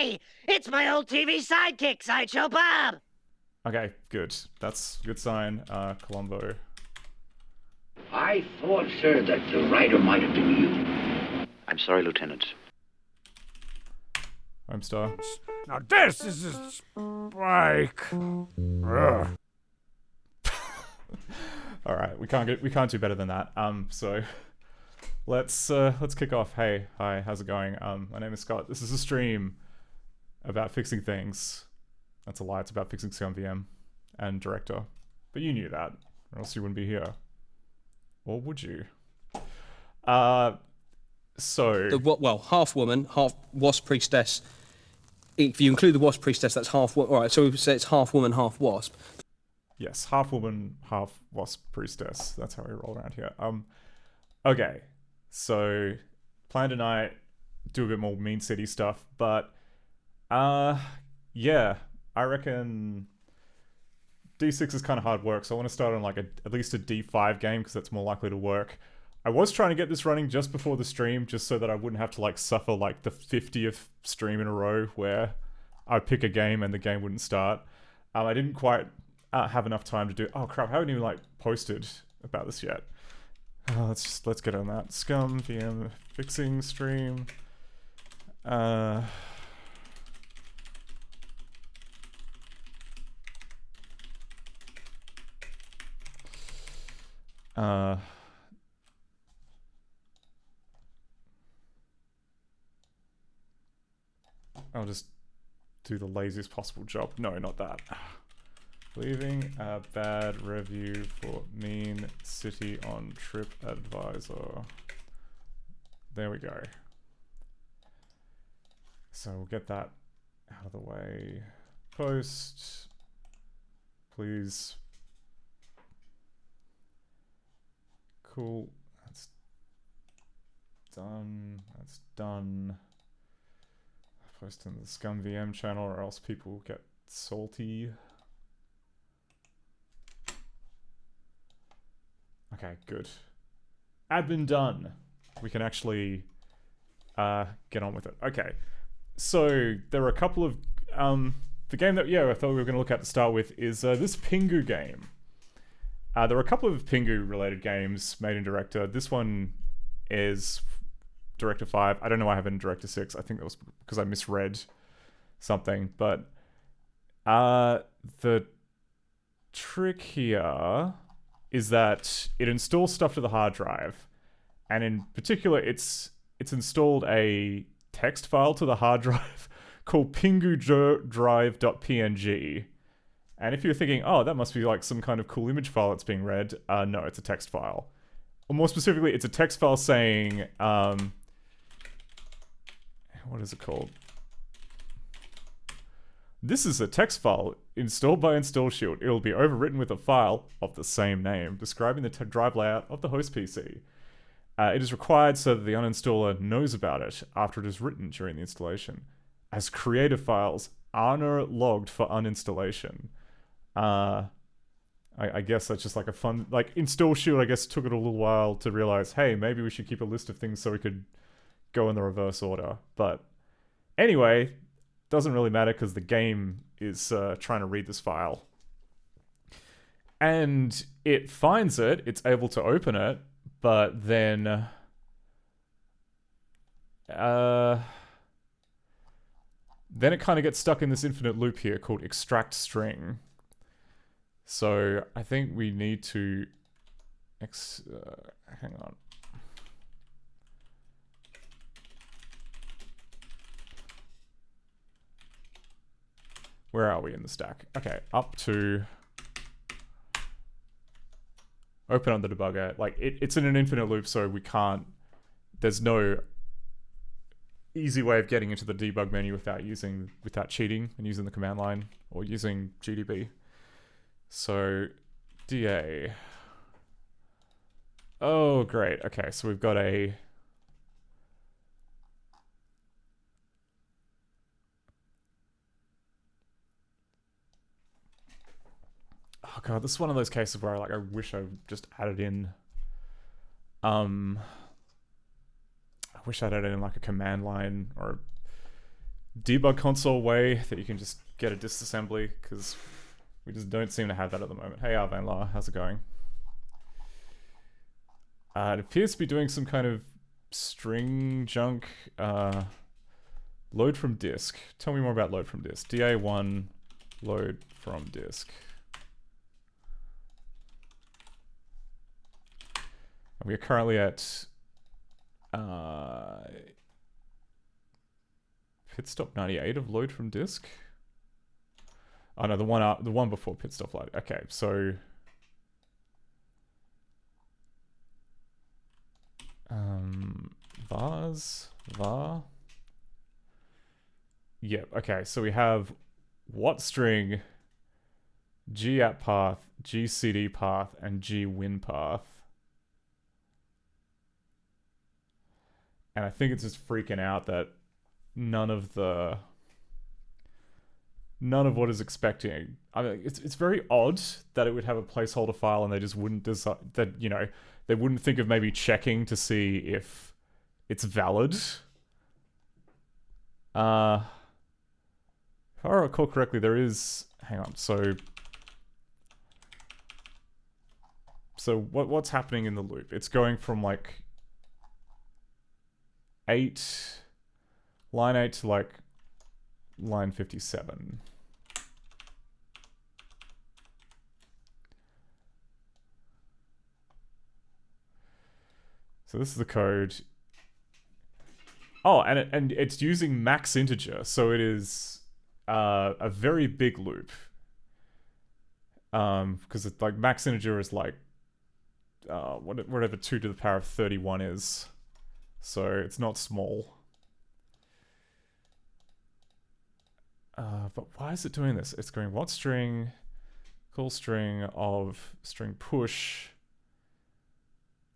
Hey, it's my old TV sidekick, Sideshow Bob. Okay, good. That's a good sign. Colombo. I thought, sir, that the writer might have been you. I'm sorry, Lieutenant. Homestar. Now this is a spike. Ugh. All right, we can't do better than that. So let's kick off. Hey, hi, how's it going? My name is Scott. This is a stream about fixing things. That's a lie. It's about fixing ScummVM and Director. But you knew that, or else you wouldn't be here. Or would you? So half woman, half wasp priestess. If you include the wasp priestess, that's half. All right, so we say it's half woman, half wasp. yes, half woman, half wasp priestess. That's how we roll around here. Okay, so plan tonight, do a bit more Mean City stuff, but yeah, I reckon D6 is kind of hard work, so I want to start on like at least a D5 game because that's more likely to work. I was trying to get this running just before the stream, just so that I wouldn't have to like suffer like the 50th stream in a row where I'd pick a game and the game wouldn't start. I didn't quite have enough time to do. Oh crap! I haven't even like posted about this yet. Let's get on that. ScummVM fixing stream. I'll just do the laziest possible job. No, not that. Leaving a bad review for Mean City on TripAdvisor. There we go. So we'll get that out of the way. Post. Please. Cool. That's done. That's done. Post in the ScummVM channel or else people get salty. Okay, good. Admin done. We can actually get on with it. Okay. So there are a couple of the game that I thought we were going to look at to start with is this Pingu game. There are a couple of Pingu related games made in Director. This one is Director 5. I don't know why I have it in Director 6. I think that was because I misread something. But the trick here is that it installs stuff to the hard drive. And in particular, it's installed a text file to the hard drive called pingudrive.png. And if you're thinking, oh, that must be like some kind of cool image file that's being read, no, it's a text file. Or more specifically, it's a text file saying, what is it called? This is a text file installed by InstallShield. It will be overwritten with a file of the same name, describing the drive layout of the host PC. It is required so that the uninstaller knows about it after it is written during the installation, as creative files are not logged for uninstallation. I guess that's just like a fun, like InstallShield, I guess, took it a little while to realize, hey, maybe we should keep a list of things so we could go in the reverse order. But anyway, doesn't really matter because the game is trying to read this file. And it finds it, it's able to open it, but then it kind of gets stuck in this infinite loop here called extract string. So I think we need to hang on. Where are we in the stack? Okay, up to open on the debugger. Like it's in an infinite loop, so we can't. There's no easy way of getting into the debug menu without cheating and using the command line or using GDB. So DA. Oh, great. Okay, so we've got a oh god, this is one of those cases where I wish I just added in I wish I'd added in like a command line or debug console way that you can just get a disassembly, because we just don't seem to have that at the moment. Hey, Arvanlar, how's it going? It appears to be doing some kind of string junk. Load from disk. Tell me more about load from disk. DA1 load from disk. And we are currently at pit stop 98 of load from disk. Oh no, the one before pit stop load. Okay, so vars var. Yep. Okay, so we have what string, gapp path, gcd path, and gwin path. And I think it's just freaking out that none of what is expecting. I mean, it's very odd that it would have a placeholder file and they just wouldn't decide that, you know, they wouldn't think of maybe checking to see if it's valid. If I recall correctly, there is, hang on, so what's happening in the loop? It's going from like line 8 to like line 57. So this is the code. Oh, and it's using max integer, so it is a very big loop. Because it's like max integer is like whatever 2 to the power of 31 is. So it's not small. But why is it doing this? It's going what string, call string of string push,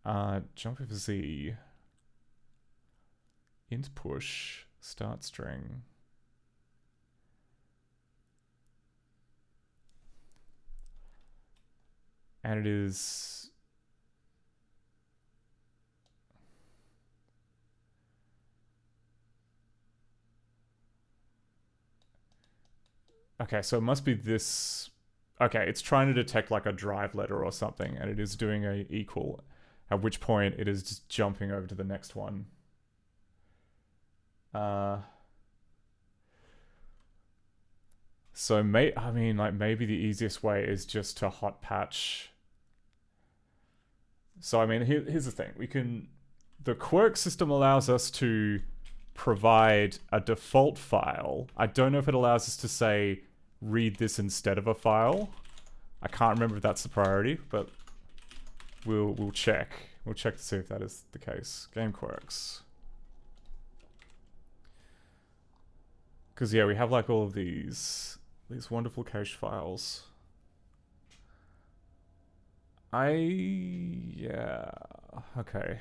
jump over z, int push, start string. And it is okay, so it must be this. Okay, it's trying to detect like a drive letter or something, and it is doing a equal, at which point it is just jumping over to the next one. So I mean, like maybe the easiest way is just to hot patch. So I mean, here's the thing: the quirk system allows us to provide a default file. I don't know if it allows us to say read this instead of a file. I can't remember if that's the priority, but we'll check. We'll check to see if that is the case. Game quirks. Because yeah, we have like all of these wonderful cache files. Yeah, okay.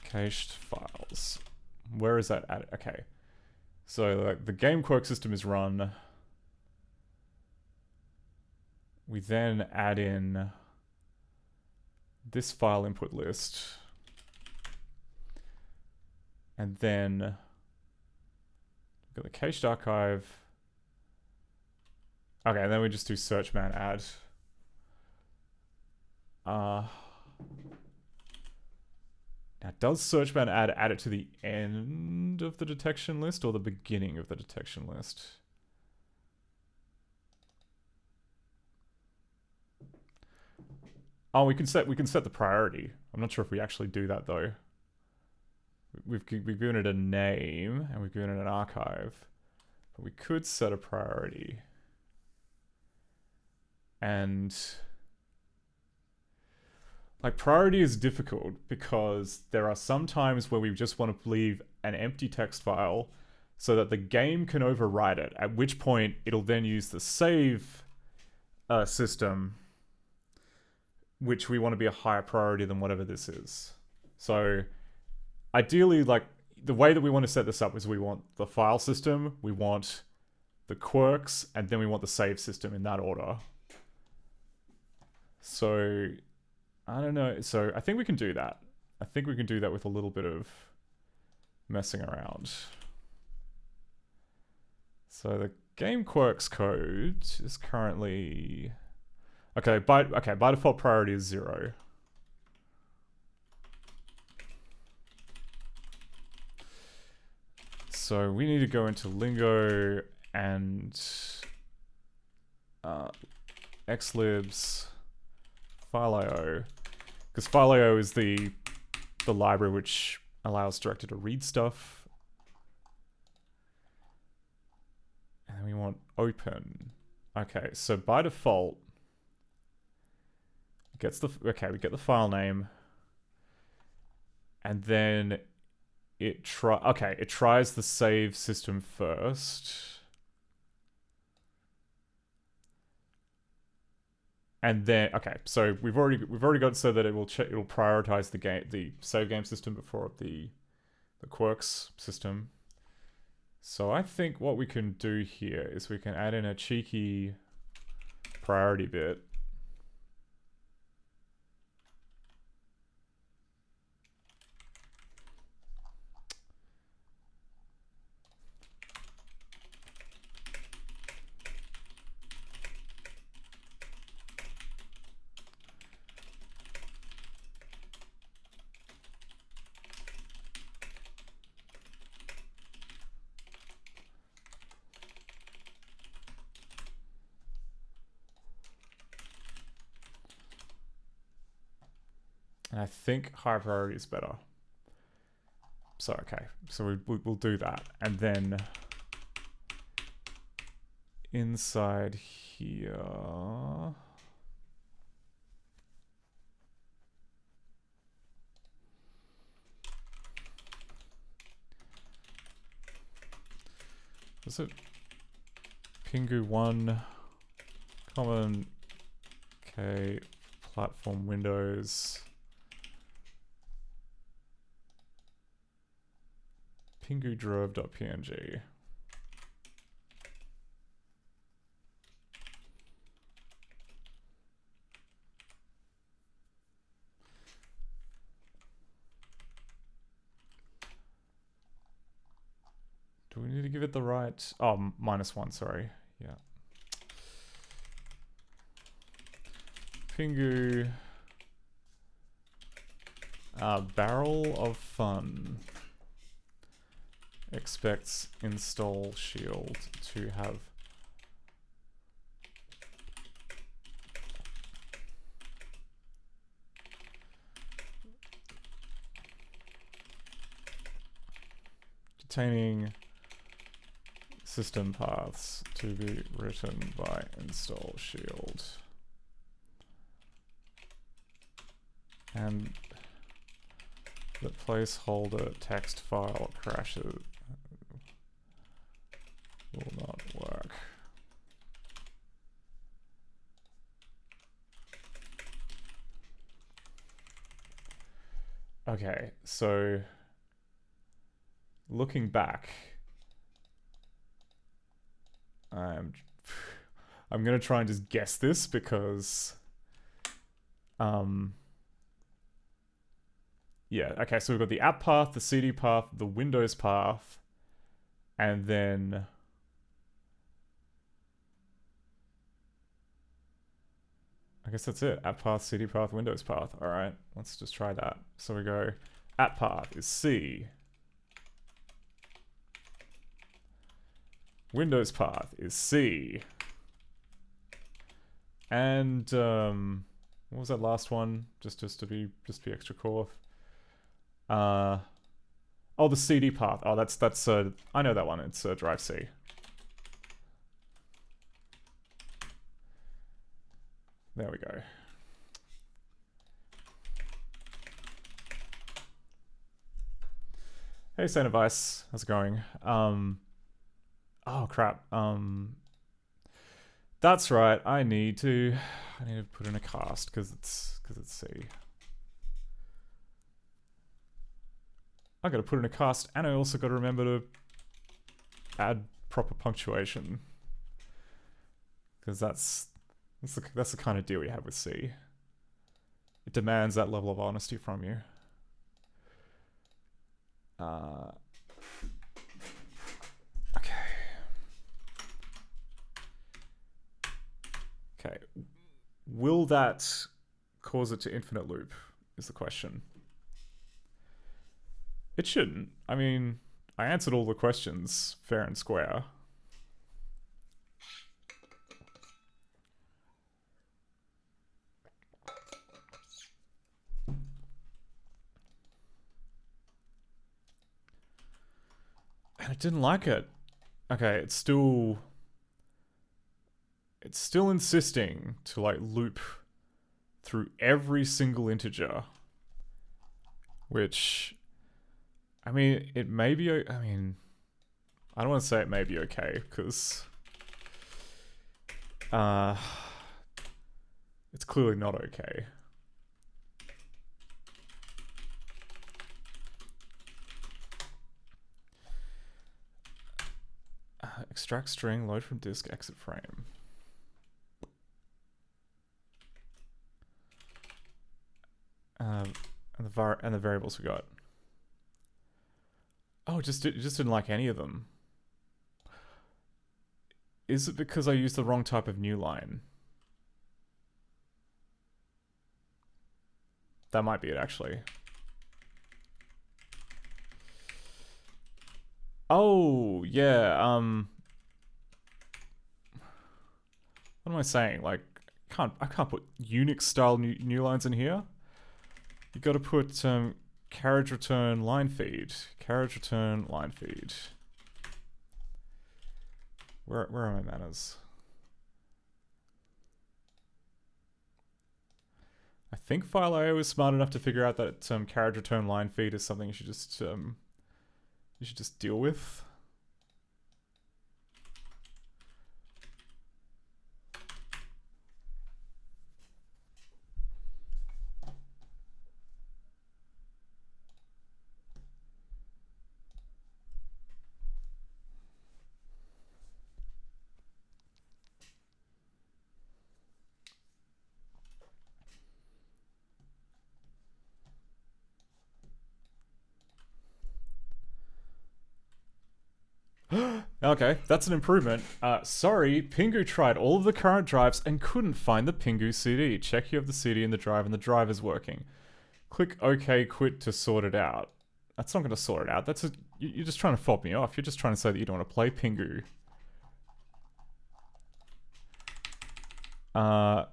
Cached files. Where is that at? Okay. So like the game quirk system is run. We then add in this file input list. And then we've got the cached archive. Okay, and then we just do search man add. Now, does search man add it to the end of the detection list or the beginning of the detection list? Oh, we can set the priority. I'm not sure if we actually do that though. We've given it a name and we've given it an archive, but we could set a priority. And like priority is difficult because there are some times where we just want to leave an empty text file so that the game can overwrite it, at which point it'll then use the save system, which we want to be a higher priority than whatever this is. So ideally, like the way that we want to set this up is we want the file system, we want the quirks, and then we want the save system in that order. So I don't know. So I think we can do that. I think we can do that with a little bit of messing around. So the game quirks code is currently by default priority is 0. So we need to go into lingo and xlibs file.io, because file.io is the library which allows director to read stuff. And then we want open. Okay, so by default gets the we get the file name, and then it tries the save system first. And then so we've already got it so that it'll prioritize the save game system before the quirks system. So I think what we can do here is we can add in a cheeky priority bit. And I think high priority is better. So, so we'll do that. And then inside here, is it Pingu1 common K platform Windows pingu.drove.png. Do we need to give it the right? Oh, -1, sorry. Yeah. Pingu barrel of fun expects install shield to have containing system paths to be written by install shield. And the placeholder text file crashes will not work. Okay, so looking back, I'm gonna try and just guess this because yeah, okay, so we've got the app path, the CD path, the Windows path, and then I guess that's it. App path, CD path, Windows path. All right, let's just try that. So we go, app path is C. Windows path is C. And what was that last one? Just to be extra core. Oh, the CD path. Oh, that's I know that one. It's drive C. There we go. Hey, Saint of Ice, how's it going? Oh crap. That's right. I need to put in a cast because it's C. I got to put in a cast, and I also got to remember to add proper punctuation because that's the kind of deal we have with C. It demands that level of honesty from you. Okay. Okay. Will that cause it to infinite loop is the question. It shouldn't. I mean, I answered all the questions fair and square. And it didn't like it. Okay, it's still insisting to like loop through every single integer. Which, I mean, it may be, I mean, I don't want to say it may be okay, because it's clearly not okay. Extract string, load from disk, exit frame. And the variables we got. Oh, it just didn't like any of them. Is it because I used the wrong type of new line? That might be it, actually. Oh, yeah, what am I saying? Like, I can't put Unix style new lines in here. You got to put carriage return line feed. Carriage return line feed. Where are my manners? I think File.io is smart enough to figure out that carriage return line feed is something you should just deal with. Okay, that's an improvement. Sorry, Pingu tried all of the current drives and couldn't find the Pingu CD. Check you have the CD in the drive and the drive is working. Click OK, quit to sort it out. That's not going to sort it out. You're just trying to fob me off. You're just trying to say that you don't want to play Pingu. Now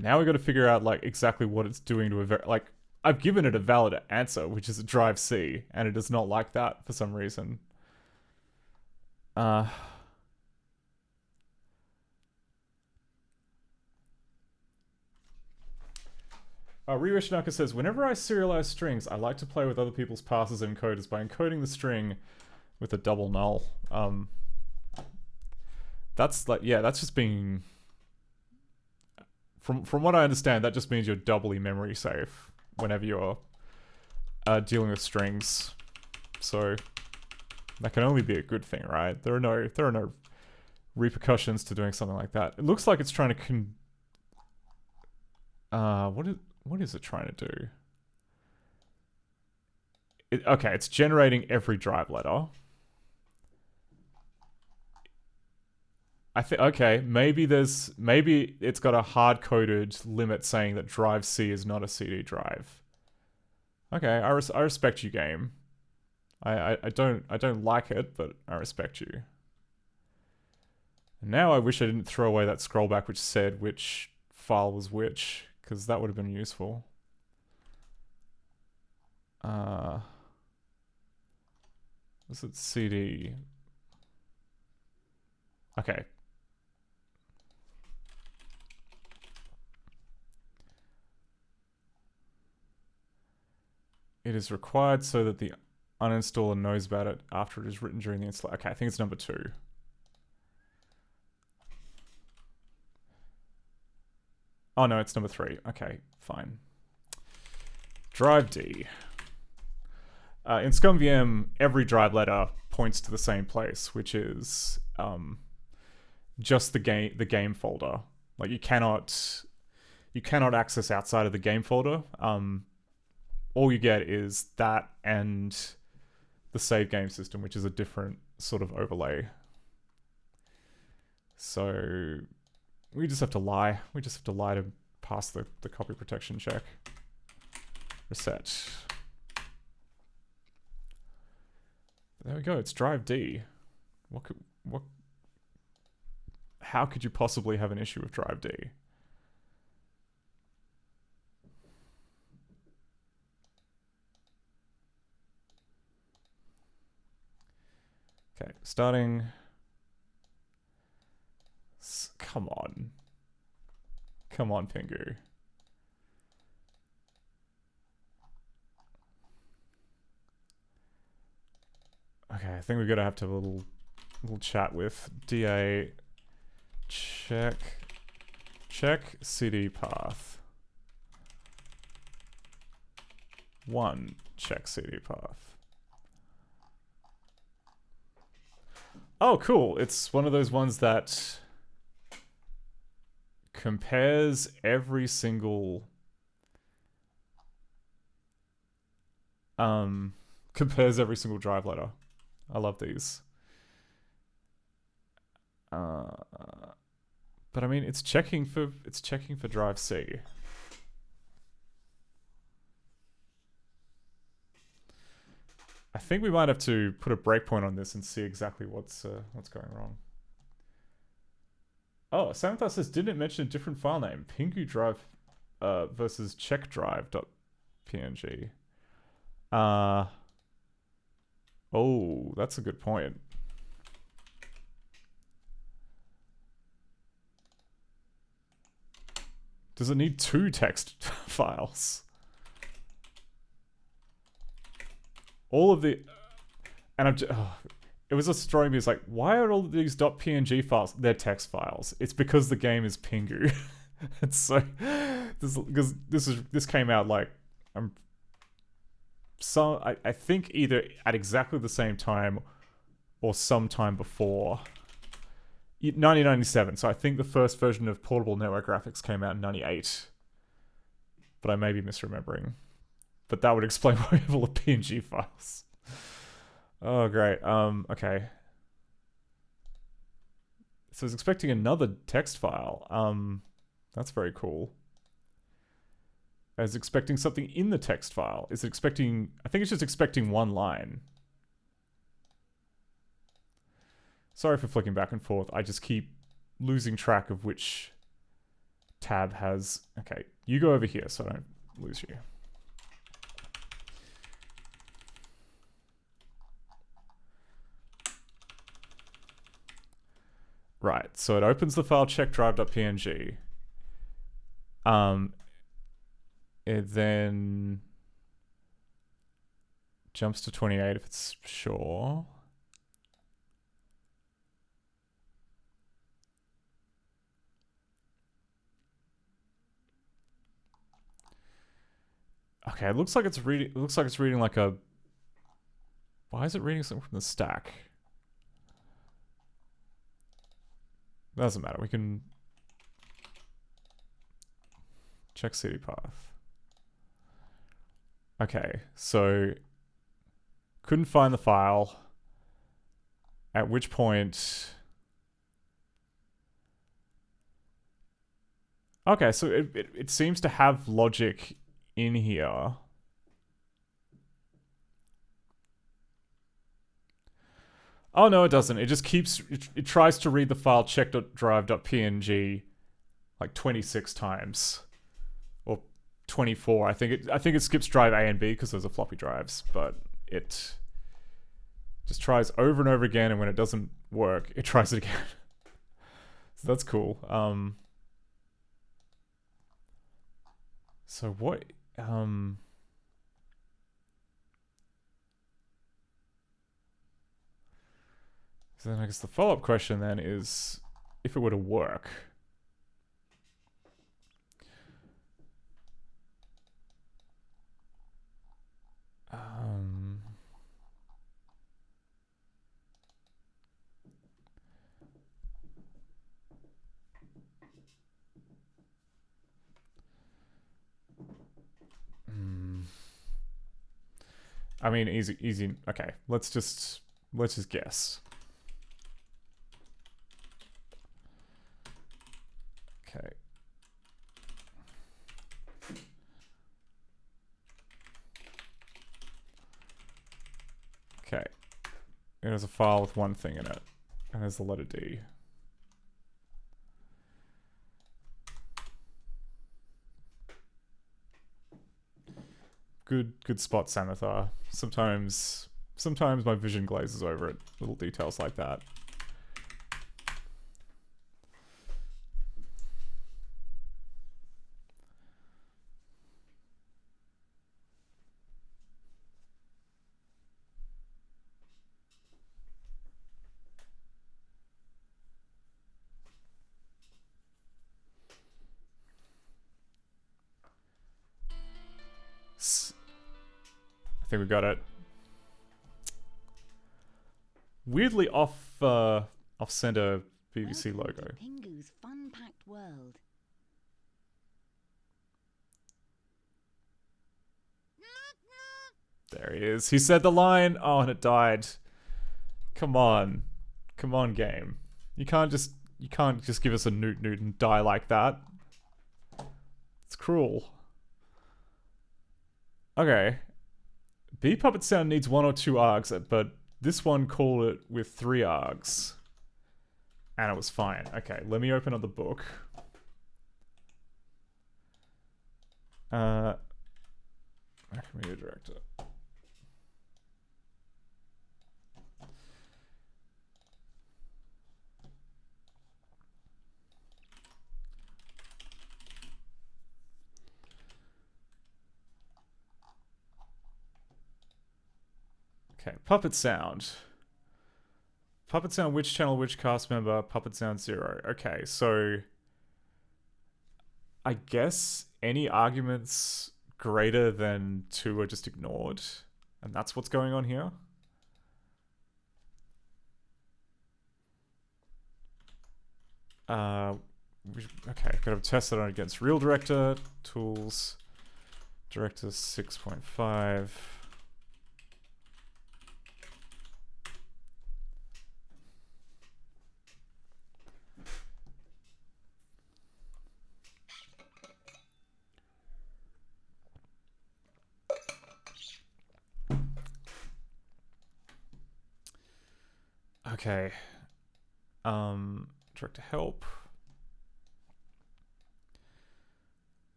we got to figure out like exactly what it's doing to like. I've given it a valid answer, which is a drive C, and it does not like that for some reason. Ryu Ishinaka says, whenever I serialize strings, I like to play with other people's passes and encoders by encoding the string with a double null. That's like, yeah, that's just being... From what I understand, that just means you're doubly memory safe whenever you're dealing with strings. So that can only be a good thing, right? There are no repercussions to doing something like that. It looks like it's trying to what is it trying to do? Okay, it's generating every drive letter. I think, okay, maybe it's got a hard-coded limit saying that drive C is not a CD drive. Okay, I respect you, game. I don't like it, but I respect you. And now I wish I didn't throw away that scrollback which said which file was which, because that would have been useful. Was it CD? Okay. It is required so that the uninstaller knows about it after it is written during the install. Okay, I think it's number 2. Oh no, it's number 3. Okay, fine. Drive D. In ScummVM, every drive letter points to the same place, which is just the game folder. Like you cannot access outside of the game folder. all you get is that and the save game system, which is a different sort of overlay. So we just have to lie. We just have to lie to pass the copy protection check. Reset. There we go. It's drive D. How could you possibly have an issue with drive D? Okay, starting. Come on. Come on, Pingu. Okay, I think we're gonna have to have a little chat with DA. Check CD path. 1, check CD path. Oh, cool. It's one of those ones that compares every single drive letter. I love these. But I mean, it's checking for drive C. I think we might have to put a breakpoint on this and see exactly what's going wrong. Oh, Samantha says, didn't it mention a different file name? Pingu drive versus check drive.png. Oh, that's a good point. Does it need 2 text files? All of the... And I'm just... it was just throwing me, it's like, why are all of these .png files? They're text files. It's because the game is Pingu. It's so... Because this came out like... I think either at exactly the same time or sometime before 1997. So I think the first version of portable network graphics came out in 98. But I may be misremembering. But that would explain why we have all the PNG files. Oh, great. Okay. So it's expecting another text file. That's very cool. I was expecting something in the text file. Is it expecting... I think it's just expecting 1 line. Sorry for flicking back and forth. I just keep losing track of which tab has... Okay, you go over here so I don't lose you. Right, so it opens the file checkdrive.png. It then jumps to 28 if it's sure. Okay, it looks like it's reading. It looks like it's reading like a. Why is it reading something from the stack? Doesn't matter. We can check CD path. Okay, so couldn't find the file. At which point... Okay, so it seems to have logic in here. Oh no, it doesn't. It just keeps... It tries to read the file check.drive.png like 26 times. 24. I think it skips drive A and B because those are floppy drives, but it just tries over and over again, and when it doesn't work, it tries it again. So that's cool. So what so then I guess the follow-up question then is if it were to work. I mean, easy. Okay, let's just guess. Okay. Okay. There's a file with one thing in it, and there's the letter D. Good spot, Samathar. Sometimes my vision glazes over at little details like that. I think we got it. Weirdly off center BBC logo. Pingu's fun-packed world. There he is. He said the line. Oh, and it died. Come on, game. You can't just give us a noot and die like that. It's cruel. Okay. B puppet sound needs 1 or 2 args, but this one called it with 3 args. And it was fine. Okay, let me open up the book. Media director. Okay, puppet sound. Puppet sound, which channel, which cast member, puppet sound 0. Okay, so I guess any arguments greater than 2 are just ignored. And that's what's going on here. Okay, gotta test it on against real director, tools, director 6.5. Okay. Director help.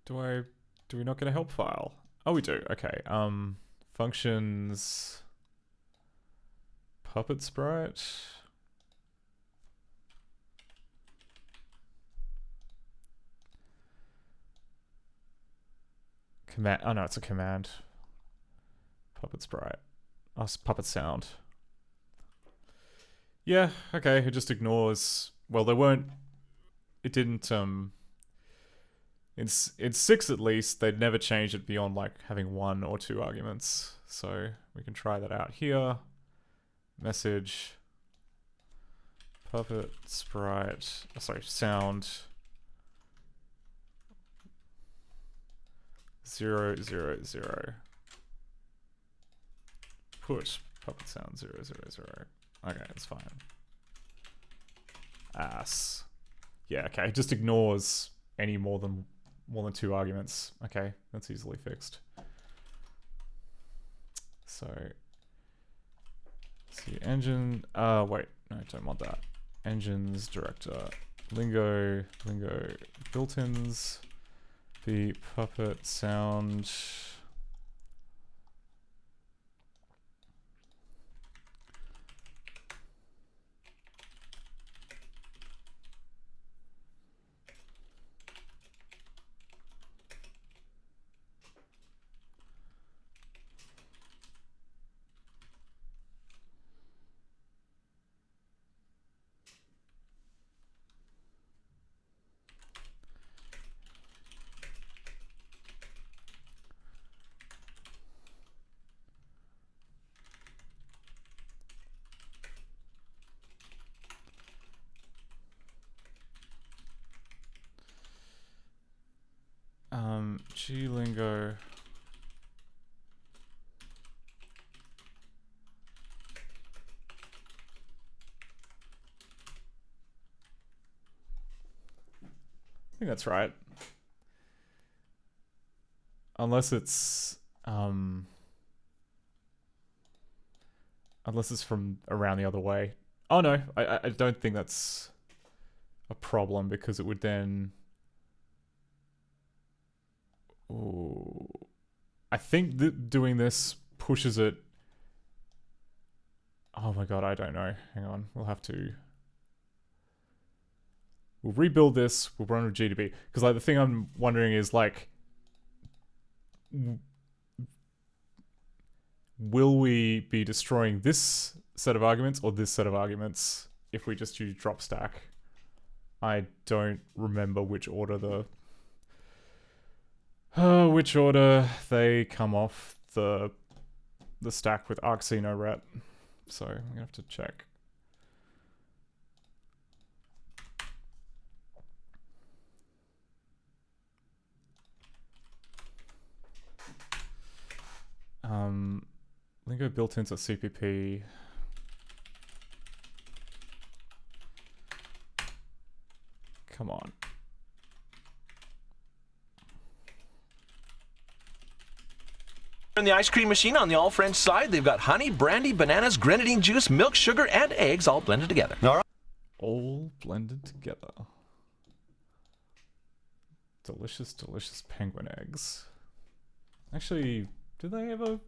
Do we not get a help file? Oh, we do. Okay. Functions. Puppet sprite. Command. Oh no, it's a command. Puppet sprite. Oh, puppet sound. Yeah, okay, it just ignores... Well, there weren't... It didn't, In 6 at least, they'd never changed it beyond, like, having 1 or 2 arguments. So, we can try that out here. Message. Puppet, sprite... Oh, sorry, sound. 0, 0, 0. Push. Puppet sound 0, 0, 0. Okay, it's fine. Ass. Yeah, okay. It just ignores any more than 2 arguments. Okay, that's easily fixed. So, see engine. Wait, no, don't want that. Engines director. Lingo built-ins. The puppet sound. Glingo. think that's right. Unless it's from around the other way. Oh no, I don't think that's a problem because it would then... Ooh. I think that doing this pushes it... Oh my god, I don't know. Hang on, we'll have to... We'll rebuild this, we'll run with GDB. Because like the thing I'm wondering is like... Will we be destroying this set of arguments or this set of arguments if we just use drop stack? I don't remember which order they come off the stack with argc no ret. So I'm gonna have to check. Lingo built-ins are CPP. Come on. In the ice cream machine on the all French side, they've got honey, brandy, bananas, grenadine juice, milk, sugar, and eggs all blended together. All right. All blended together. Delicious, delicious penguin eggs. Actually, do they ever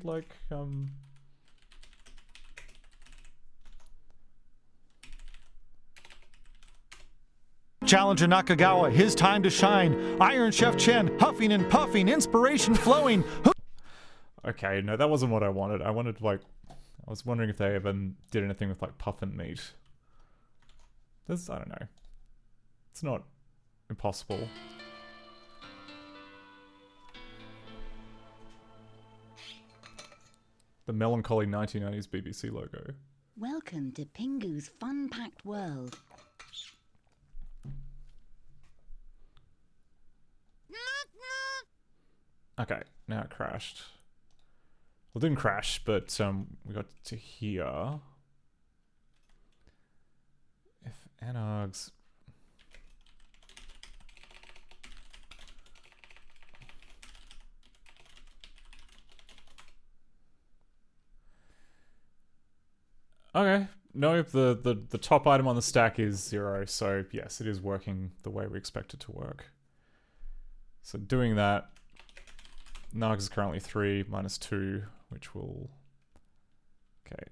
like Challenger Nakagawa, his time to shine. Iron Chef Chen, huffing and puffing, inspiration flowing. Okay, no, that wasn't what I wanted. I wanted like, I was wondering if they ever did anything with like puffin meat. This, I don't know. It's not impossible. The melancholy 1990s BBC logo. Welcome to Pingu's fun-packed world. Okay, now it crashed. Well, it didn't crash, but we got to here. If anargs... Okay, no, the top item on the stack is 0, so yes, it is working the way we expect it to work. So doing that, Nargs is currently 3 minus 2, which will... Okay.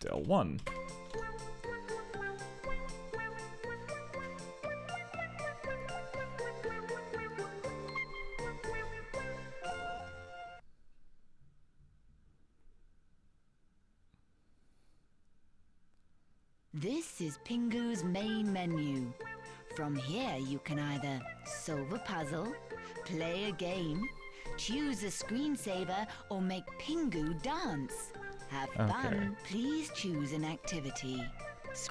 Del 1. This is Pingu's main menu. From here you can either solve a puzzle, play a game, choose a screensaver, or make Pingu dance. Have fun. Please choose an activity.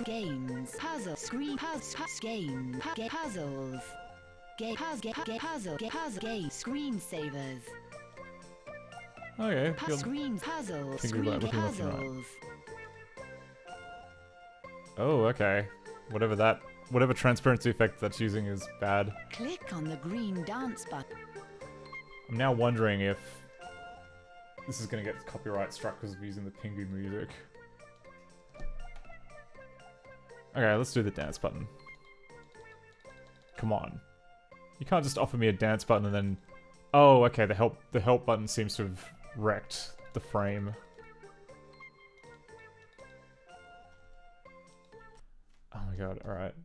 Games, puzzle, screen, puzzle, game, puzzles, puzzle, game, screensavers. Okay. Screen puzzles, Pingu looking left and right. puzzles. Oh, okay. Whatever transparency effect that's using is bad. Click on the green dance button. I'm now wondering if this is going to get copyright struck because of using the Pingu music. Okay, let's do the dance button. Come on. You can't just offer me a dance button and then... Oh, okay, the help button seems to have wrecked the frame. Oh my god, alright.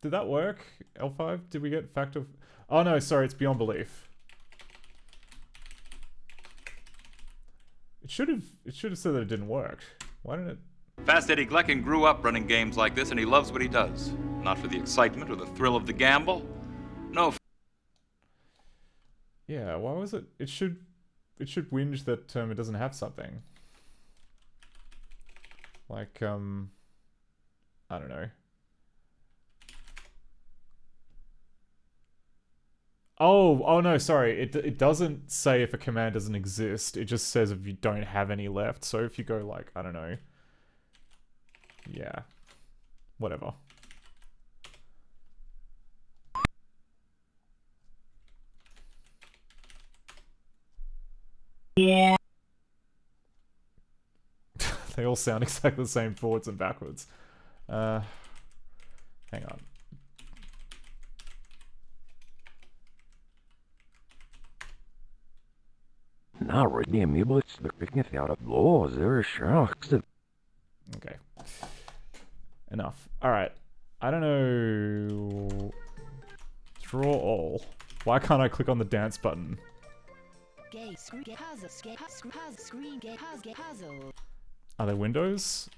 Did that work? L5? Did we get fact of... Oh no, sorry, it's beyond belief. It should have said that it didn't work. Why didn't it? Fast Eddie Glecken grew up running games like this, and he loves what he does. Not for the excitement or the thrill of the gamble. No. Yeah, why was it? It should whinge that it doesn't have something. Like I don't know. Oh no, sorry. It doesn't say if a command doesn't exist. It just says if you don't have any left. So if you go like, I don't know. Yeah. Whatever. They all sound exactly the same forwards and backwards. Hang on. Okay. Enough. Alright. I don't know... Draw all. Why can't I click on the dance button? Are there windows?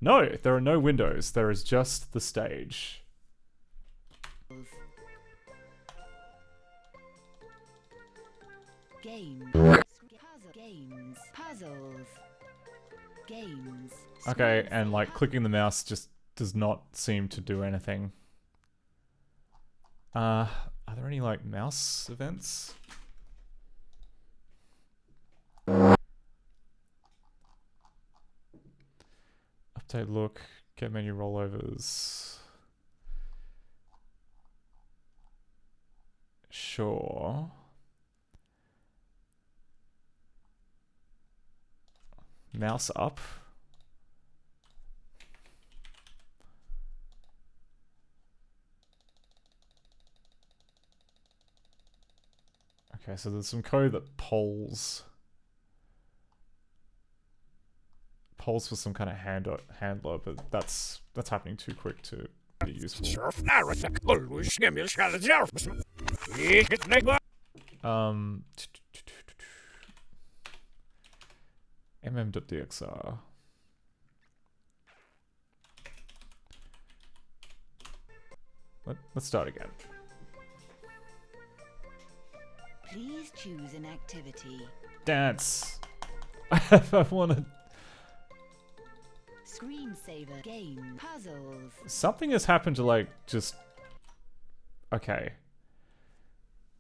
No, there are no windows. There is just the stage. Okay, and like clicking the mouse just does not seem to do anything. Are there any like mouse events? Update look, get menu rollovers. Sure. Mouse up. Okay, so there's some code that polls for some kind of handler, but that's happening too quick to be useful. mm.dxr. Let's start again. Please choose an activity. Dance. I want to. Screensaver, game, puzzles. Something has happened to like just. Okay.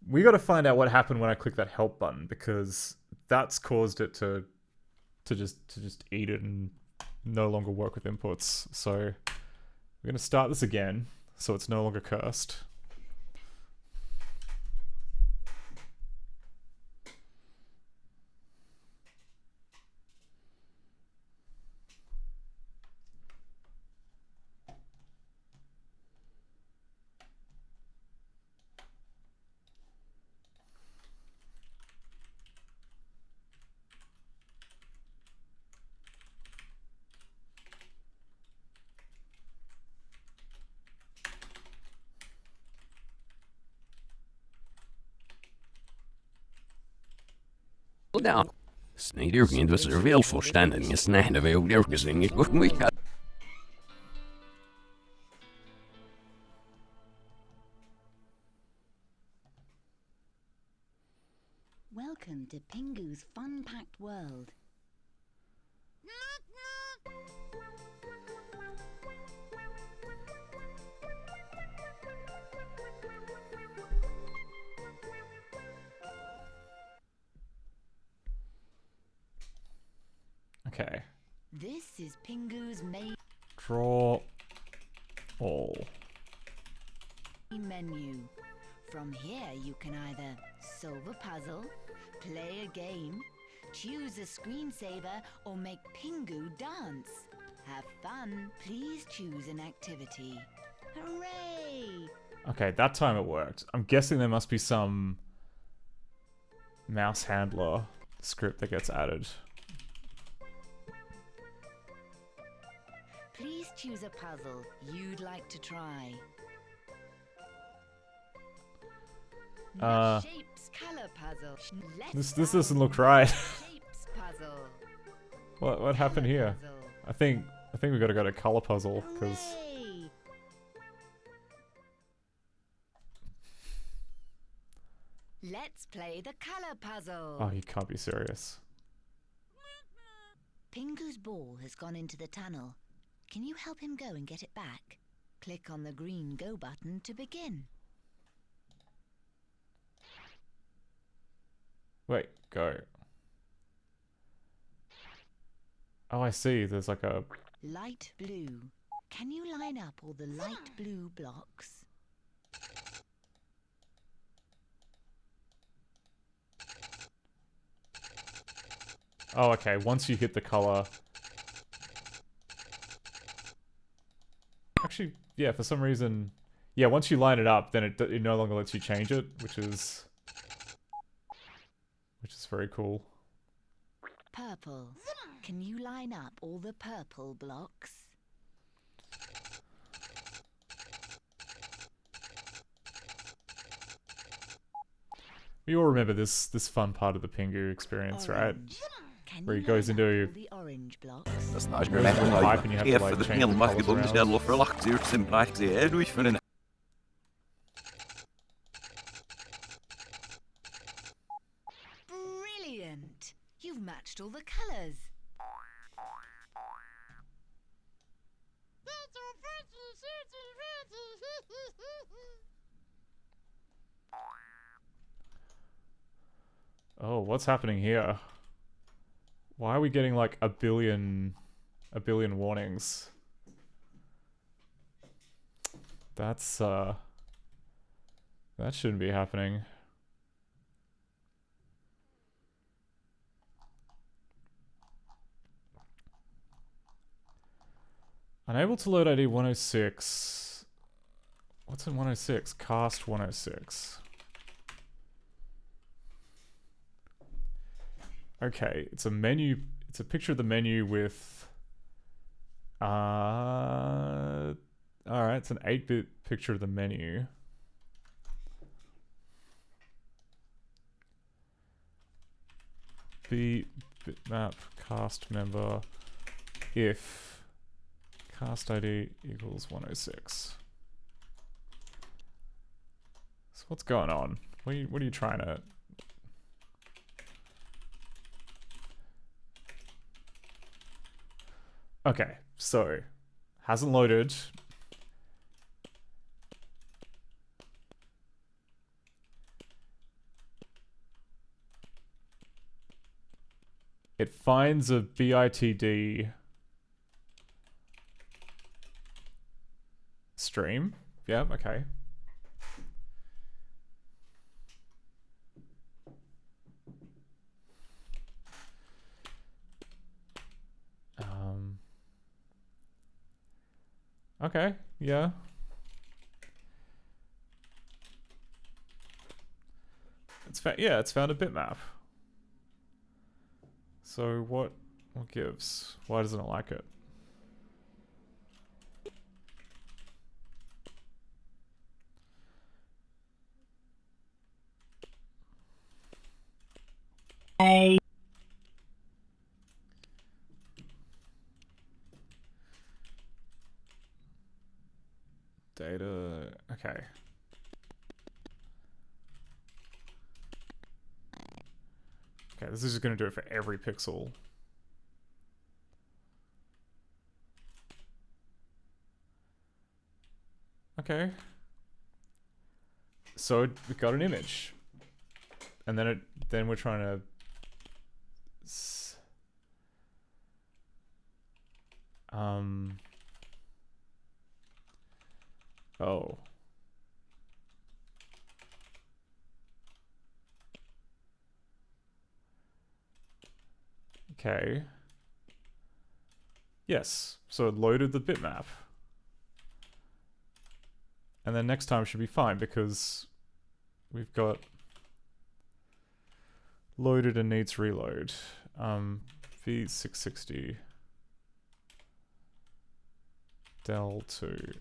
We got to find out what happened when I clicked that help button, because that's caused it to just eat it and no longer work with inputs. So we're gonna start this again, so it's no longer cursed. Down. Sneeder vindt was er wel verstandig en snijden we ook ergens in het ook. Welcome to Pingu's fun-packed world. Okay. This is Pingu's main Draw all. menu. From here you can either solve a puzzle, play a game, choose a screensaver, or make Pingu dance. Have fun. Please choose an activity. Hooray! Okay, that time it worked. I'm guessing there must be some mouse handler script that gets added. Please choose a puzzle you'd like to try. Shapes color puzzle. This doesn't look right. Shapes puzzle. What happened here? Puzzle. I think we got to go to color puzzle because Hooray! Let's play the color puzzle. oh, you can't be serious. Pingu's ball has gone into the tunnel. Can you help him go and get it back? Click on the green go button to begin. Wait, go. Oh, I see. There's like a Light blue. Can you line up all the light blue blocks? Oh, okay. Once you hit the color. Actually, yeah, for some reason... Yeah, once you line it up, then it no longer lets you change it, which is very cool. Purple. Can you line up all the purple blocks? We all remember this fun part of the Pingu experience, right? Can Where he you goes line up into all the orange blocks? Dat is naast goes into a pipe and you have to like change the colors around. Brilliant! You've matched all the colours. Oh, what's happening here? Why are we getting like a billion warnings? That's that shouldn't be happening. Unable to load ID 106. What's in 106? Cast 106. Okay, it's a menu. It's a picture of the menu with. Alright, it's an 8-bit picture of the menu. Bitmap cast member if cast ID equals 106. So what's going on? What are you trying to... Okay, so hasn't loaded. It finds a BITD stream. Yeah, okay. Okay, yeah. It's found a bitmap. So what gives? Why doesn't it like it? Data, okay. Okay, this is just going to do it for every pixel. Okay. So we got an image. And then we're trying to oh. Okay. Yes, so it loaded the bitmap. And then next time should be fine because we've got loaded and needs reload. V660 del 2.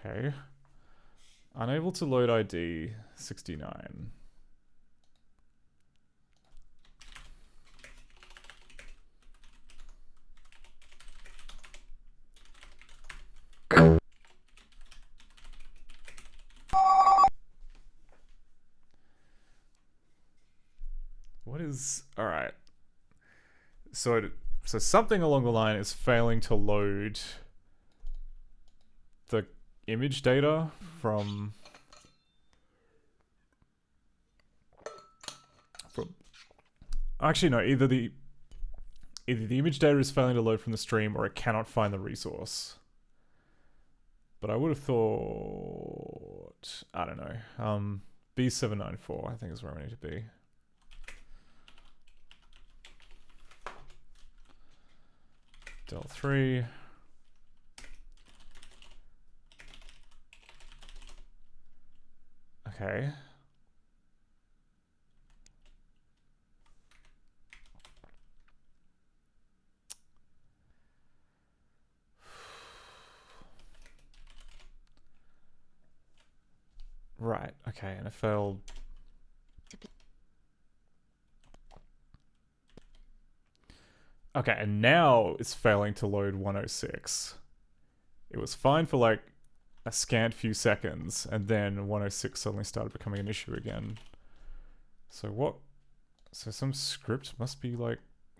Okay. Unable to load ID 69. What is... Alright. So something along the line is failing to load the image data from actually no, either either the image data is failing to load from the stream or it cannot find the resource. But I would have thought, I don't know, B794 I think is where I need to be. Del 3. Okay. Right, okay, and it failed. Okay, and now it's failing to load 106. It was fine for like a scant few seconds, and then 106 suddenly started becoming an issue again. So what? So some script must be like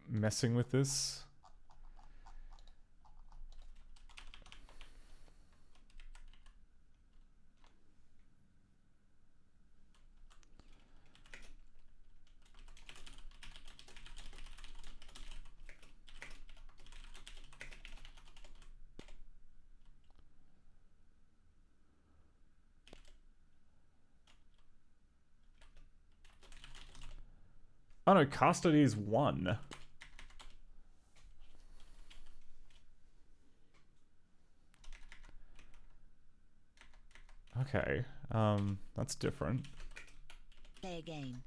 messing with this. Oh no, cast ID is 1. Okay, that's different. Play again.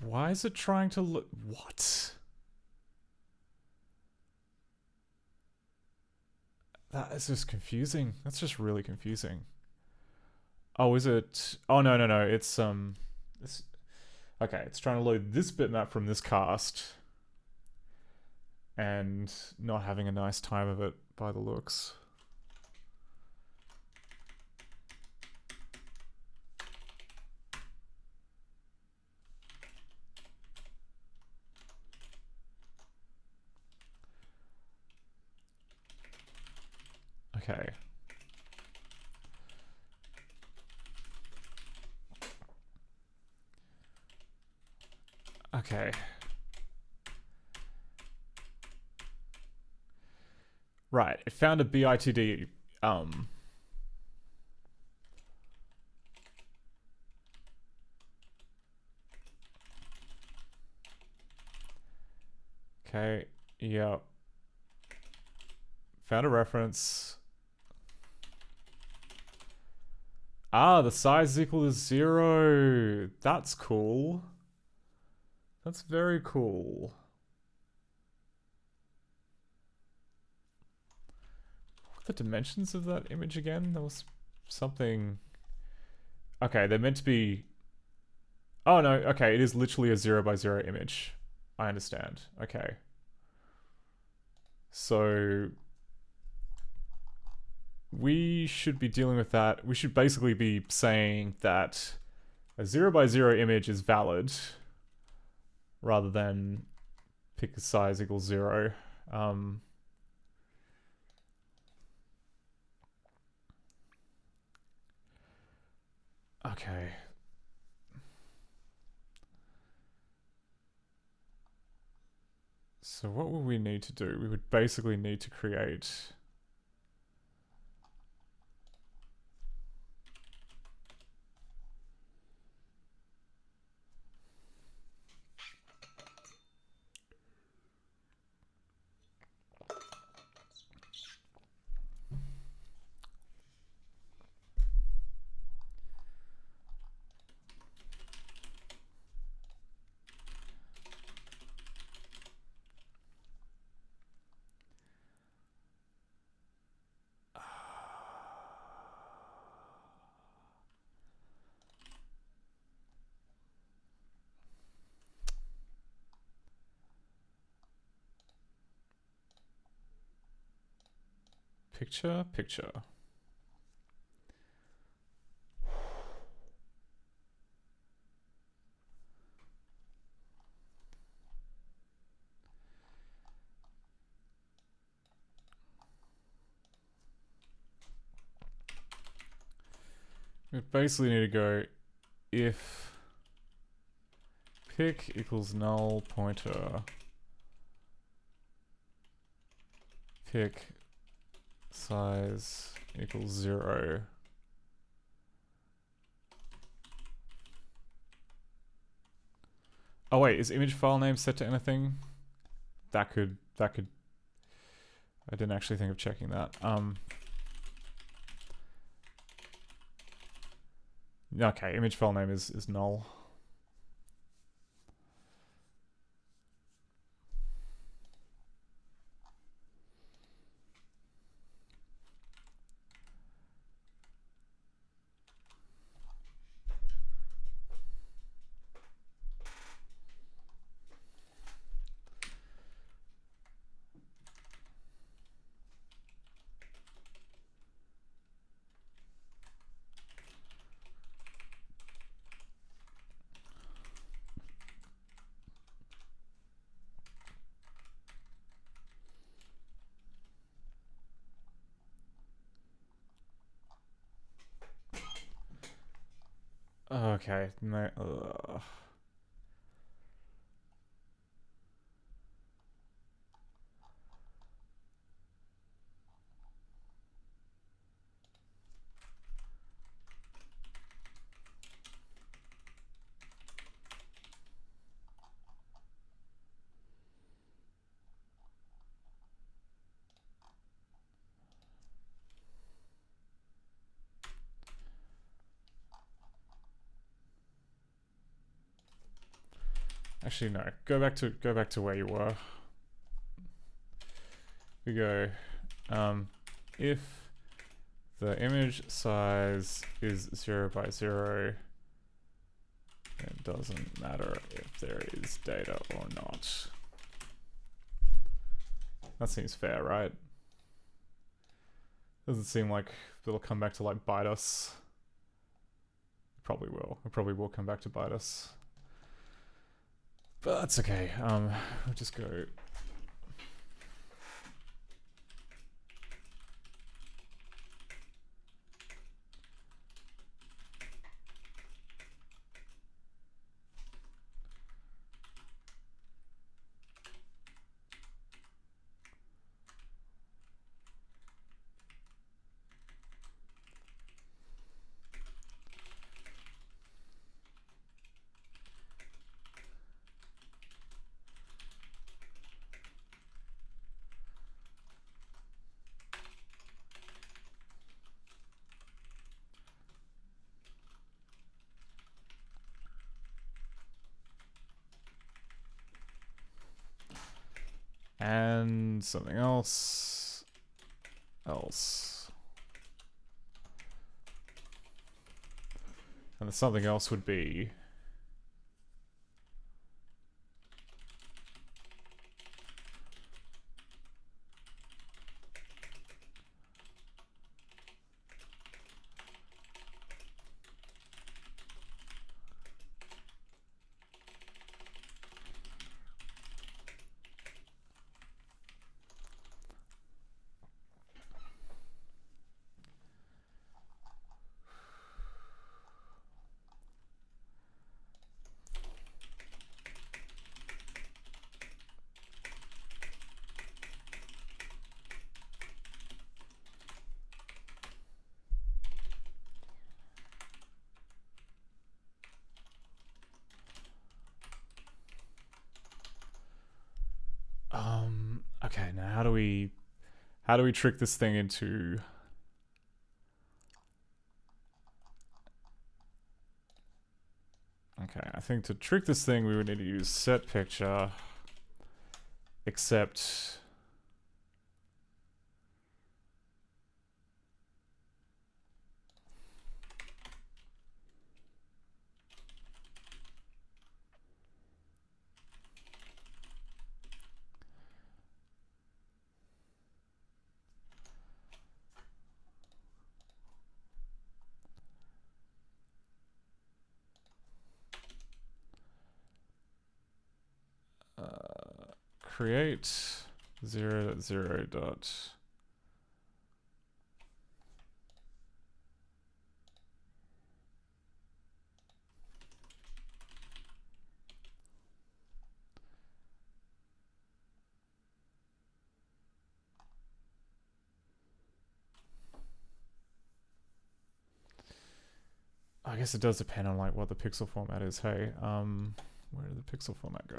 Why is it trying to look? What? That is just confusing. That's just really confusing. Oh, is it? Oh, no, no, no. It's, okay, it's trying to load this bitmap from this cast. And not having a nice time of it by the looks. Okay. Okay. Right, it found a BITD, okay, yep. Found a reference. Ah, the size is equal to 0. That's cool. That's very cool. What are the dimensions of that image again? There was something... Okay, they're meant to be... Oh no, okay, it is literally a 0 by 0 image. I understand. Okay. So... we should be dealing with that. We should basically be saying that a 0 by 0 image is valid rather than pick a size equals 0. Okay. So what would we need to do? We would basically need to create... Picture. We basically need to go if pick equals null pointer. Pick size equals 0. Oh wait, is image file name set to anything? That could, I didn't actually think of checking that. Okay, image file name is null. Okay, no. Actually, no. Go back to where you were. We go. If the image size is 0 by 0, it doesn't matter if there is data or not. That seems fair, right? Doesn't seem like it'll come back to like bite us. It probably will. It probably will come back to bite us. But that's okay. We'll just go. And something else. And the something else would be okay, now how do we trick this thing into okay, I think to trick this thing we would need to use set picture except create 0.0 dot I guess it does depend on like what the pixel format is. Hey, where did the pixel format go?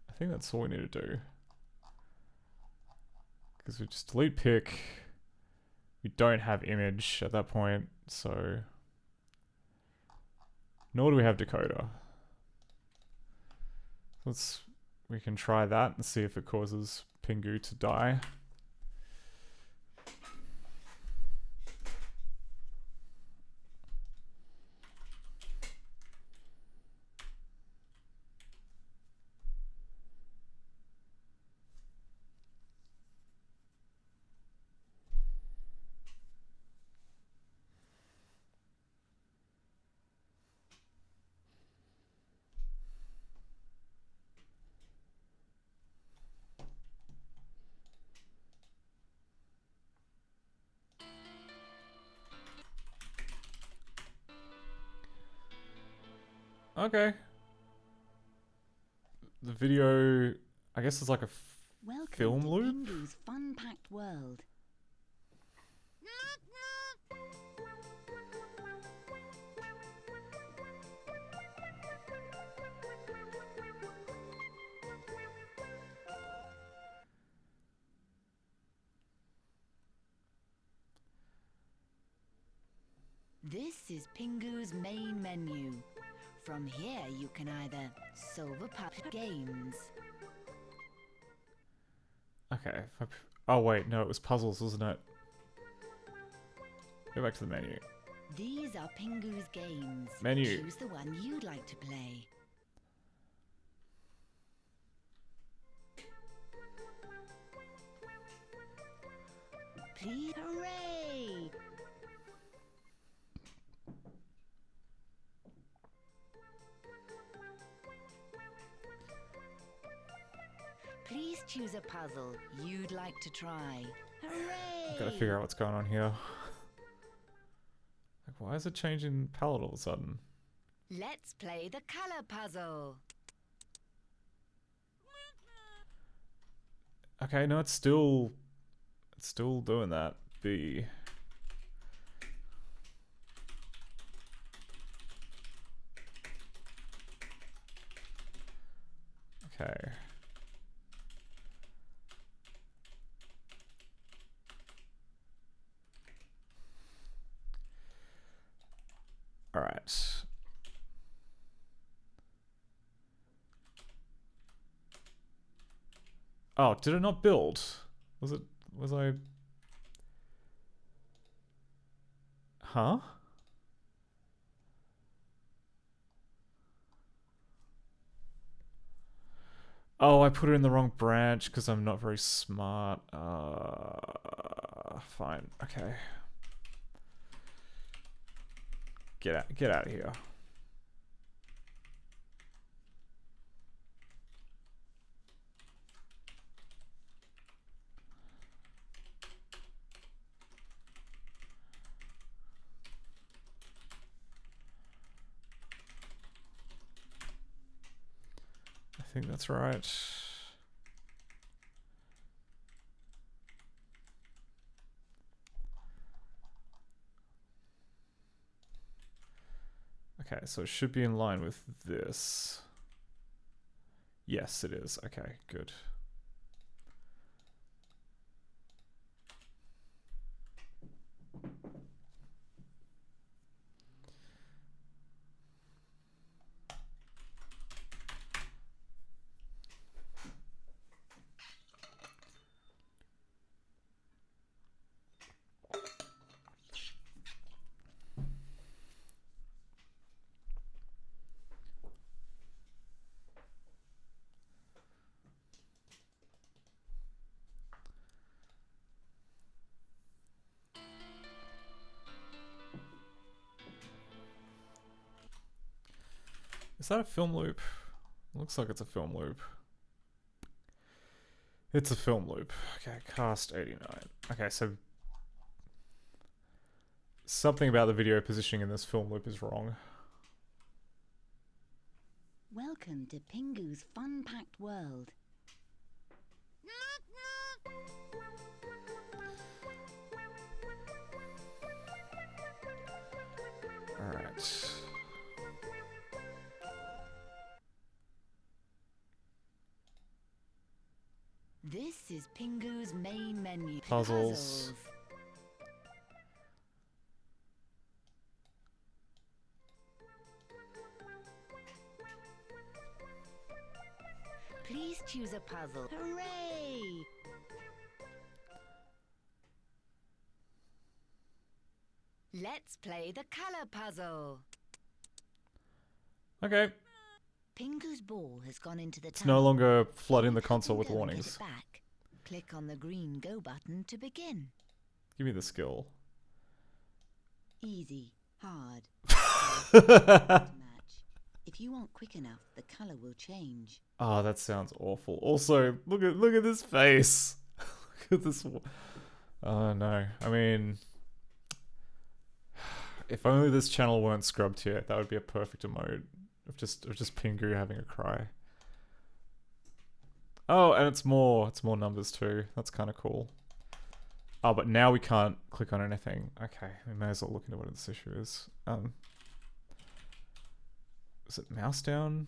I think that's all we need to do. Because we just delete pic. We don't have image at that point, so nor do we have decoder. We can try that and see if it causes Pingu to die. Okay. The video, I guess it's like a film loop? Pingu's fun-packed world. This is Pingu's main menu. From here, you can either solve a puzzle games. Okay. Oh wait, no, it was puzzles, wasn't it? Go back to the menu. These are Pingu's games. Menu. Choose the one you'd like to play. Please, hooray! Please choose a puzzle you'd like to try. Hooray! Gotta figure out what's going on here. Like, why is it changing palette all of a sudden? Let's play the color puzzle. Okay, no, it's still doing that. B. Okay. All right. Oh, did it not build? Was I? Huh? Oh, I put it in the wrong branch because I'm not very smart. Fine. Okay. Get out of here. I think that's right. Okay, so it should be in line with this. Yes, it is. Okay, good. Is that a film loop? Looks like it's a film loop. It's a film loop. Okay, cast 89. Okay, so something about the video positioning in this film loop is wrong. Welcome to Pingu's fun-packed world. Alright. This is Pingu's main menu. Puzzles. Please choose a puzzle. Hooray! Let's play the color puzzle. Okay. Pingu's ball has gone into the It's tunnel. no longer flooding the console with Go and get warnings. it back. Click on the green go button to begin. Give me the skill. Easy, hard. Match. If you aren't quick enough, the color will change. Oh, that sounds awful. Also, look at this face. Look at this. Oh no. I mean, if only this channel weren't scrubbed here, that would be a perfect emote of just Pingu having a cry. Oh, and it's more numbers too. That's kind of cool. Oh, but now we can't click on anything. Okay, we may as well look into what this issue is. Is it mouse down?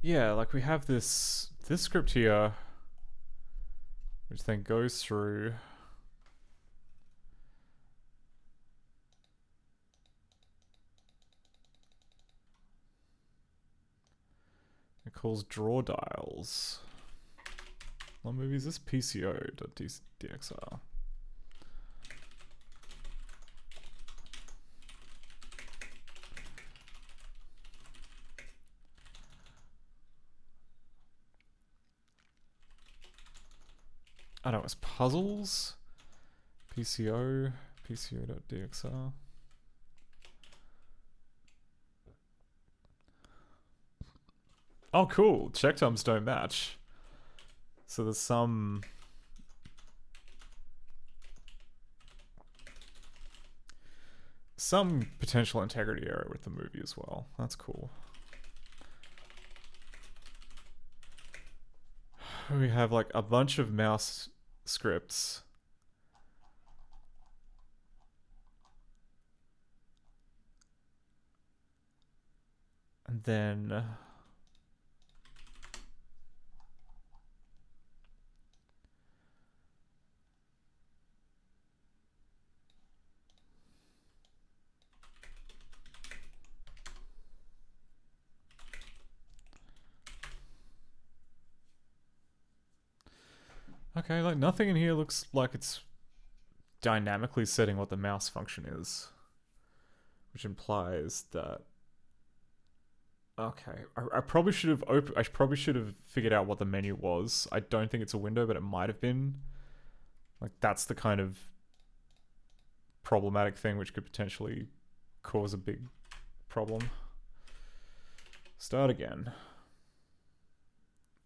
Yeah, like we have this script here, which then goes through. It calls draw dials. What movie is this? PCO.dxr. I know it's puzzles. PCO.dxr. Oh, cool. Checkterms don't match. So there's some potential integrity error with the movie as well. That's cool. We have like a bunch of mouse scripts. And then okay, like nothing in here looks like it's dynamically setting what the mouse function is, which implies that. Okay, I probably should have figured out what the menu was. I don't think it's a window, but it might have been. Like that's the kind of problematic thing which could potentially cause a big problem. Start again.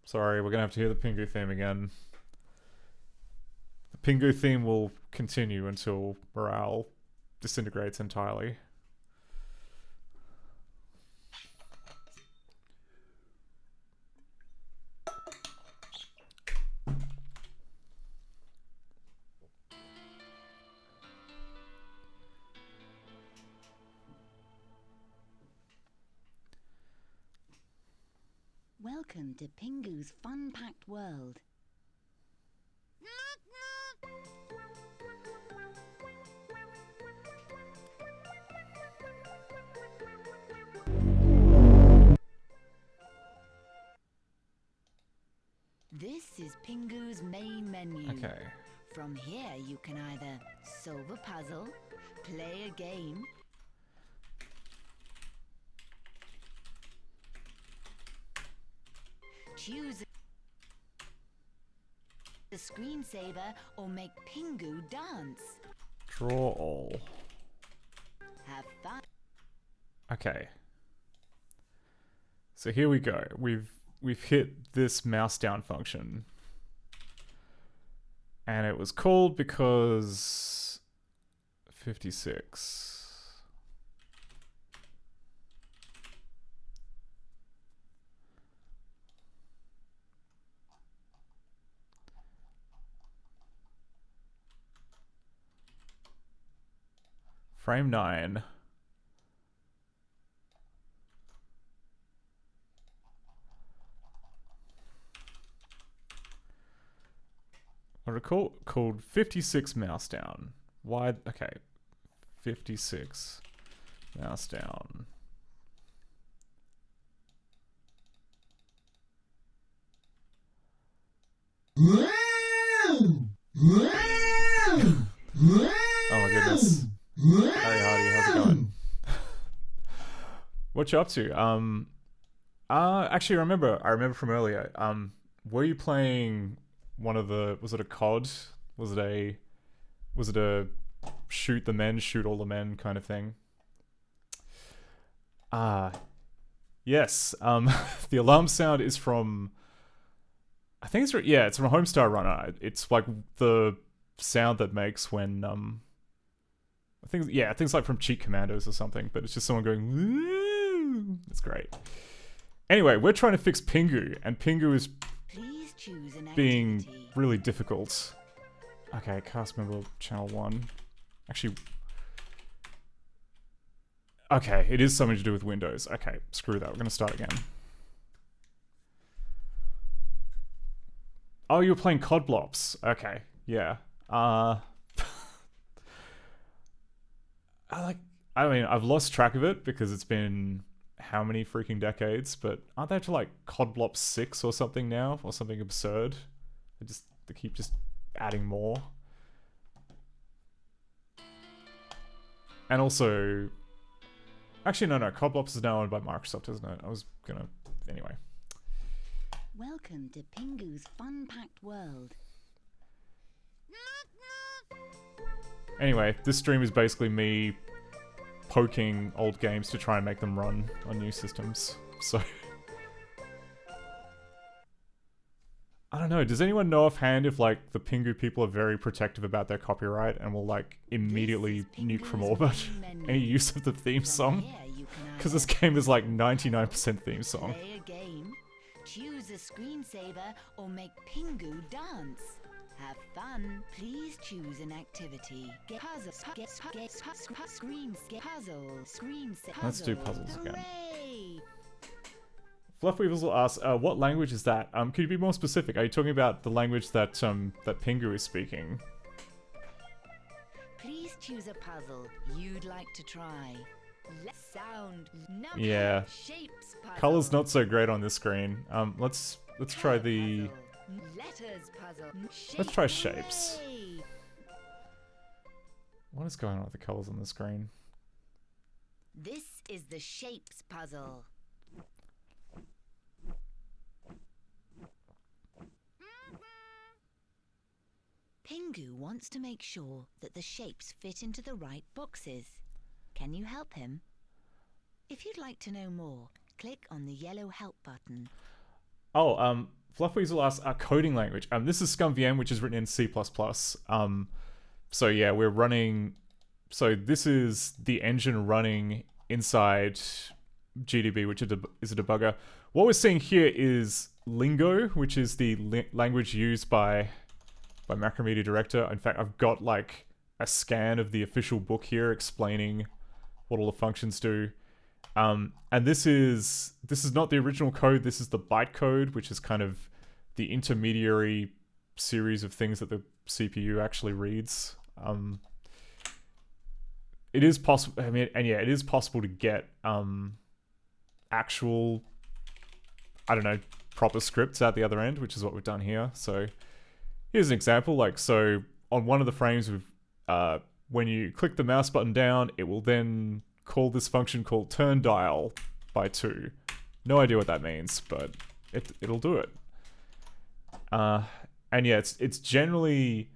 Sorry, we're gonna have to hear the Pingu theme again. The Pingu theme will continue until morale disintegrates entirely. Welcome to Pingu's fun-packed world. This is Pingu's main menu. Okay. From here, you can either solve a puzzle, play a game, choose a screensaver, or make Pingu dance. Draw all. Have fun. Okay. So here we go. We've hit this mouse down function. And it was called because 56. Frame 9. What are called 56 mouse down. Why? Okay. 56 mouse down. Oh my goodness. Hey Hardy, how's it going? What you up to? Actually I remember from earlier. Were you playing one of the, was it a COD? Was it a shoot the men, shoot all the men kind of thing? Yes. The alarm sound is from, I think it's from Homestar Runner. It's like the sound that makes when I think it's like from Cheat Commandos or something, but it's just someone going woo. It's great. Anyway, we're trying to fix Pingu, and Pingu is being really difficult. Okay, cast member channel 1. Actually, okay, it is something to do with Windows. Okay, screw that. We're gonna start again. Oh, you were playing COD Blops. Okay, yeah. I mean, I've lost track of it because it's been how many freaking decades, but aren't they up to like COD Blops 6 or something now? Or something absurd? They keep just adding more. And also, actually no, COD Blops is now owned by Microsoft, isn't it? Anyway. Welcome to Pingu's fun-packed world. Anyway, this stream is basically me poking old games to try and make them run on new systems. So, I don't know. Does anyone know offhand if like the Pingu people are very protective about their copyright and will like immediately nuke from orbit any use of the theme song? Because this game is like 99% theme song. Play a game, choose a screensaver, or make Pingu dance. Have fun. Please choose an activity. Get puzzles. Let's do puzzles again. Hooray! Fluffweevils will ask, what language is that? Could you be more specific? Are you talking about the language that that Pingu is speaking? Please choose a puzzle you'd like to try. Sound. Number. Yeah. Shapes puzzle. Color's not so great on this screen. Let's try the. Letters puzzle. Let's try shapes. What is going on with the colors on the screen? This is the shapes puzzle. Pingu wants to make sure that the shapes fit into the right boxes. Can you help him? If you'd like to know more, click on the yellow help button. Oh, Fluffweasel asks, coding language. This is ScummVM, which is written in C++. So yeah, we're running... So this is the engine running inside GDB, which is a debugger. What we're seeing here is Lingo, which is the language used by Macromedia Director. In fact, I've got like a scan of the official book here explaining what all the functions do. And this is not the original code. This is the bytecode, which is kind of the intermediary series of things that the CPU actually reads. It is possible. I mean, and yeah, it is possible to get actual, I don't know, proper scripts at the other end, which is what we've done here. So here's an example. Like, so on one of the frames, when you click the mouse button down, it will then call this function called turn dial by 2. No idea what that means, but it'll do it. And yeah, it's generally,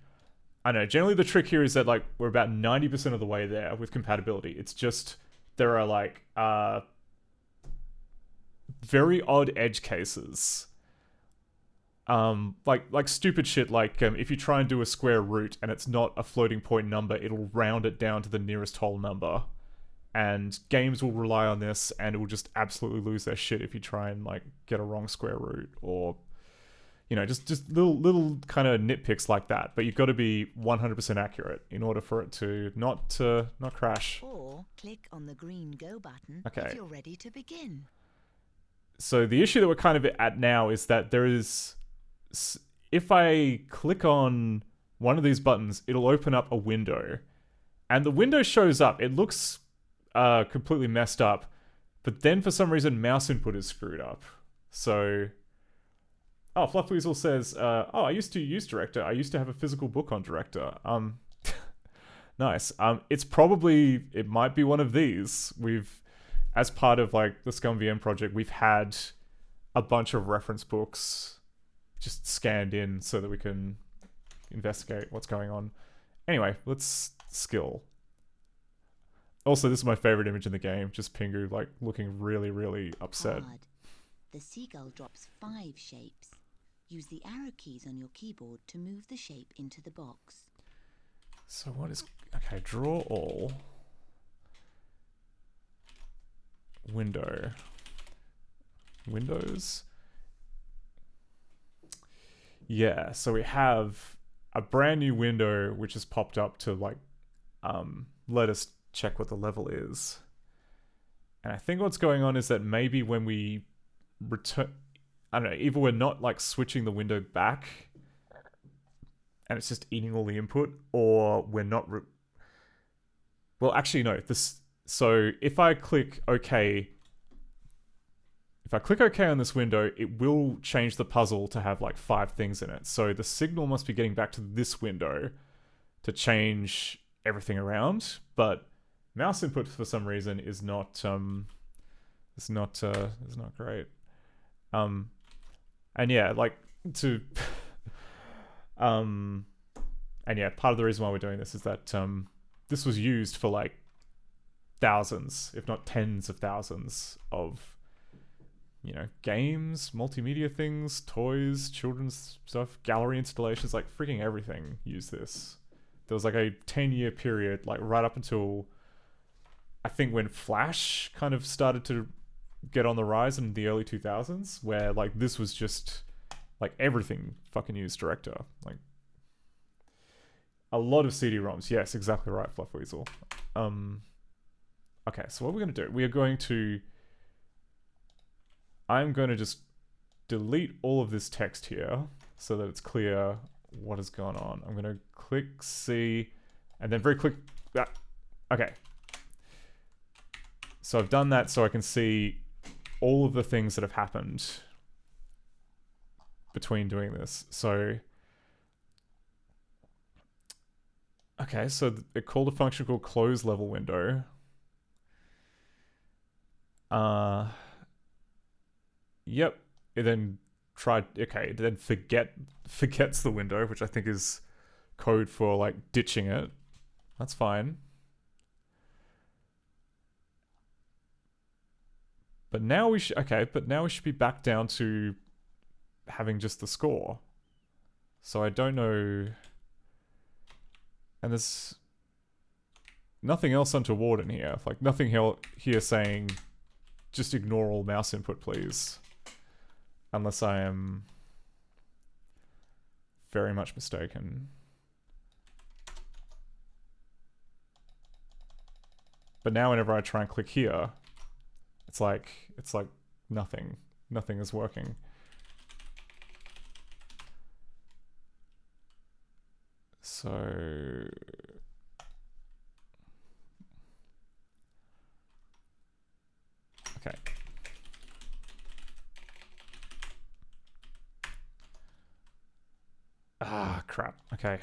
I don't know, generally the trick here is that like we're about 90% of the way there with compatibility. It's just there are like very odd edge cases. Like stupid shit like if you try and do a square root and it's not a floating point number, it'll round it down to the nearest whole number. And games will rely on this and it will just absolutely lose their shit if you try and like get a wrong square root, or you know, just little kind of nitpicks like that. But you've got to be 100% accurate in order for it to not crash. Or click on the green go button Okay. if you're ready to begin. So the issue that we're kind of at now is that there is, if I click on one of these buttons, it'll open up a window, and the window shows up. It looks completely messed up, but then for some reason mouse input is screwed up. So, oh, Fluffweasel says, oh, I used to use Director. I used to have a physical book on Director. Nice. It might be one of these. As part of like the ScummVM project, we've had a bunch of reference books just scanned in so that we can investigate what's going on. Anyway, let's skill. Also, this is my favorite image in the game, just Pingu like looking really, really upset. Hard. The seagull drops 5 shapes. Use the arrow keys on your keyboard to move the shape into the box. So what is... Okay, draw all. Window. Windows. Yeah, so we have a brand new window which has popped up to like let us check what the level is. And I think what's going on is that maybe when we return, I don't know, either we're not like switching the window back and it's just eating all the input, or we're not well, actually no, so if I click OK, on this window, it will change the puzzle to have like 5 things in it. So the signal must be getting back to this window to change everything around, but mouse input for some reason is not great. And yeah, like to and yeah, part of the reason why we're doing this is that this was used for like thousands, if not tens of thousands of, you know, games, multimedia things, toys, children's stuff, gallery installations, like freaking everything used this. There was like a 10-year period, like right up until I think when Flash kind of started to get on the rise in the early 2000s, where like this was just like everything fucking used Director. Like a lot of CD-ROMs. Yes, exactly right, Fluffweasel. Okay, so what we're going to do, I'm going to just delete all of this text here so that it's clear what has gone on. I'm going to click C and then very quick. Okay. So I've done that so I can see all of the things that have happened between doing this. So, okay, so it called a function called close level window. Yep. It then it then forgets the window, which I think is code for like ditching it. That's fine. But now we should be back down to having just the score. So I don't know. And there's nothing else untoward in here. Like nothing here saying just ignore all mouse input, please. Unless I am very much mistaken. But now whenever I try and click here, it's like nothing is working. So okay. crap. Okay.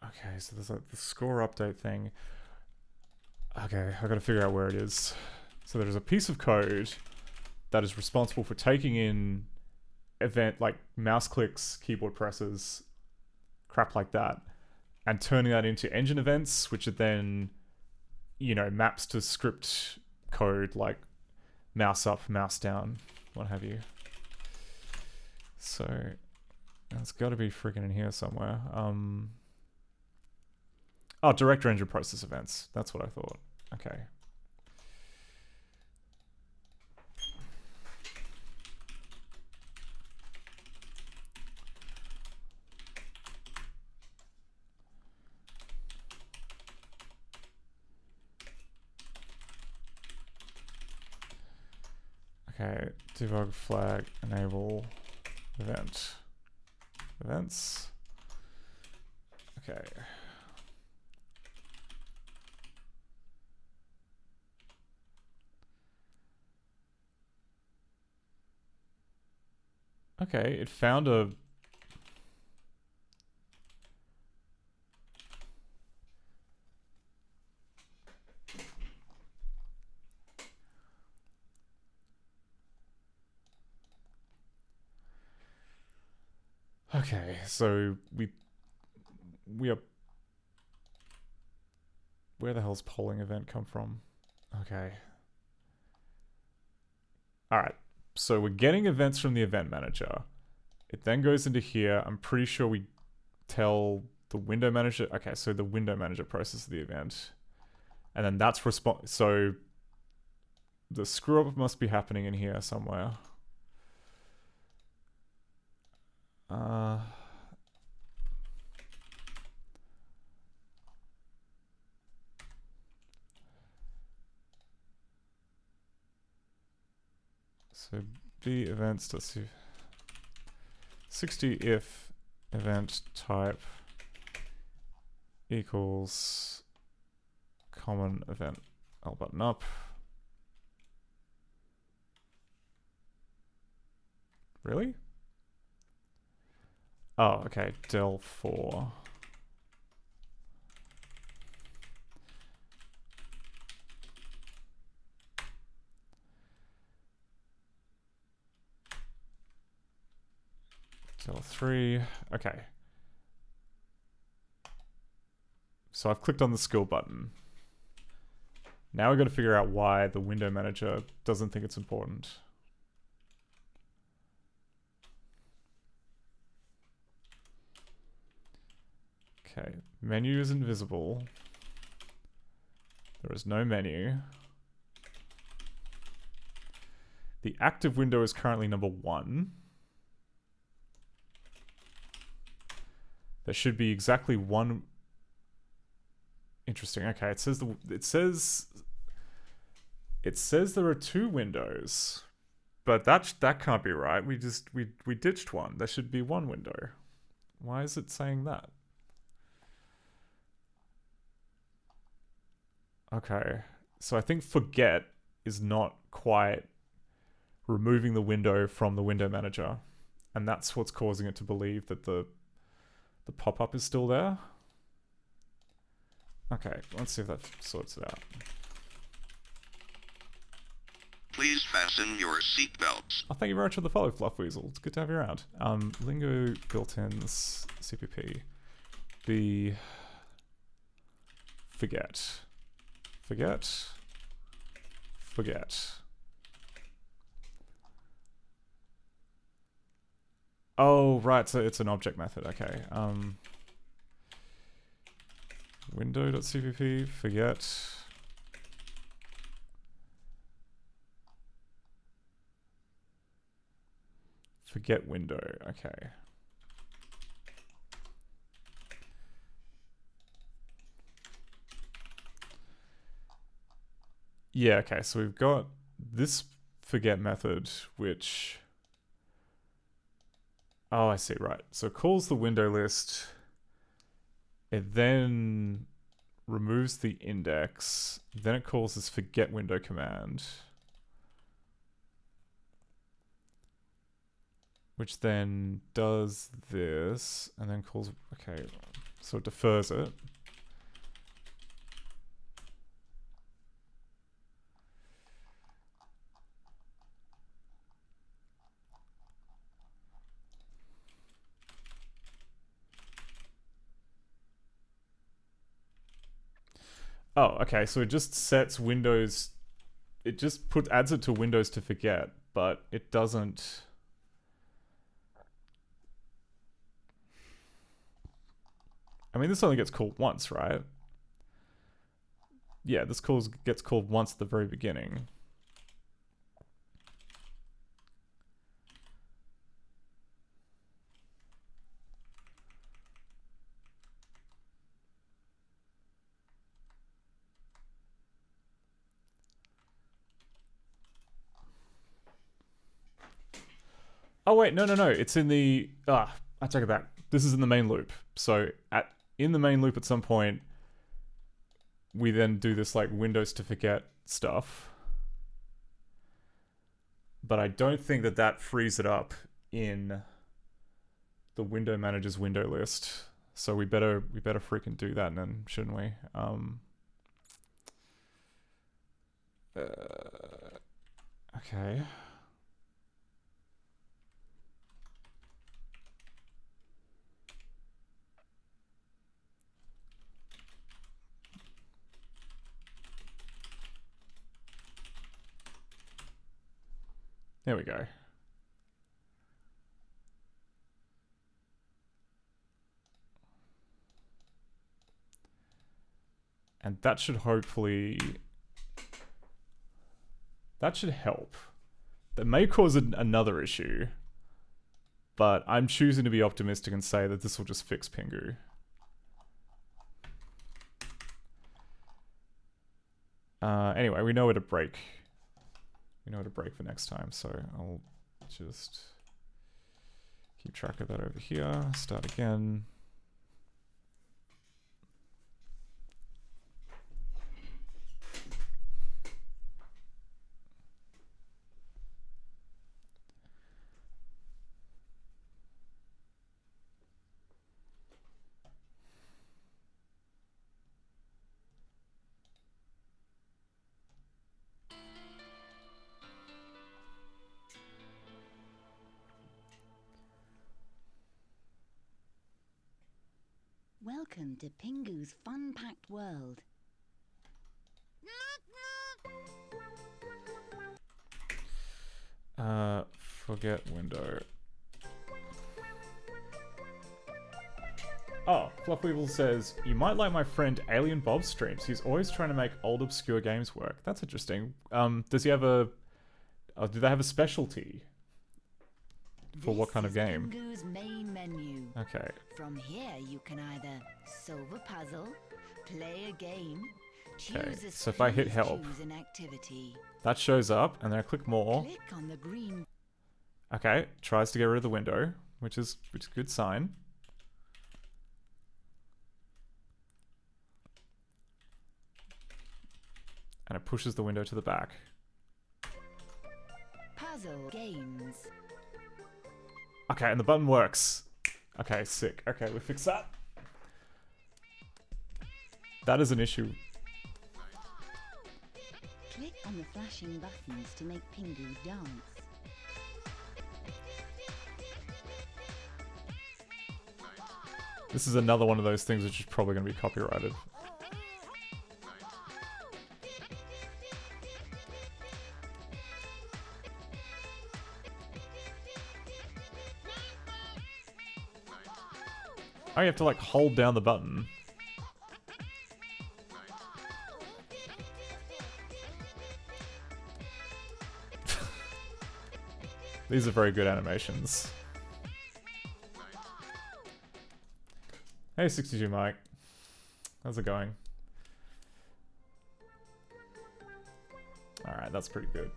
Okay, so there's like the score update thing. Okay, I gotta figure out where it is. So there's a piece of code that is responsible for taking in event like mouse clicks, keyboard presses, crap like that, and turning that into engine events, which it then, you know, maps to script code like mouse up, mouse down, what have you. So it's got to be freaking in here somewhere. Oh, director engine process events. That's what I thought. Okay. Okay, debug flag enable event. Events. Okay. Okay, it found a... Okay, so we are... Where the hell's polling event come from? Okay. Alright, so we're getting events from the event manager. It then goes into here. I'm pretty sure we tell the window manager... Okay, so the window manager processes the event. And then that's so the screw up must be happening in here somewhere. So b events, let's see. 60 if event type equals common event L button up. Really? Oh, okay, del 4. Del 3, okay. So I've clicked on the skill button. Now we've got to figure out why the window manager doesn't think it's important. Okay, menu is invisible. There is no menu. The active window is currently number 1. There should be exactly one. Interesting. Okay, it says there are 2 windows, but that can't be right. We ditched one. There should be 1 window. Why is it saying that? Okay, so I think forget is not quite removing the window from the window manager, and that's what's causing it to believe that the pop-up is still there. Okay, let's see if that sorts it out. Please fasten your seatbelts. Oh, thank you very much for the follow, Fluffweasel. It's good to have you around. Lingo built-ins CPP. The forget. Forget. Forget. Oh, right, so it's an object method, okay. Window.cpp, forget. Forget window, okay. Yeah, okay, so we've got this forget method, which... Oh, I see, right. So it calls the window list. It then removes the index. Then it calls this forget window command. Which then does this, and then calls... Okay, so it defers it. Oh, okay, so it just sets Windows... It just adds it to Windows to forget, but it doesn't... I mean, this only gets called once, right? Yeah, this gets called once at the very beginning. Oh wait, no, it's in the... I take it back. This is in the main loop. So in the main loop at some point, we then do this like Windows to forget stuff. But I don't think that frees it up in the window manager's window list. So we better freaking do that then, shouldn't we? Okay. There we go. And that should hopefully... That should help. That may cause another issue. But I'm choosing to be optimistic and say that this will just fix Pingu. Anyway, we know where to break. We know how to break for next time, so I'll just keep track of that over here. Start again. Welcome to Pingu's fun-packed world. Forget window. Oh, Fluffweevil says, you might like my friend Alien Bob streams. He's always trying to make old obscure games work. That's interesting. Does he have a... do they have a specialty? For what kind of game? Pingu's main menu. Okay. From here, you can either solve a puzzle, play a game, Okay, choose a so if I hit screen, help, choose an activity. that shows up, and then I click more. Click on the green. Okay, tries to get rid of the window, which is a good sign. And it pushes the window to the back. Puzzle games. Okay, and the button works. Okay, sick. Okay, we fixed that. That is an issue. Click on the flashing buttons to make Pingu dance. This is another one of those things which is probably going to be copyrighted. Oh, you have to like hold down the button. These are very good animations. Hey 62 Mike. How's it going? Alright, that's pretty good.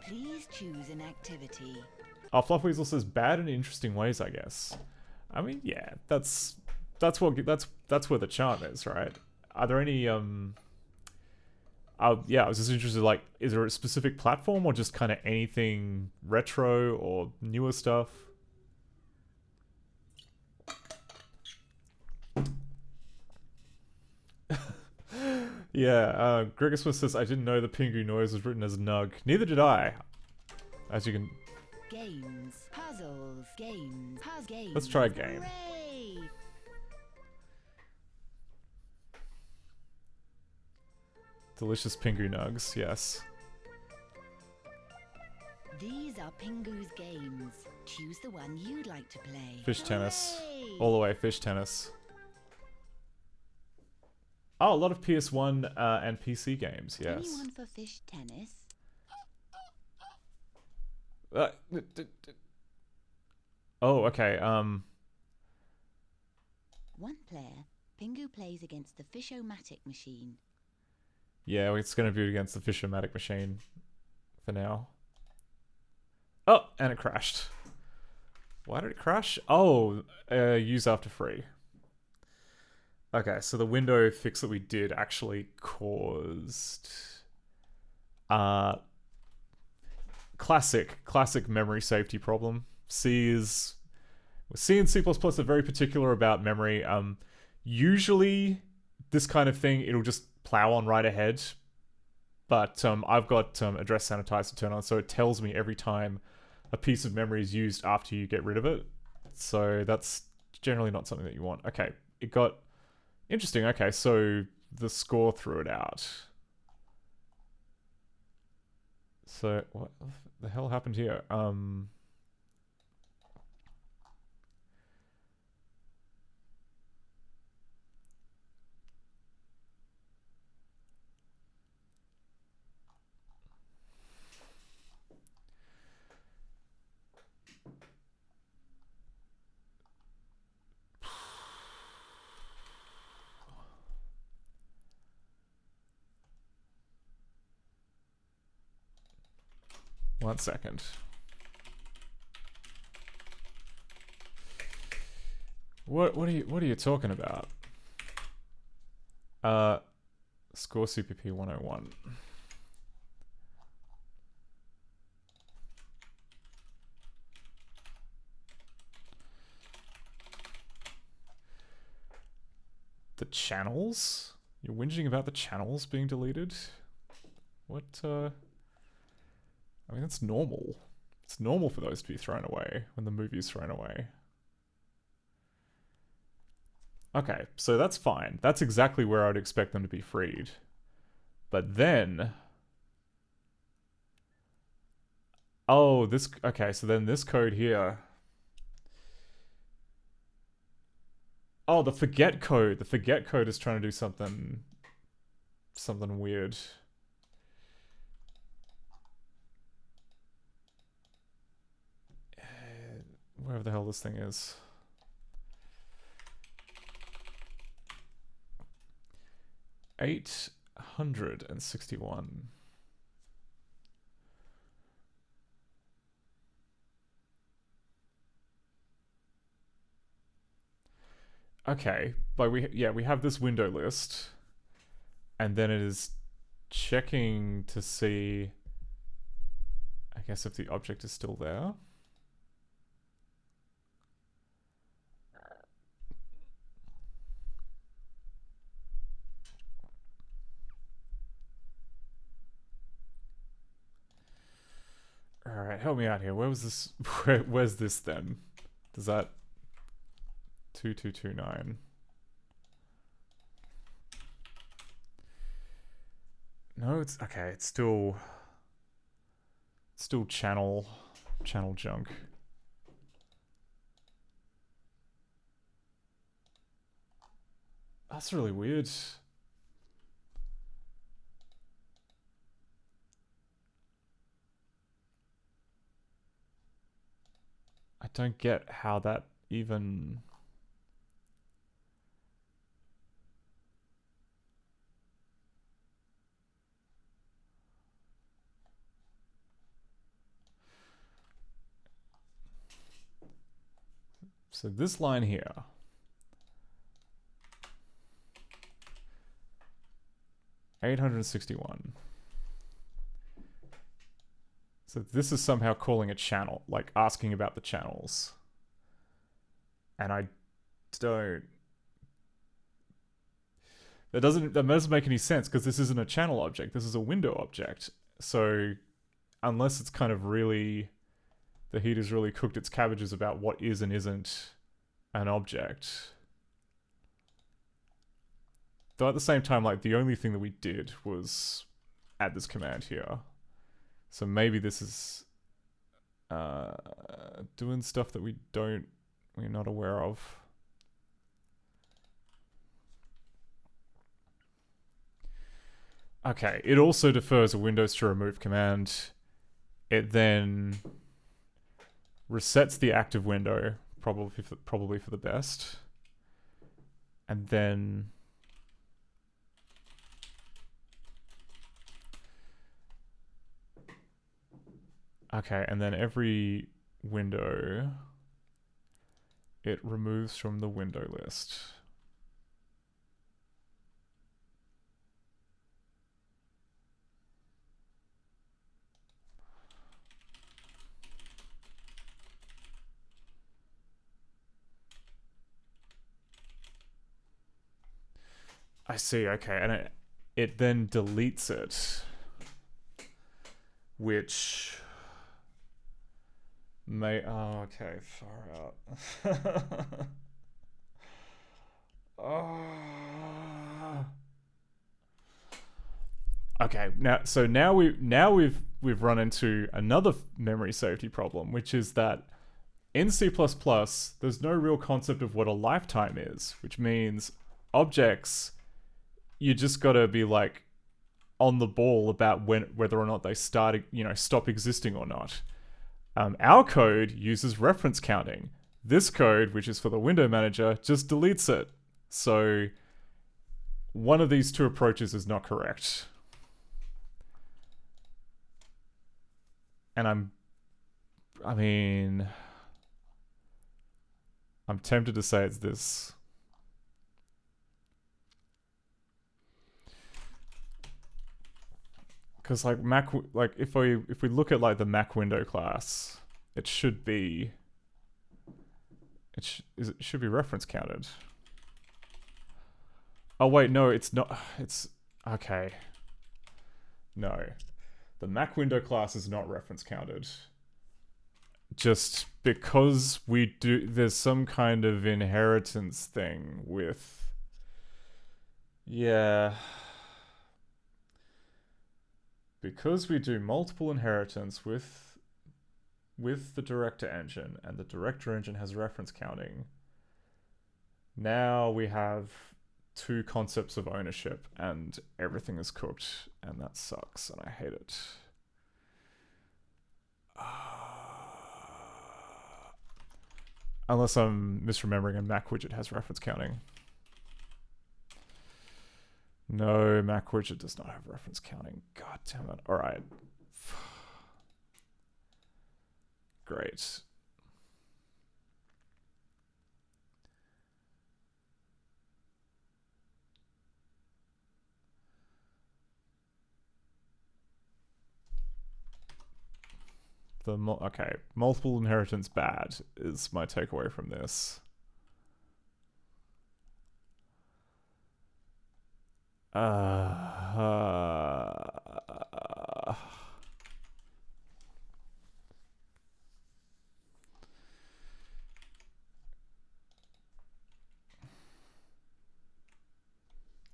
Please choose an activity. Fluffweasel says bad in interesting ways, I guess. I mean, yeah, that's where the charm is, right? Are there any yeah, I was just interested, like, is there a specific platform or just kind of anything retro or newer stuff? Yeah, Gregor Smith says, I didn't know the Pingu noise was written as Nug. Neither did I. As you can... Games, puzzles, games, games. Let's try a game. Hooray! Delicious Pingu Nugs, yes. These are Pingu's games. Choose the one you'd like to play. Fish tennis. Hooray! All the way, fish tennis. Oh, a lot of PS1 and PC games, yes. Anyone for fish tennis? Oh, okay, One player, Pingu plays against the Fish-O-Matic machine. yeah, it's gonna be against the Fish-O-Matic machine for now. Oh, and it crashed. Why did it crash? Oh, use after free. Okay, so the window fix that we did actually caused... classic memory safety problem. C and C++ are very particular about memory. Usually, this kind of thing, it'll just plow on right ahead. But I've got address sanitizer turned on, so it tells me every time a piece of memory is used after you get rid of it. So that's generally not something that you want. Okay, it got... Interesting, okay, so the score threw it out. So, what the hell happened here? One second. What are you talking about? Score CPP 101. The channels? You're whinging about the channels being deleted? What, I mean, that's normal. It's normal for those to be thrown away when the movie is thrown away. Okay, so that's fine. That's exactly where I'd expect them to be freed. But then... Oh, this... Okay, so then this code here... Oh, the forget code. The forget code is trying to do something weird. Wherever the hell this thing is. $861. Okay, but we have this window list, and then it is checking to see, I guess, if the object is still there. Alright, help me out here. Where was this? Where's this then? Does that... 2229. No, it's... Okay, it's still channel junk. That's really weird. I don't get how that even... So this line here. $861. So this is somehow calling a channel, like asking about the channels. And I don't... That doesn't make any sense because this isn't a channel object. This is a window object. So unless it's kind of really... The heat has really cooked its cabbages about what is and isn't an object. Though at the same time, like, the only thing that we did was add this command here. So maybe this is doing stuff that we're not aware of. Okay, it also defers a Windows to remove command. It then resets the active window, probably for the best. And then... Okay, and then every window, it removes from the window list. I see, okay, and it then deletes it, which may... Oh, okay, far out. Oh. Okay, now we've run into another memory safety problem, which is that in C++, there's no real concept of what a lifetime is, which means objects, you just gotta be like on the ball about whether or not they stop existing or not. Our code uses reference counting. This code, which is for the window manager, just deletes it. So one of these two approaches is not correct. And I'm tempted to say it's this. Because like if we look at like the Mac window class, it should be reference counted. Oh wait, no, it's not. It's okay. No, the Mac window class is not reference counted. Just because there's some kind of inheritance thing with, yeah. Because we do multiple inheritance with the director engine, and the director engine has reference counting, now we have two concepts of ownership, and everything is cooked, and that sucks, and I hate it. Unless I'm misremembering and Mac widget has reference counting. No, Mac widget does not have reference counting. God damn it. Alright. Great. Okay, multiple inheritance bad is my takeaway from this.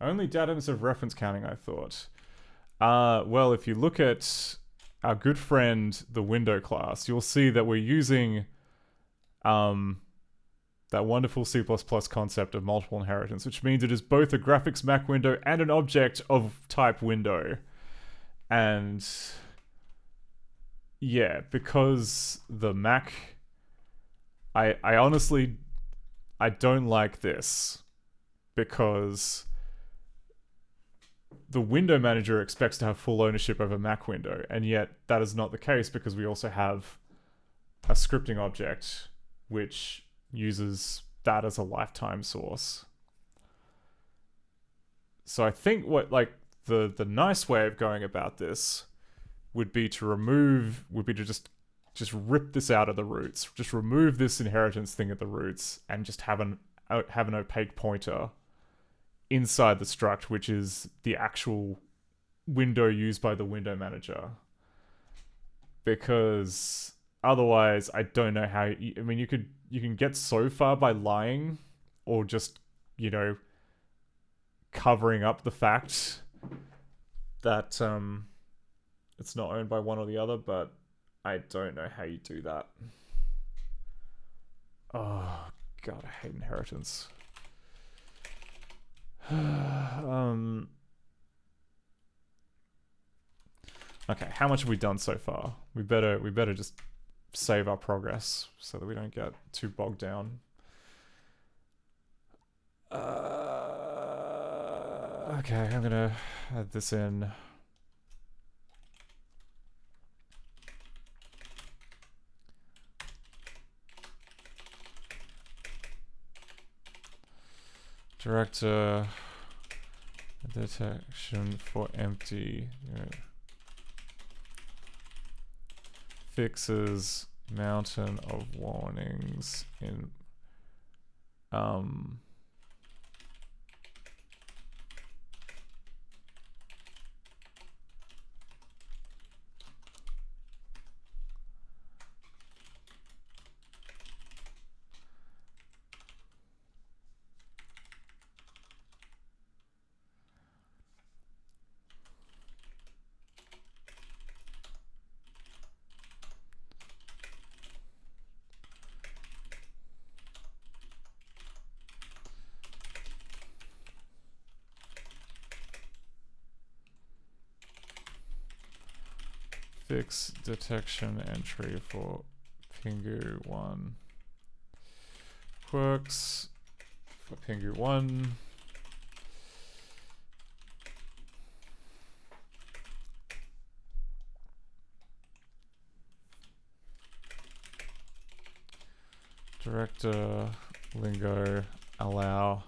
Only datums of reference counting, I thought. Well, if you look at our good friend, the window class, you'll see that we're using that wonderful C++ concept of multiple inheritance, which means it is both a graphics Mac window and an object of type window. And yeah, because the Mac... I honestly... I don't like this. Because the window manager expects to have full ownership over Mac window, and yet that is not the case because we also have a scripting object which uses that as a lifetime source. So I think what like the nice way of going about this would be to just rip this out of the roots. Just remove this inheritance thing at the roots and just have an opaque pointer inside the struct, which is the actual window used by the window manager. Because otherwise, I don't know how. I mean, you can get so far by lying, or just, you know, covering up the fact that it's not owned by one or the other, but I don't know how you do that. Oh god, I hate inheritance. Okay, how much have we done so far? We better just save our progress so that we don't get too bogged down. Okay, I'm gonna add this in. Director detection for empty fixes mountain of warnings in fix detection entry for Pingu 1 quirks for Pingu 1. Director lingo allow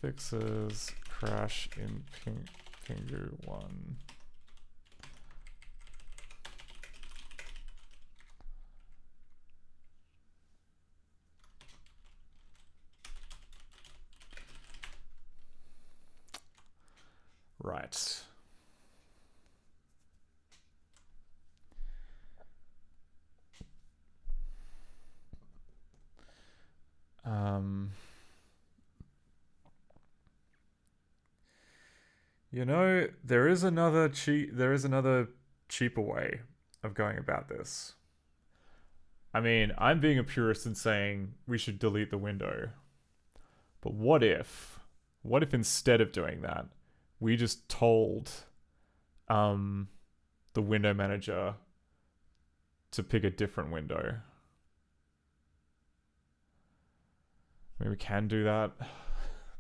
fixes crash in Pingu 1. Right. You know, there is another cheaper way of going about this. I mean, I'm being a purist and saying we should delete the window. But what if instead of doing that, we just told the window manager to pick a different window? I mean, we can do that.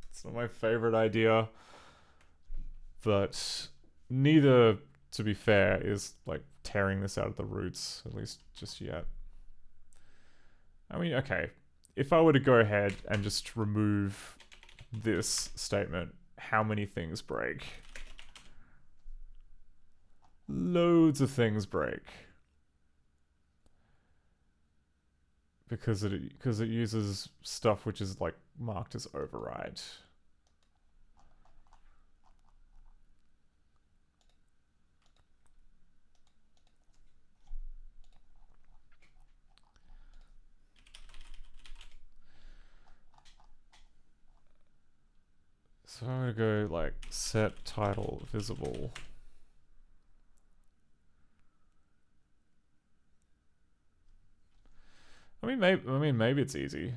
It's not my favorite idea. But neither, to be fair, is like tearing this out of the roots, at least just yet. I mean, okay, if I were to go ahead and just remove this statement, how many things break? Loads of things break. Because it uses stuff which is like marked as override. So I'm gonna go like set title visible. I mean, maybe it's easy.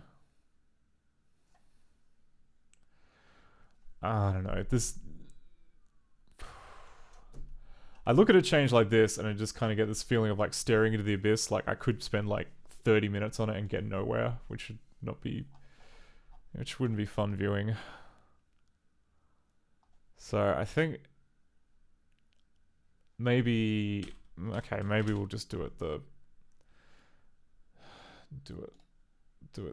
I don't know. I look at a change like this and I just kind of get this feeling of like staring into the abyss. Like I could spend like 30 minutes on it and get nowhere, which should not be which wouldn't be fun viewing. So I think maybe, okay, maybe we'll just do it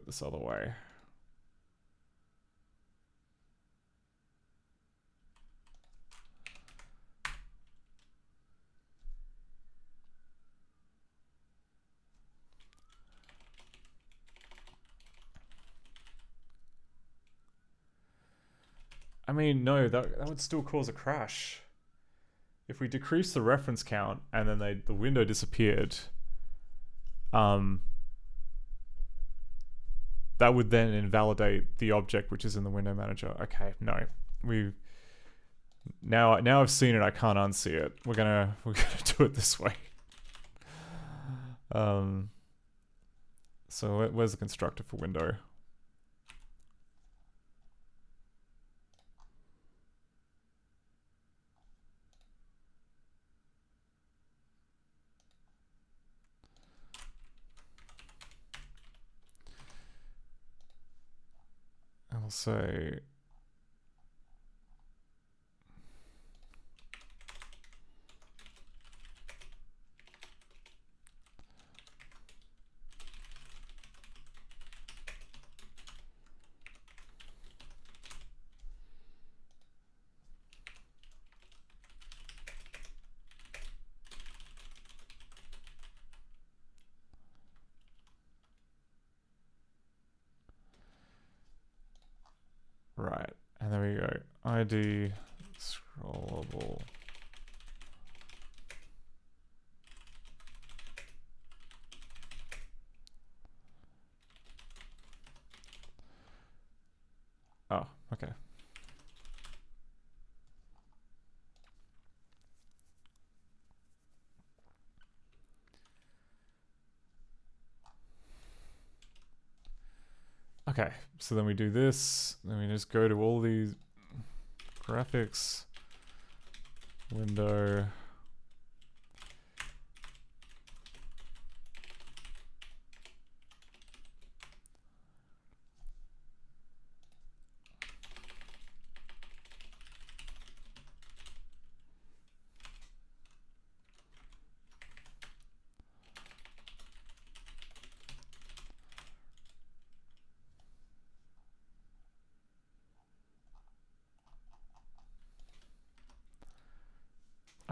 this other way. I mean, no, that would still cause a crash. If we decrease the reference count and then the window disappeared, that would then invalidate the object which is in the window manager. Okay, no, now I've seen it. I can't unsee it. We're gonna do it this way. So where's the constructor for window? I'll say right, and there we go. ID scrollable. Oh, okay. Okay, so then we do this, then we just go to all these graphics, window,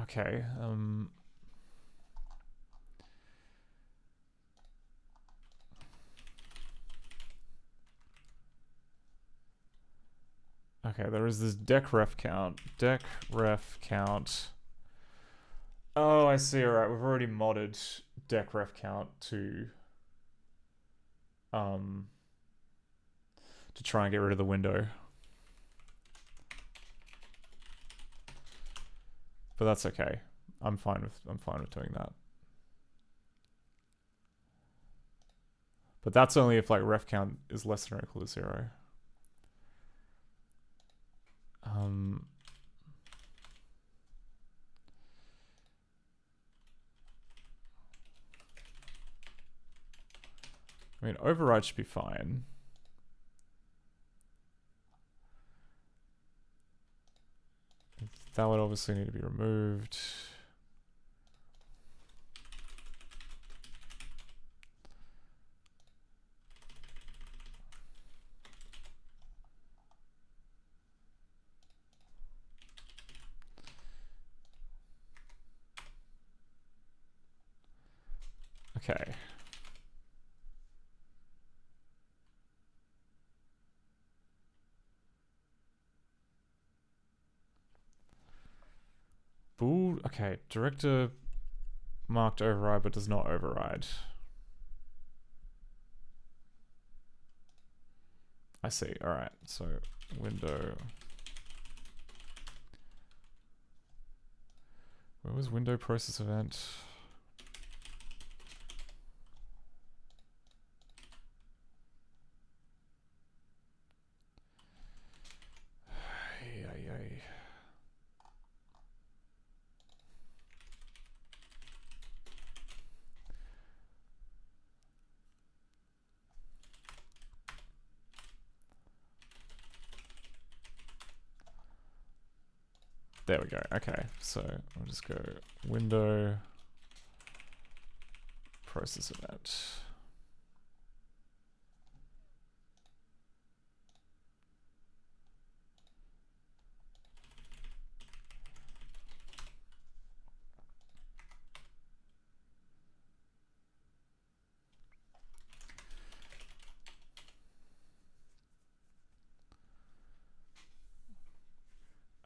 okay, okay, there is this deck ref count. Oh, I see, alright, we've already modded deck ref count to try and get rid of the window. But that's okay. I'm fine with doing that. But that's only if like ref count is less than or equal to 0. I mean, override should be fine. That would obviously need to be removed. Okay. Bool, okay, director marked override but does not override. I see, alright, so window. Where was window process event? There we go. Okay, so I'll just go window, process event.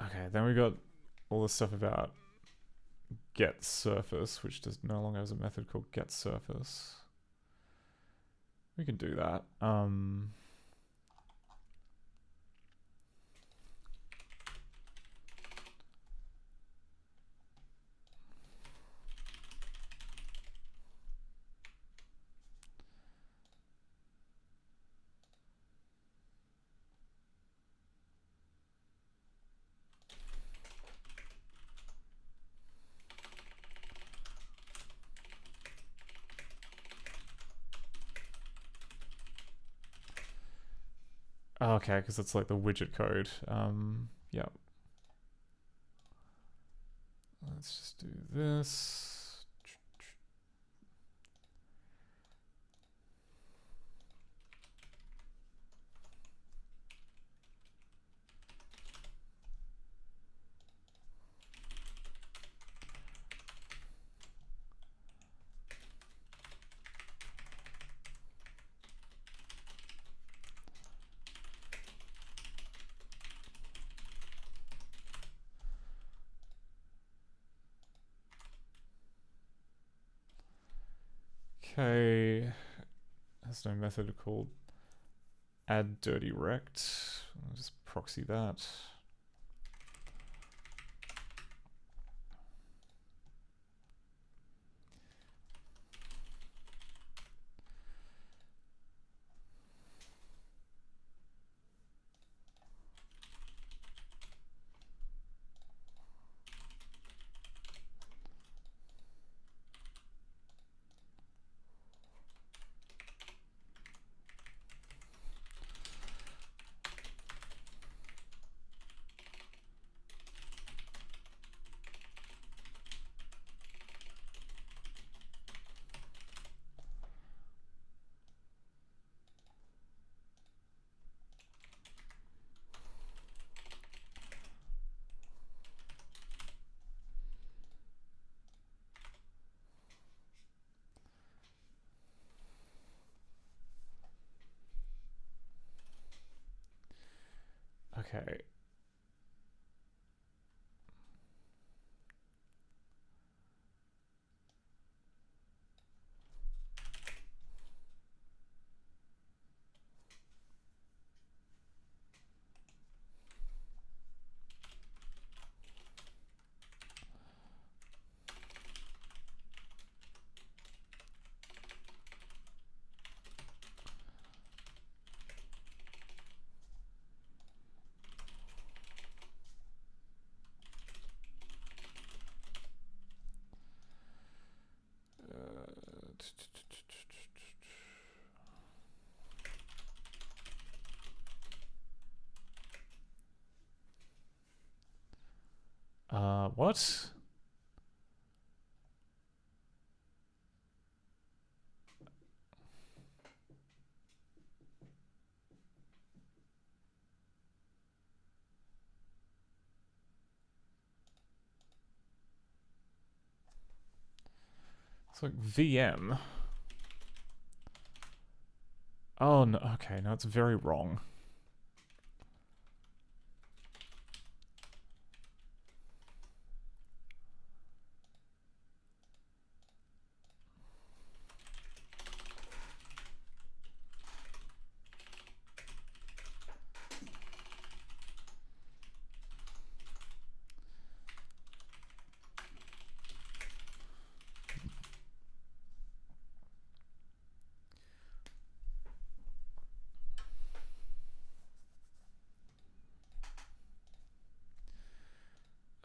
Okay, then we got all the stuff about get surface, which no longer has a method called get surface. We can do that. Okay, because it's like the widget code. Yeah. Let's just do this. Okay, has no method called add dirty rect. I'll just proxy that. Okay. What? It's like VM. Oh, no. Okay, no, it's very wrong.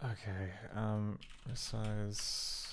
Okay, resize.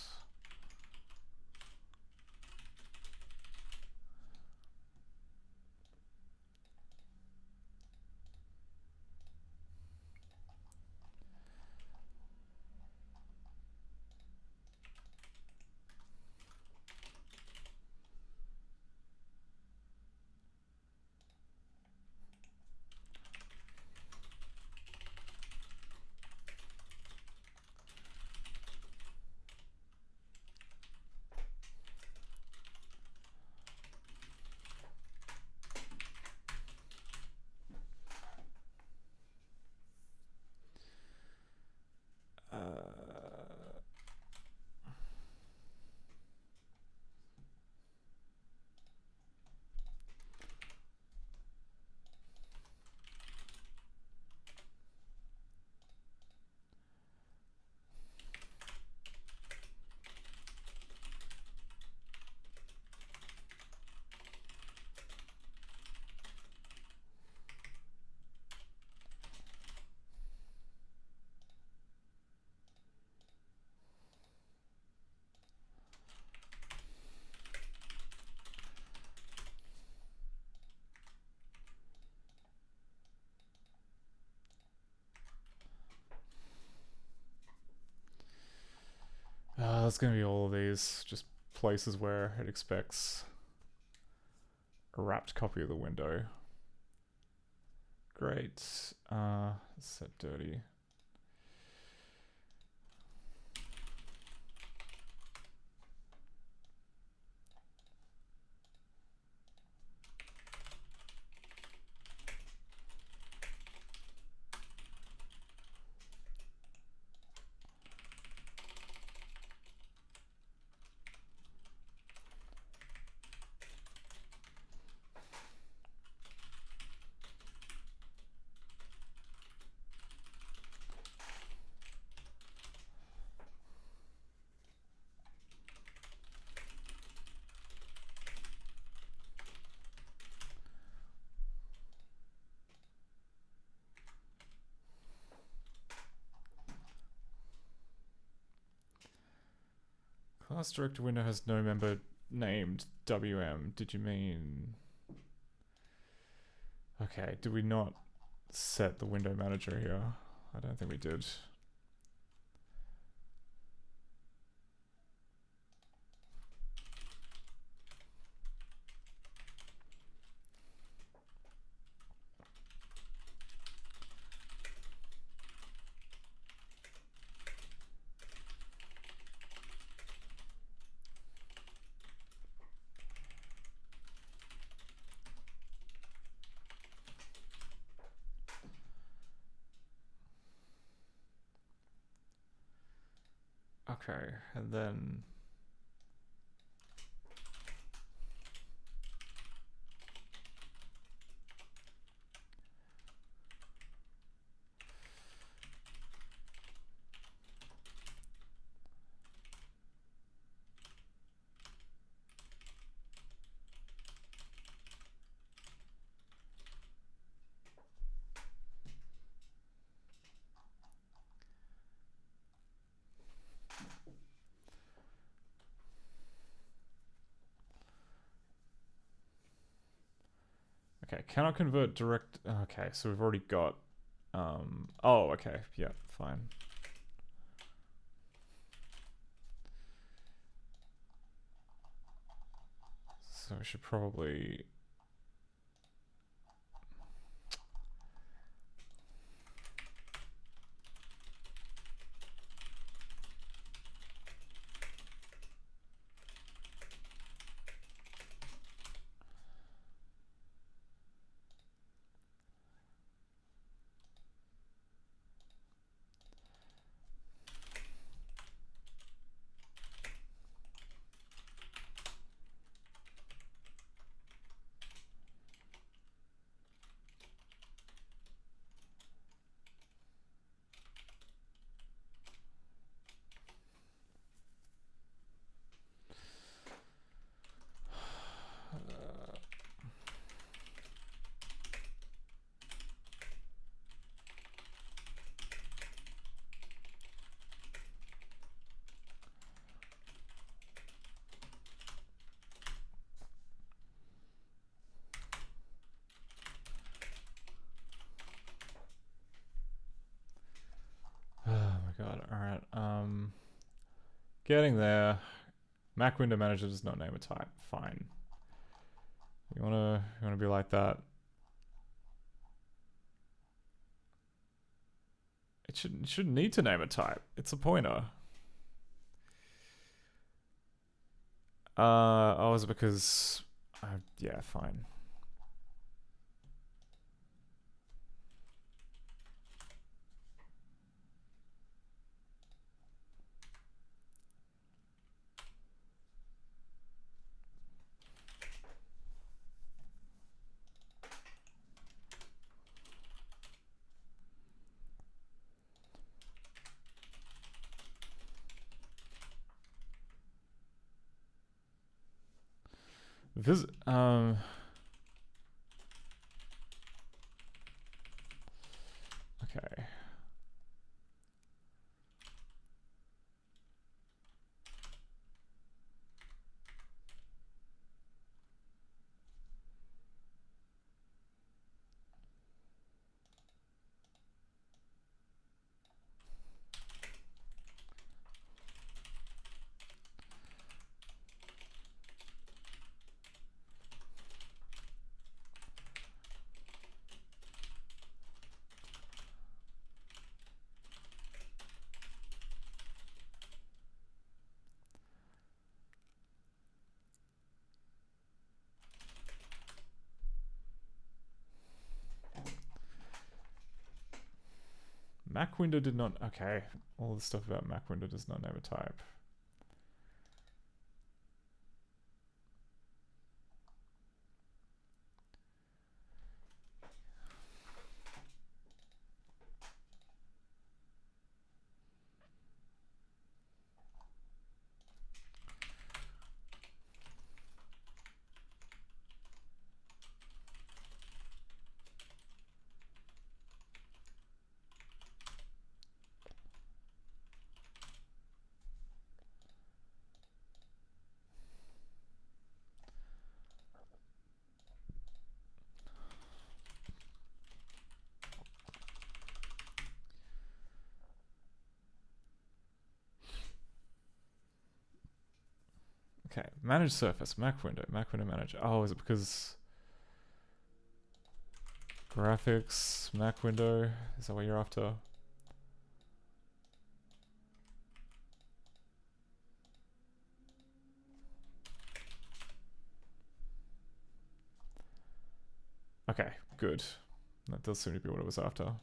it's gonna be all of these, just places where it expects a wrapped copy of the window. Great. Set dirty. Class director window has no member named WM. Did you mean... Okay, did we not set the window manager here? I don't think we did. Okay, and then... Okay, cannot convert direct... Okay, so we've already got... Oh, okay, yeah, fine. So we should probably... Oh my god, alright, getting there. Mac window manager does not name a type. Fine. You wanna be like that? It shouldn't need to name a type. It's a pointer. Oh, is it because... yeah, fine. Visit, okay. Mac window did not... Okay, all the stuff about Mac window does not name a type. Okay, manage surface, Mac window manager. Oh, is it because graphics, Mac window? Is that what you're after? Okay, good. That does seem to be what it was after.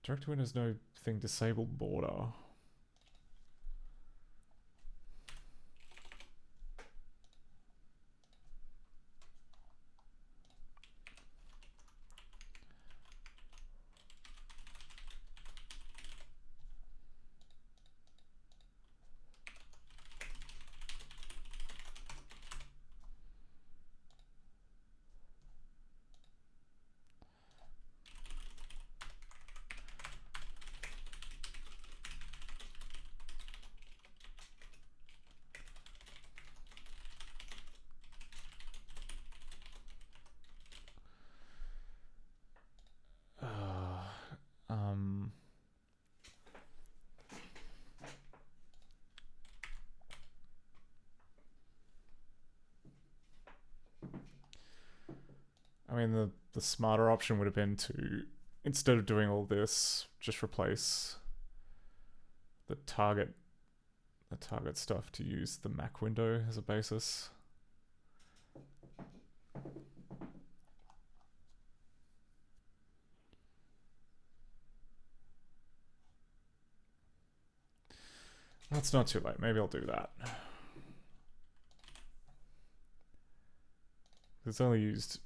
Direct Windows no thing disabled border. I mean, the smarter option would have been to, instead of doing all this, just replace the target stuff to use the Mac window as a basis. That's not too late. Maybe I'll do that. It's only used...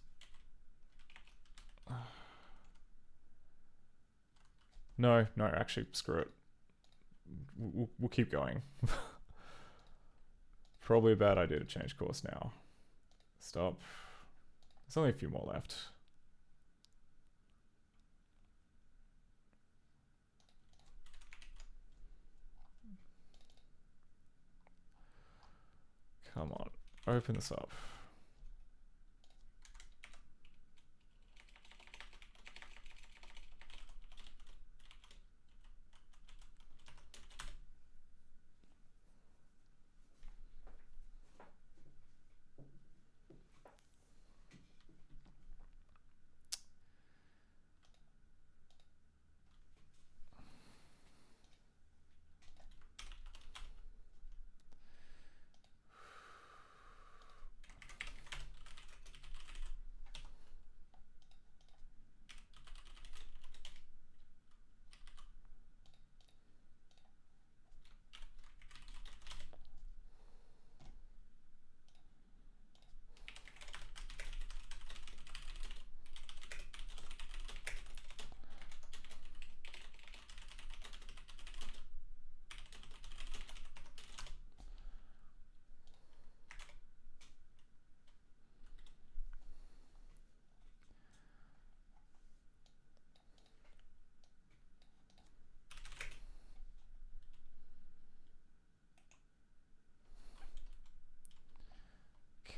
No, actually, screw it. We'll keep going. Probably a bad idea to change course now. Stop. There's only a few more left. Come on, open this up.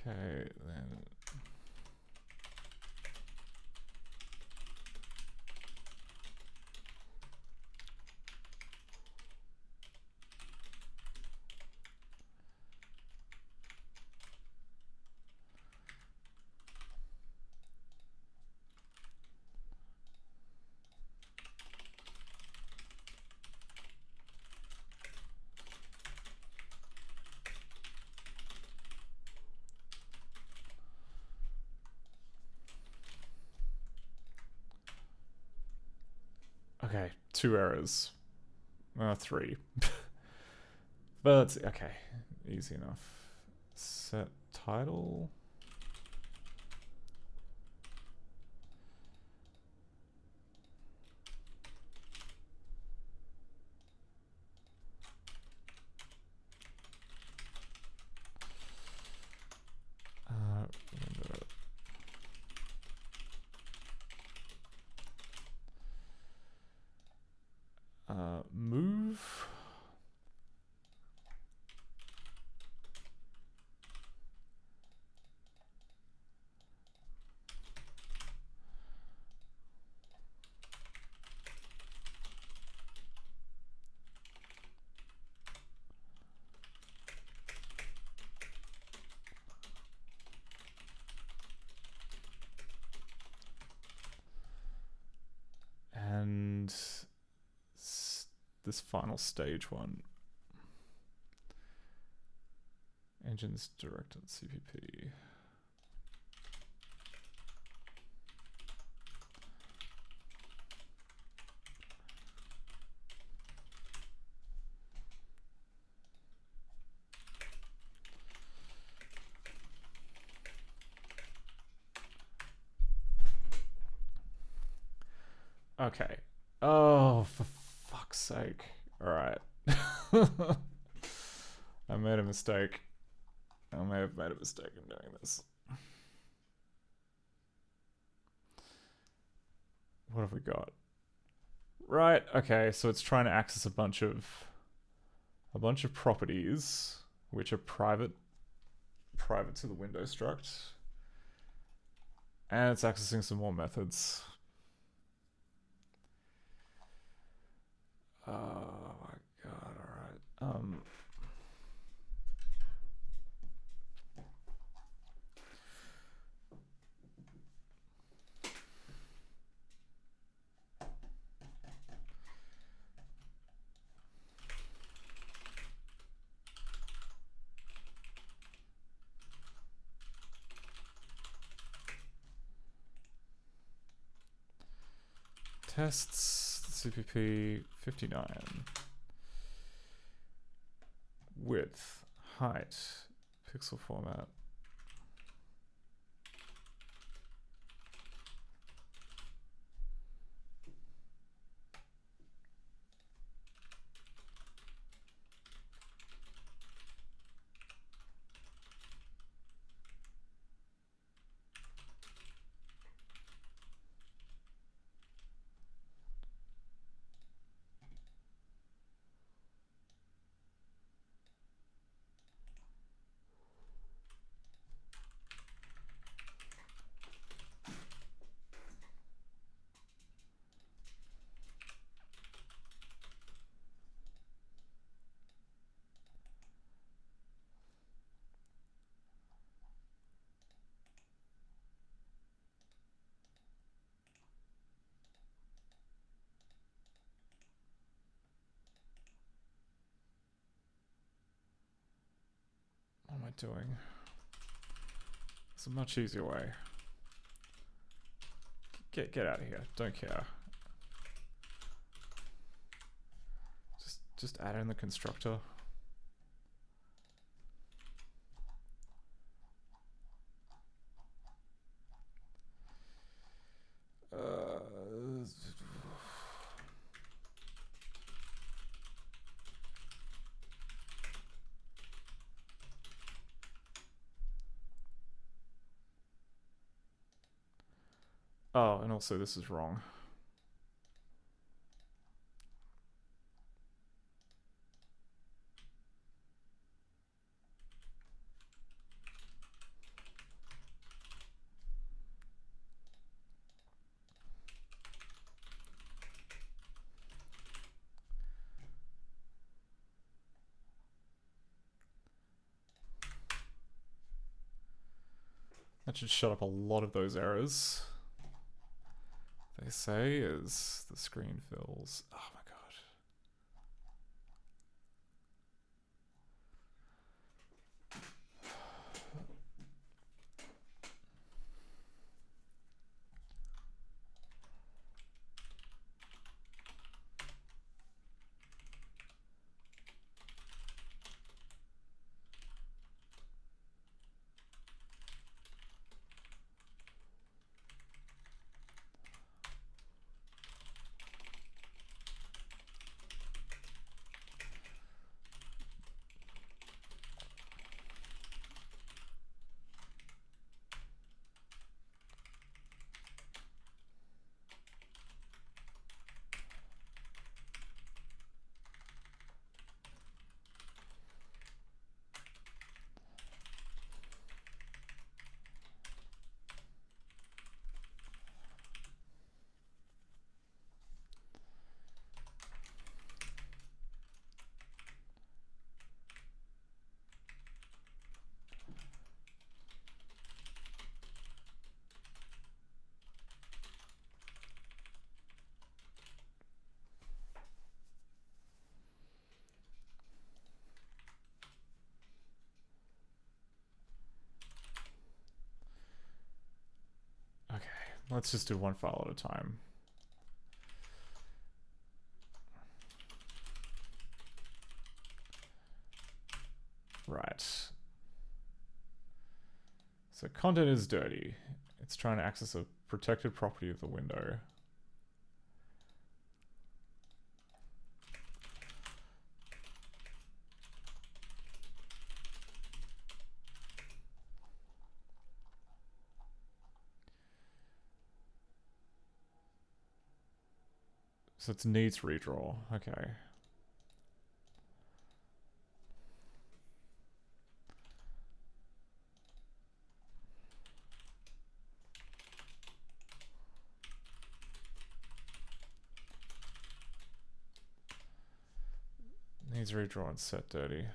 Okay, then. Okay, 2 errors. 3. But let's see. Okay, easy enough. Set title. Move. And this final stage one. Engines directed CPP. Okay. Oh, for fuck's sake. Alright. I made a mistake. I may have made a mistake in doing this. What have we got? Right, okay, so it's trying to access a bunch of properties which are private to the window struct. And it's accessing some more methods. Oh my god, alright. Tests, CPP 59. Width, height, pixel format. What am I doing? It's a much easier way. Get out of here. Don't care. Just add in the constructor. Oh, and also this is wrong. That should shut up a lot of those errors. They say is the screen fills. Oh my god. Let's just do one file at a time. Right. So content is dirty. It's trying to access a protected property of the window. So it needs redraw. Okay. Needs redraw and set dirty.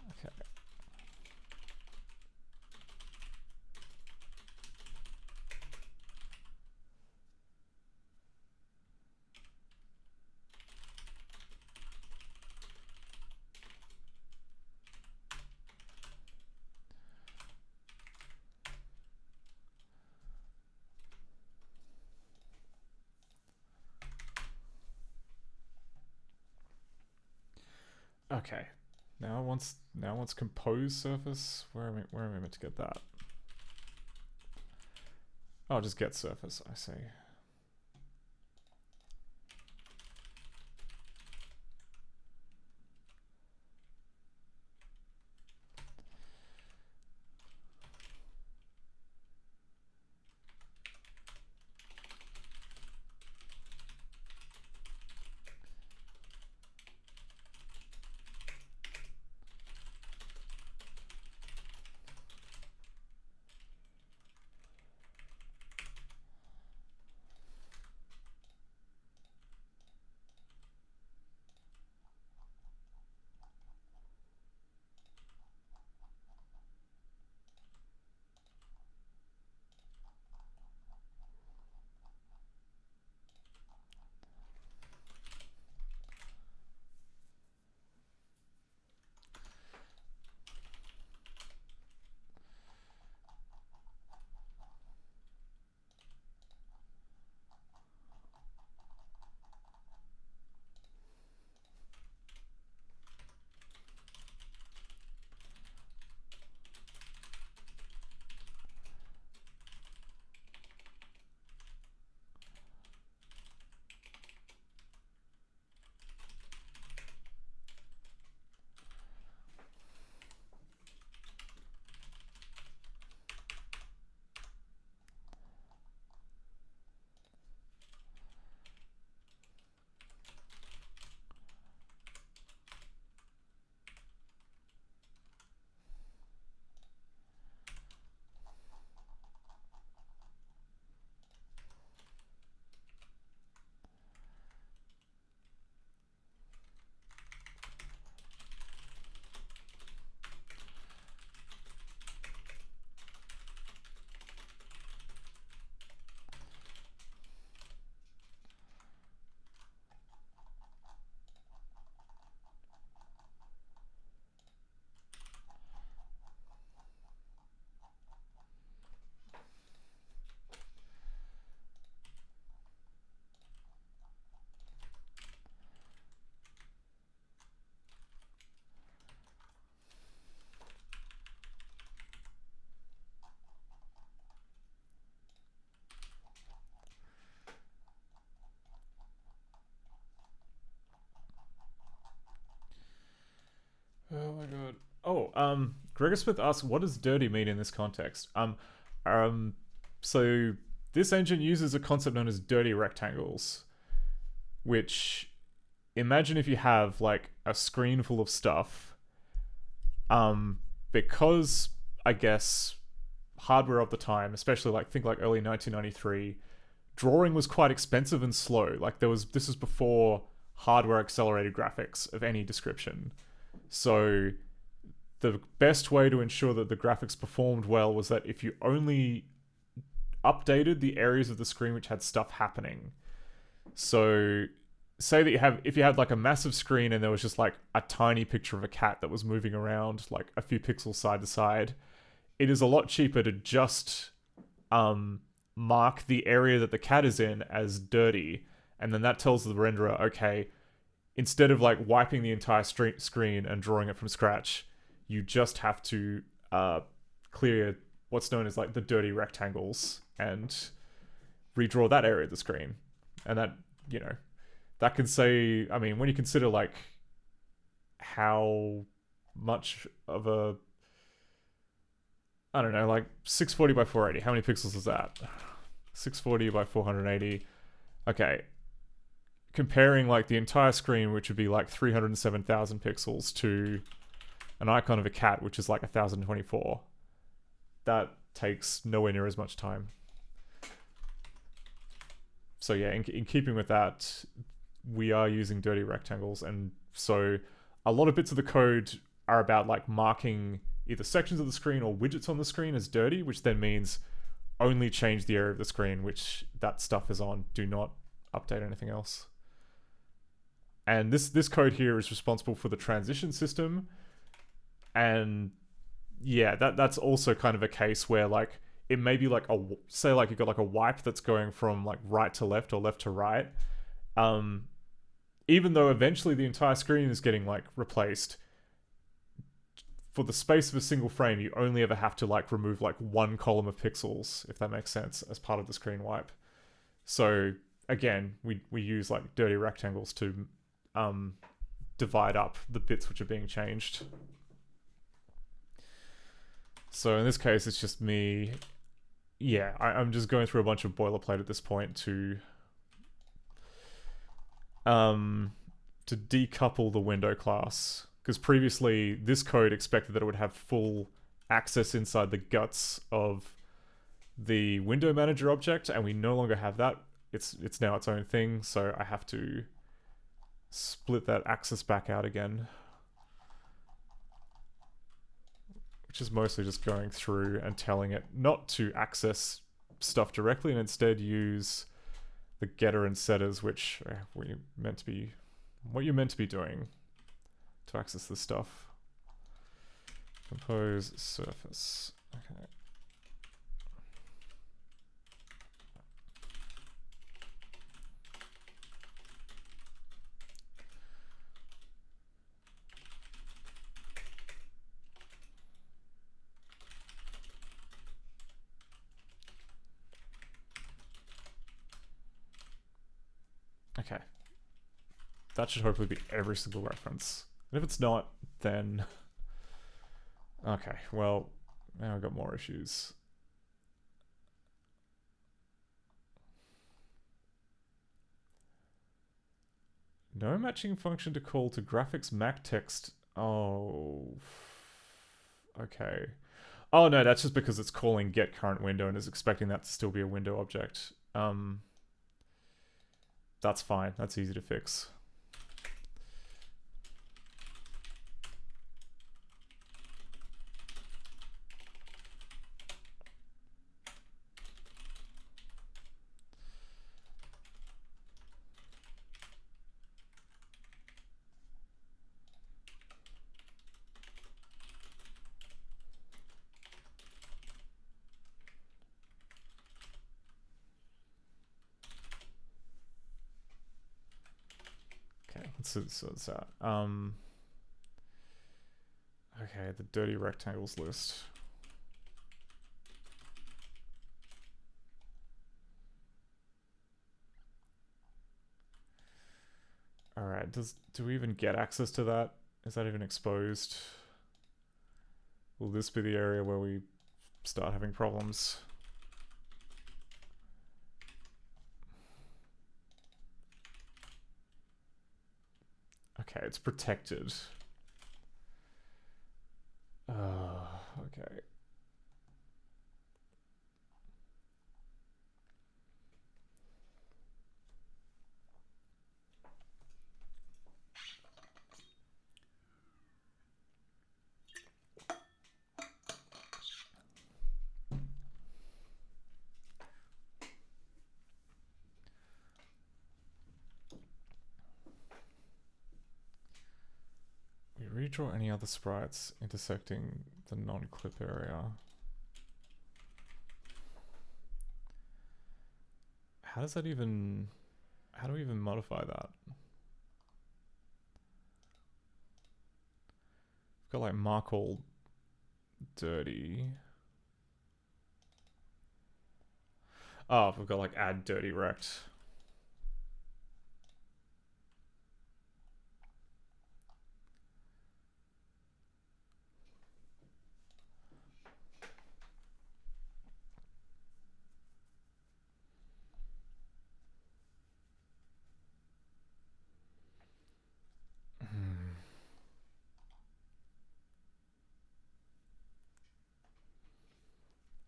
Okay. Okay. Now once compose surface. Where am I meant to get that? Oh, just get surface, I see. Oh my god. Oh, Gregor Smith asks, what does dirty mean in this context? So this engine uses a concept known as dirty rectangles, which, imagine if you have like a screen full of stuff, because I guess hardware of the time, especially like think like early 1993, drawing was quite expensive and slow. Like this was before hardware accelerated graphics of any description. So the best way to ensure that the graphics performed well was that if you only updated the areas of the screen which had stuff happening. So say that if you had like a massive screen and there was just like a tiny picture of a cat that was moving around like a few pixels side to side, it is a lot cheaper to just mark the area that the cat is in as dirty, and then that tells the renderer, okay, instead of like wiping the entire screen and drawing it from scratch, you just have to clear what's known as like the dirty rectangles and redraw that area of the screen. And that, you know, that can say, I mean, when you consider like how much of a, I don't know, like 640 by 480, how many pixels is that? 640 by 480. Okay. Comparing like the entire screen, which would be like 307,000 pixels, to an icon of a cat, which is like 1024. That takes nowhere near as much time. So yeah, in keeping with that, we are using dirty rectangles, and so a lot of bits of the code are about like marking either sections of the screen or widgets on the screen as dirty, which then means only change the area of the screen which that stuff is on. Do not update anything else. And this code here is responsible for the transition system. And yeah, that's also kind of a case where like it may be like say like you've got like a wipe that's going from like right to left or left to right. Even though eventually the entire screen is getting like replaced, for the space of a single frame, you only ever have to like remove like one column of pixels, if that makes sense, as part of the screen wipe. So again, we use like dirty rectangles to divide up the bits which are being changed. So in this case, it's just me. Yeah, I'm just going through a bunch of boilerplate at this point to decouple the window class. Because previously, this code expected that it would have full access inside the guts of the window manager object, and we no longer have that. It's now its own thing, so I have to split that access back out again. Which is mostly just going through and telling it not to access stuff directly, and instead use the getter and setters, which are what you're meant to be doing to access this stuff. Compose surface. Okay. Okay. That should hopefully be every single reference. And if it's not, then... Okay, well, now I've got more issues. No matching function to call to graphics Mac text. Oh... Okay. Oh no, that's just because it's calling get current window and is expecting that to still be a window object. That's fine. That's easy to fix. Let's sort this out. Okay, the dirty rectangles list. Alright, do we even get access to that? Is that even exposed? Will this be the area where we start having problems? Okay, it's protected. Okay. redraw any other sprites intersecting the non-clip area. How does that even... How do we even modify that? We've got like mark all dirty. Oh, we've got like add dirty rect.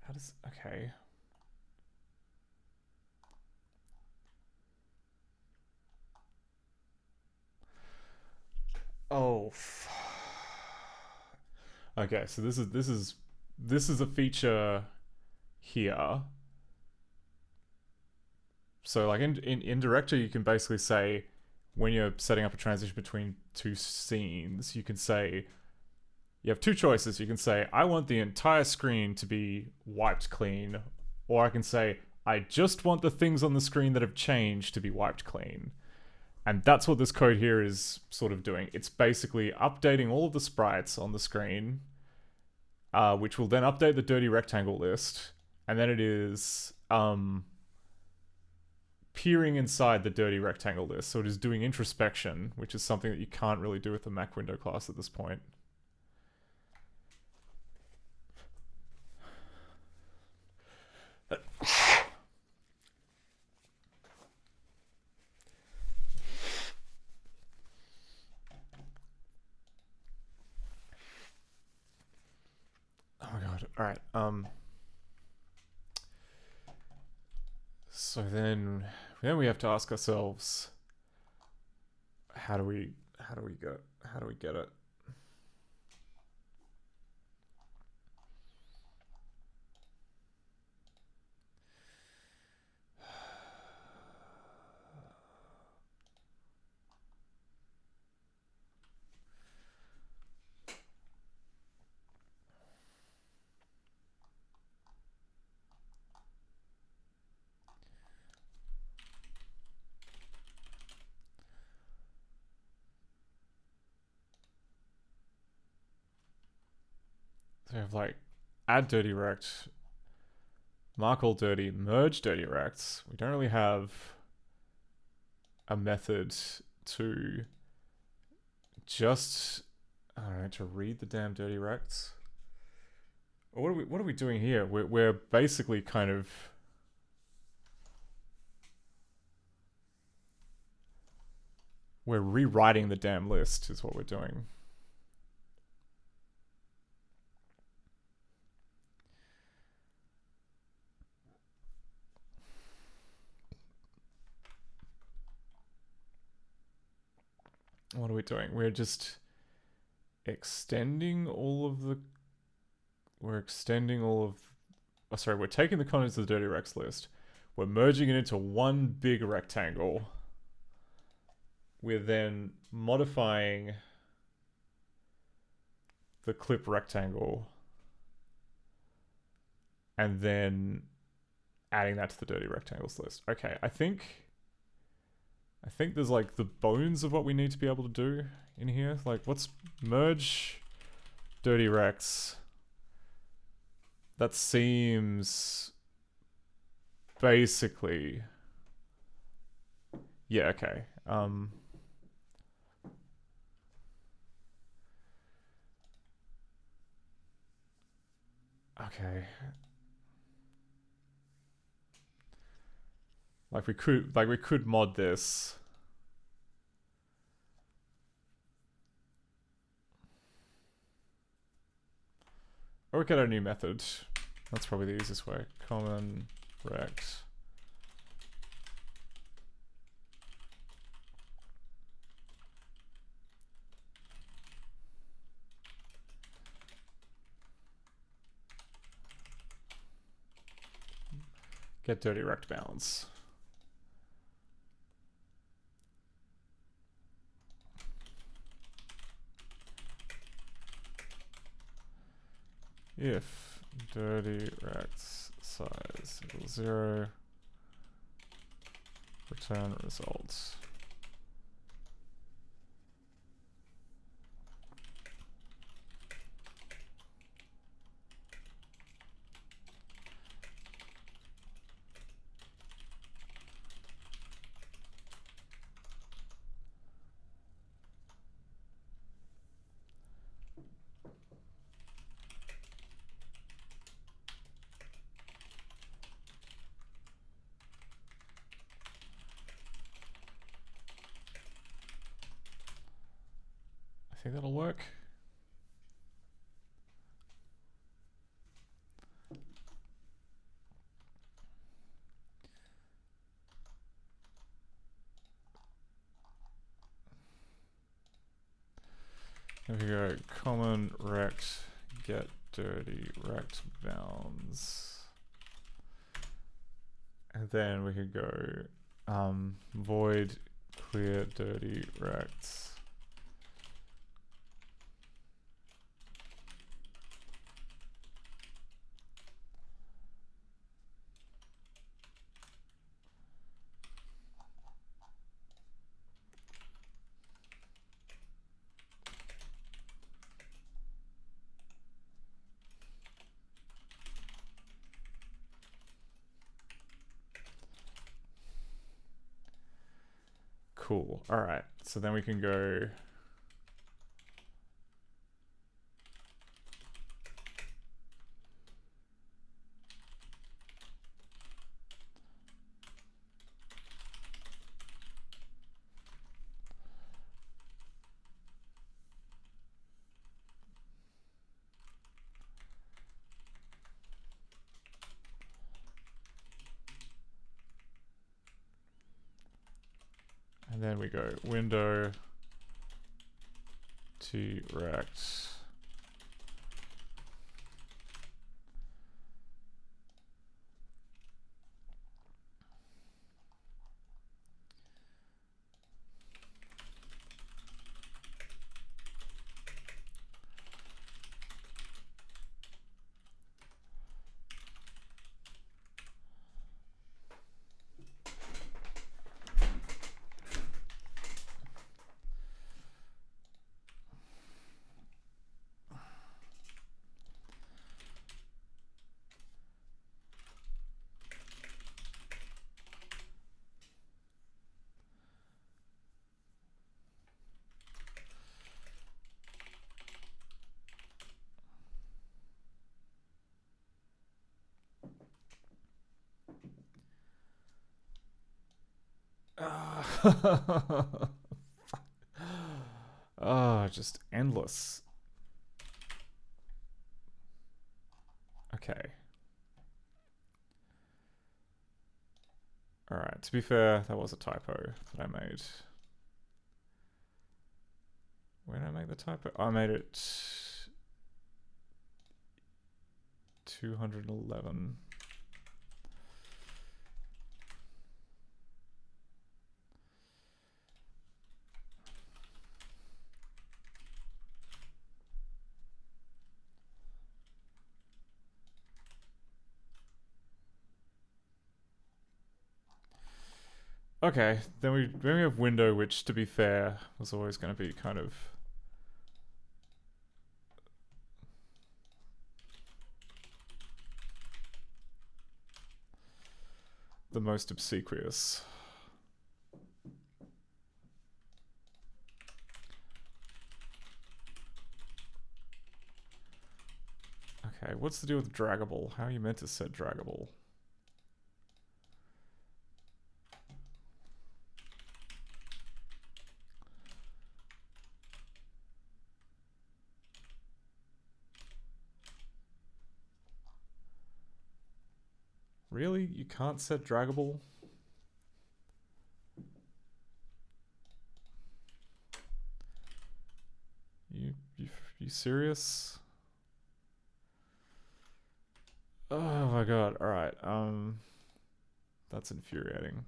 How does... Okay. Oh. Okay, so this is a feature here. So like in Director, you can basically say when you're setting up a transition between two scenes, you can say you have two choices. You can say I want the entire screen to be wiped clean, or I can say I just want the things on the screen that have changed to be wiped clean. And that's what this code here is sort of doing. It's basically updating all of the sprites on the screen, which will then update the dirty rectangle list. And then it is peering inside the dirty rectangle list. So it is doing introspection, which is something that you can't really do with the Mac window class at this point. Oh my god. All right. So then we have to ask ourselves, how do we get it? So we have like add dirty rect, mark all dirty, merge dirty rects. We don't really have a method to just, I don't know, to read the damn dirty rects. Or what are we doing here? We're basically kind of we're rewriting the damn list is what we're doing. What are we doing? We're just extending all of the... We're extending all of... Oh, sorry, we're taking the contents of the dirty recs list. We're merging it into one big rectangle. We're then modifying the clip rectangle. And then adding that to the dirty rectangles list. Okay, I think there's like the bones of what we need to be able to do in here. Like, what's merge dirty recs? That seems basically... Yeah, okay. Okay. Like we could mod this. Or we could add a new method. That's probably the easiest way. Common rect. Get dirty rect balance. if dirty rect size equals 0, return results. I think that'll work. There we go. Common rect get dirty rect bounds. And then we could go void clear dirty rects. Cool. All right. So then we can go. And then we go window to rect. Oh, just endless. Okay. Alright, to be fair, that was a typo that I made. Where did I make the typo? I made it 211. Okay, then we have window, which to be fair was always going to be kind of the most obsequious. Okay, what's the deal with draggable? How are you meant to set draggable? Really? You can't set draggable? You serious? Oh my god. All right. That's infuriating.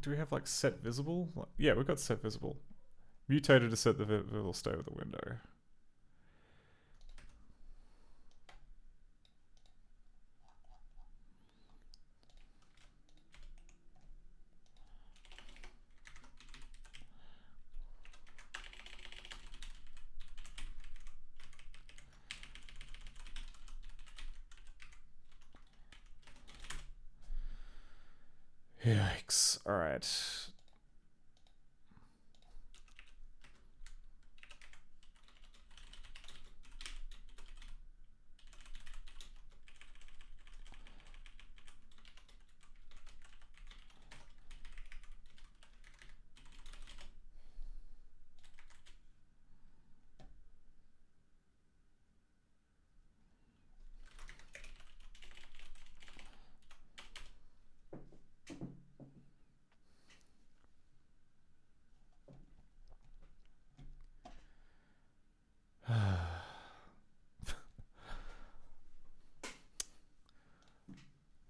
do we have like set visible? Yeah, we've got set visible. Mutated to set the visible state of the window. Yikes. Alright.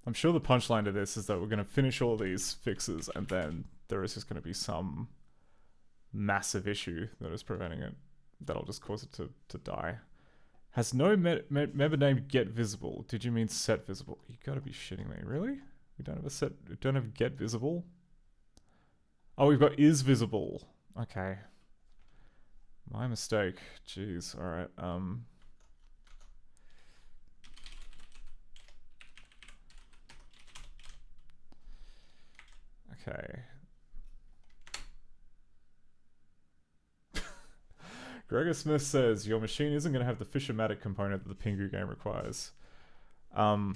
I'm sure the punchline to this is that we're going to finish all these fixes and then there is just going to be some massive issue that is preventing it. That'll just cause it to die. Has no member name get visible. Did you mean set visible? You gotta be shitting me. Really? We don't have a set, we don't have get visible? Oh, we've got is visible. Okay. My mistake. Jeez, alright. Okay. Gregor Smith says, your machine isn't going to have the Fisher-Matic component that the Pingu game requires. I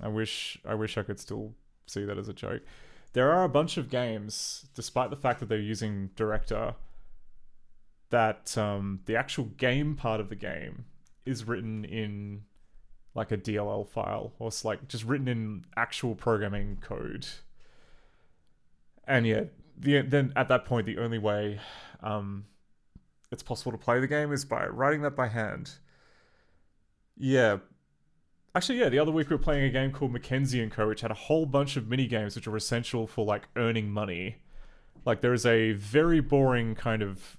wish I could still see that as a joke. There are a bunch of games, despite the fact that they're using Director, that the actual game part of the game is written in like a DLL file, or it's like just written in actual programming code. And yeah, then at that point, the only way it's possible to play the game is by writing that by hand. Yeah. Actually, yeah, the other week we were playing a game called Mackenzie & Co., which had a whole bunch of mini-games which are essential for, like, earning money. Like, there is a very boring kind of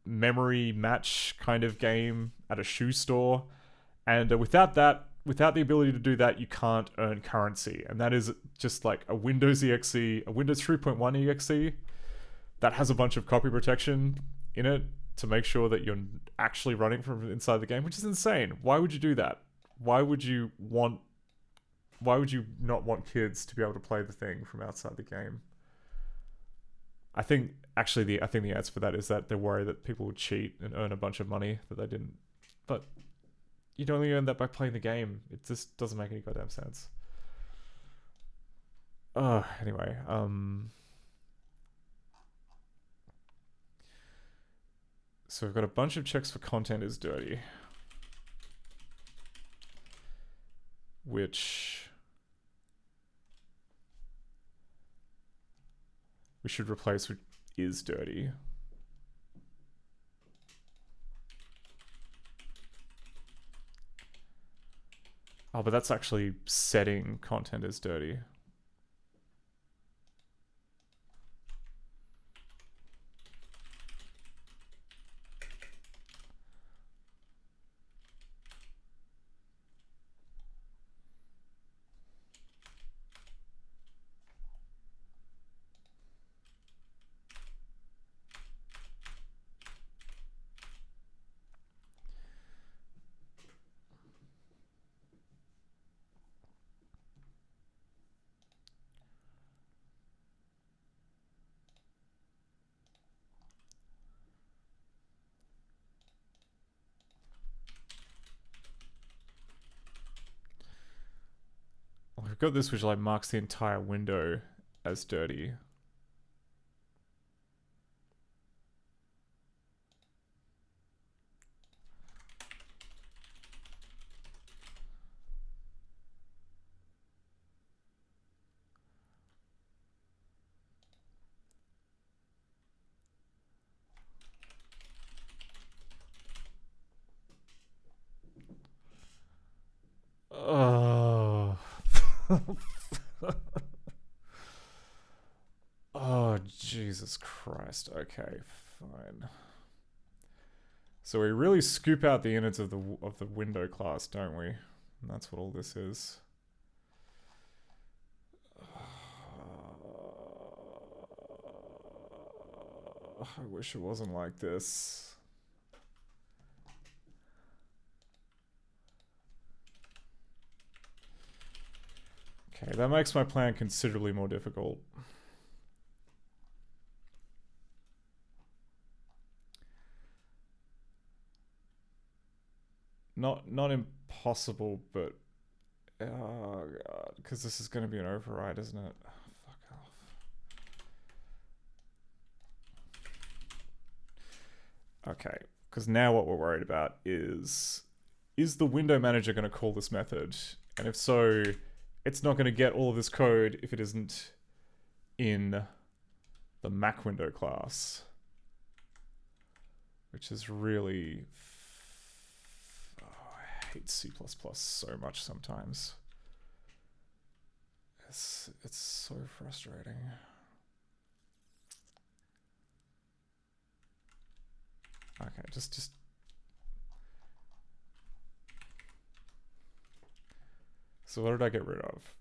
memory match kind of game at a shoe store. And without the ability to do that, you can't earn currency. And that is just like a Windows EXE, a Windows 3.1 EXE that has a bunch of copy protection in it to make sure that you're actually running from inside the game, which is insane. Why would you do that? Why would you not want kids to be able to play the thing from outside the game? I think the answer for that is that they're worried that people would cheat and earn a bunch of money that they didn't. But you'd only earn that by playing the game. It just doesn't make any goddamn sense. Anyway, so we've got a bunch of checks for content is dirty, which we should replace with is dirty. Oh, but that's actually setting content as dirty. We've got this which like marks the entire window as dirty. Oh. Jesus Christ. Okay, fine. So we really scoop out the innards of the window class, don't we? And that's what all this is. I wish it wasn't like this. Okay, that makes my plan considerably more difficult. Not impossible, but oh god, because this is going to be an override, isn't it? Oh, fuck off. Okay, because now what we're worried about is the window manager going to call this method? And if so, it's not going to get all of this code if it isn't in the Mac window class, which is really... I hate C++ so much sometimes. It's so frustrating. Okay, just so what did I get rid of?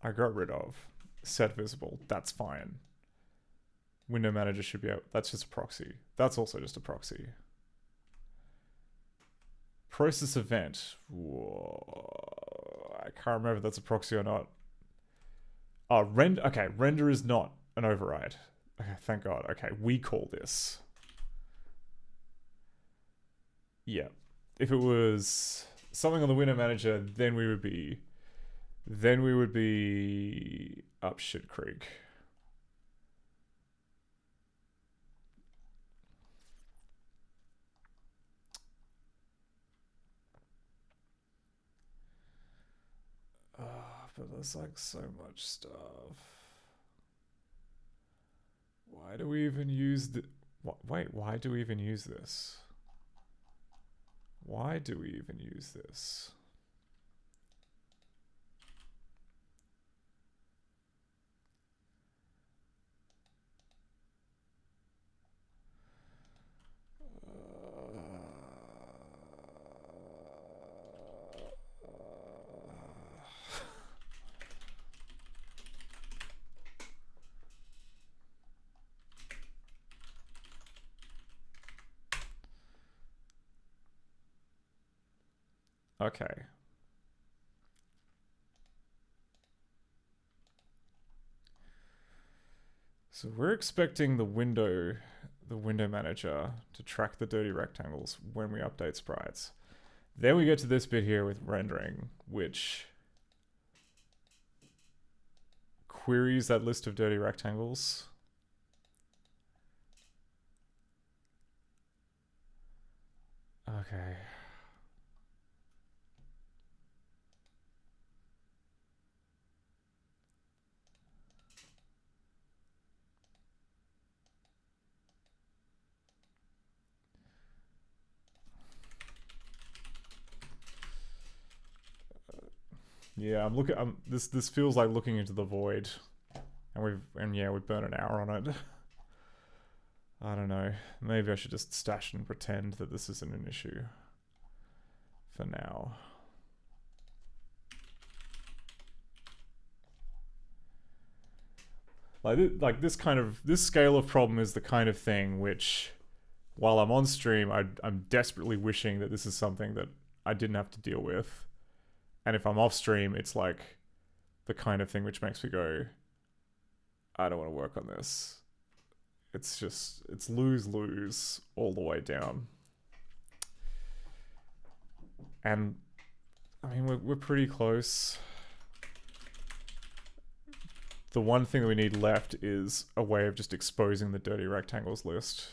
I got rid of set visible. That's fine. Window manager should be out. That's just a proxy. That's also just a proxy. Process event. Whoa. I can't remember if that's a proxy or not. Oh, render. Okay, render is not an override. Okay, thank God. Okay, we call this. Yeah. If it was something on the window manager, then we would be up shit creek. But there's like so much stuff. Why do we even use the... Wait, why do we even use this? Why do we even use this? Okay. So we're expecting the window manager to track the dirty rectangles when we update sprites. Then we get to this bit here with rendering, which queries that list of dirty rectangles. Okay. Yeah, I'm looking. This feels like looking into the void, and yeah, we burn an hour on it. I don't know. Maybe I should just stash and pretend that this isn't an issue for now. Like this scale of problem is the kind of thing which, while I'm on stream, I'm desperately wishing that this is something that I didn't have to deal with. And if I'm off stream, it's like the kind of thing which makes me go, I don't want to work on this. It's lose-lose all the way down. And I mean, we're pretty close. The one thing that we need left is a way of just exposing the dirty rectangles list.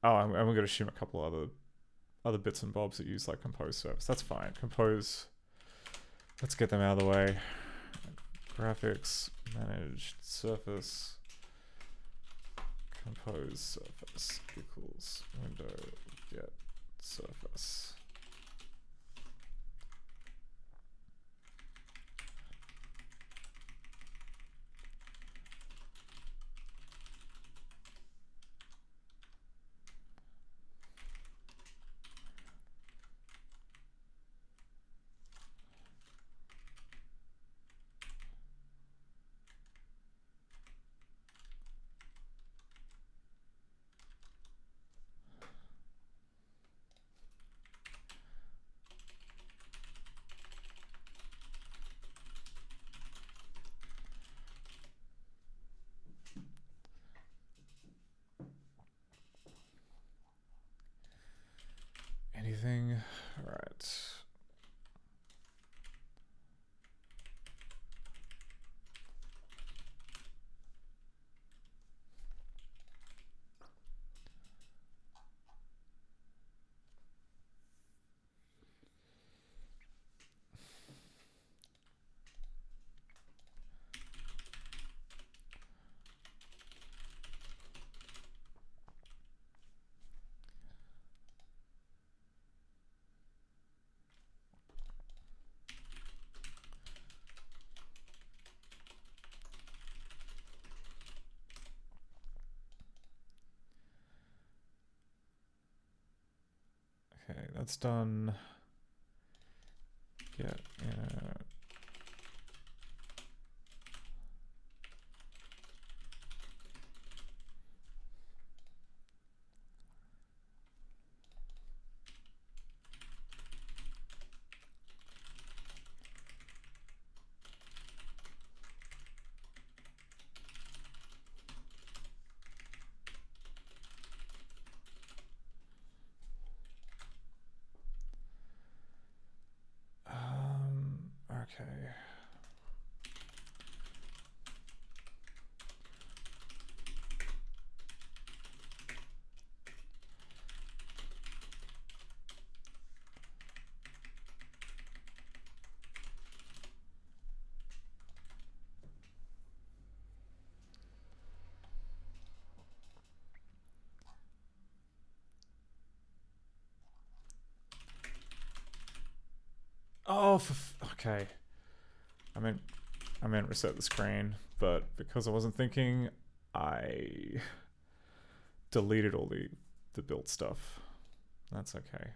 Oh, and we're going to assume a couple other bits and bobs that use like compose service. That's fine. Compose. Let's get them out of the way. Graphics, managed surface, compose surface equals window get surface. everything. Alright. Okay, that's done. Yeah, yeah. Okay. Oh, okay. I meant reset the screen, but because I wasn't thinking, I deleted all the built stuff. That's okay.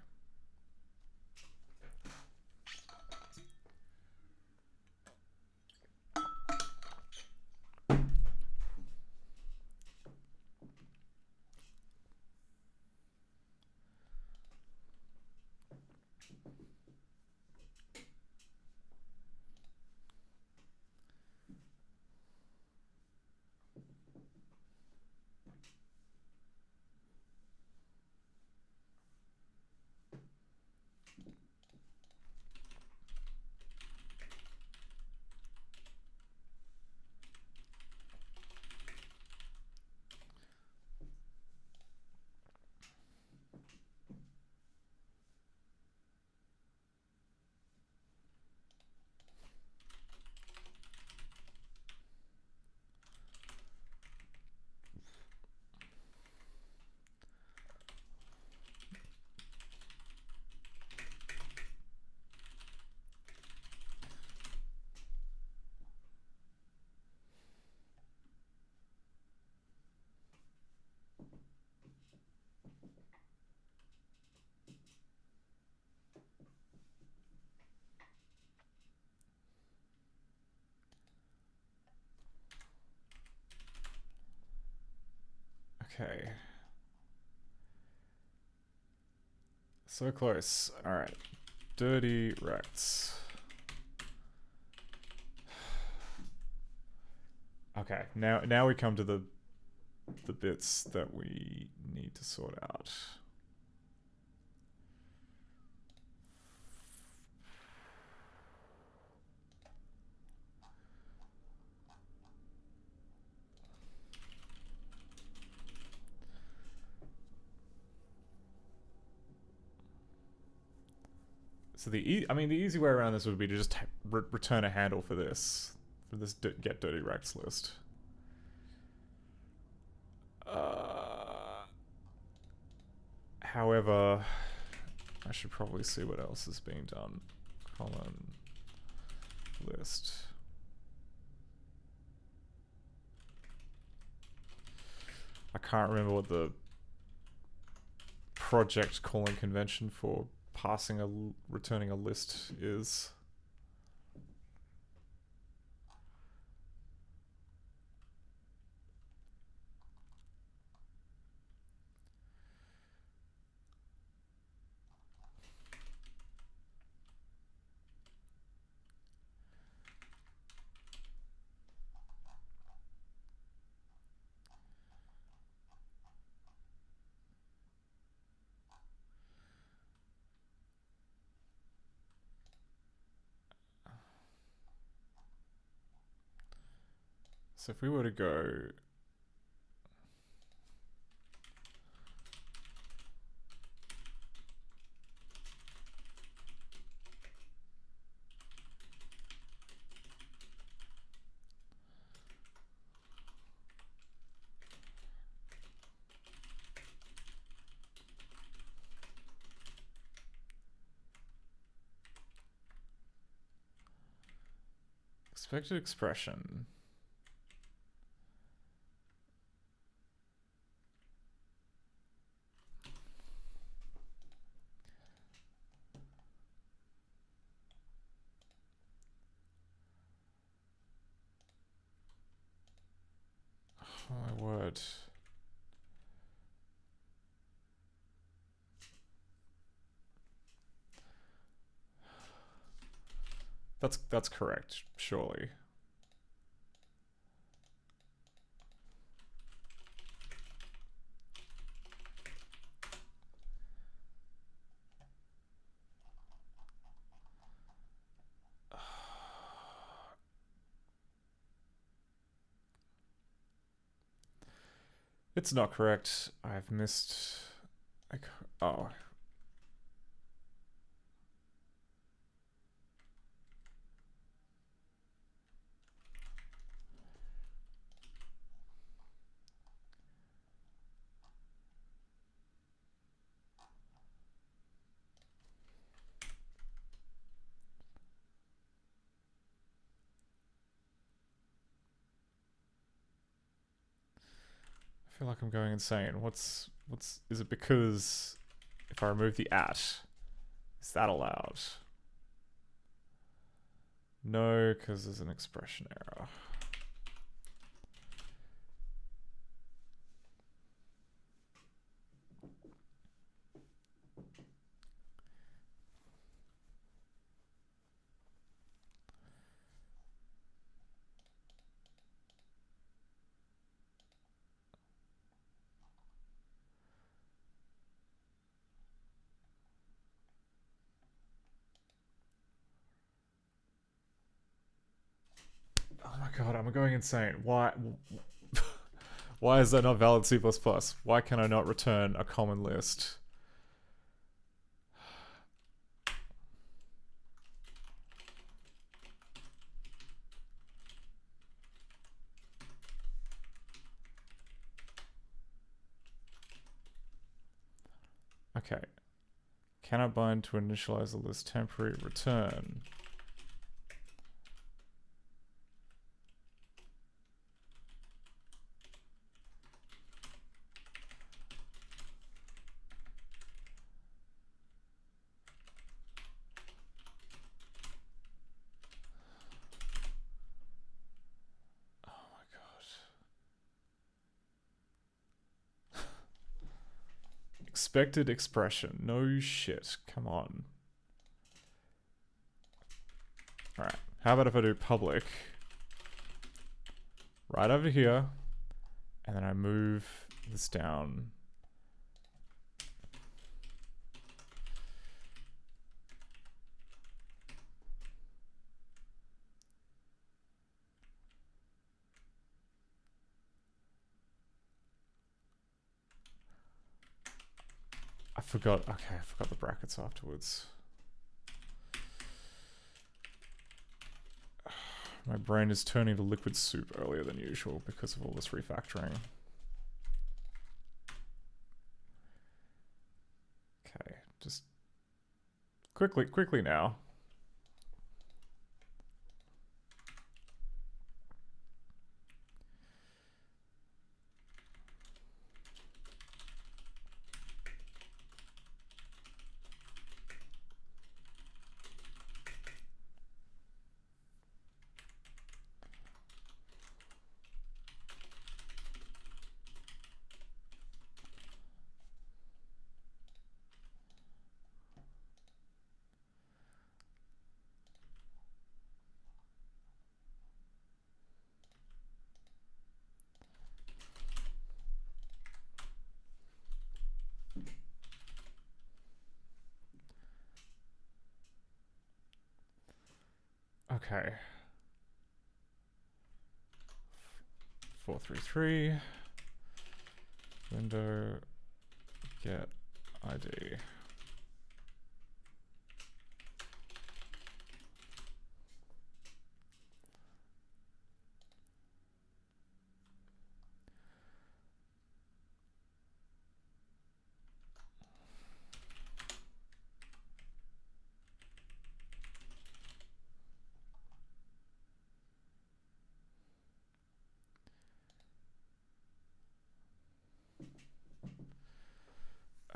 Okay. So close. Alright. Dirty rects. Okay, now we come to the bits that we need to sort out. So the easy way around this would be to just return a handle for this get dirty rects list. However, I should probably see what else is being done. Common list. I can't remember what the project calling convention for returning a list is. So if we were to go... Expected expression. Oh my word. That's correct, surely. It's not correct. I've missed... oh. I feel like I'm going insane. Is it because if I remove the at, is that allowed? No, because there's an expression error. Oh my god, I'm going insane. Why? Why is that not valid C++? Why can I not return a common list? Okay. Cannot bind to initialize the list temporary return. Expected expression. No shit. Come on. Alright. How about if I do public? Right over here. And then I move this down. I forgot. Okay, I forgot the brackets afterwards. My brain is turning to liquid soup earlier than usual because of all this refactoring. Okay, just quickly now. Okay. 433. Window get ID.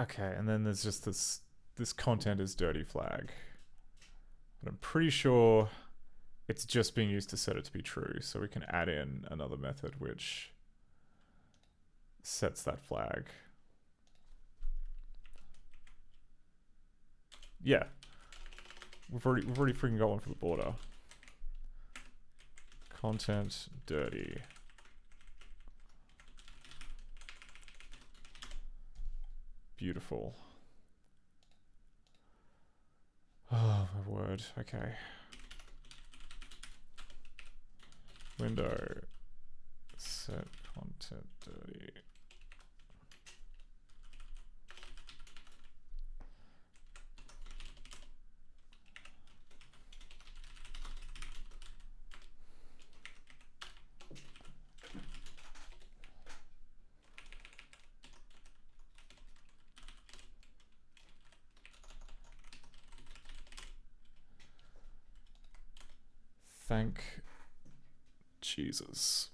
Okay, and then there's just this content is dirty flag. But I'm pretty sure it's just being used to set it to be true, so we can add in another method which sets that flag. Yeah. We've already freaking got one for the border. Content dirty. Beautiful. Oh my word. Okay. Window. Set content dirty. Thank Jesus.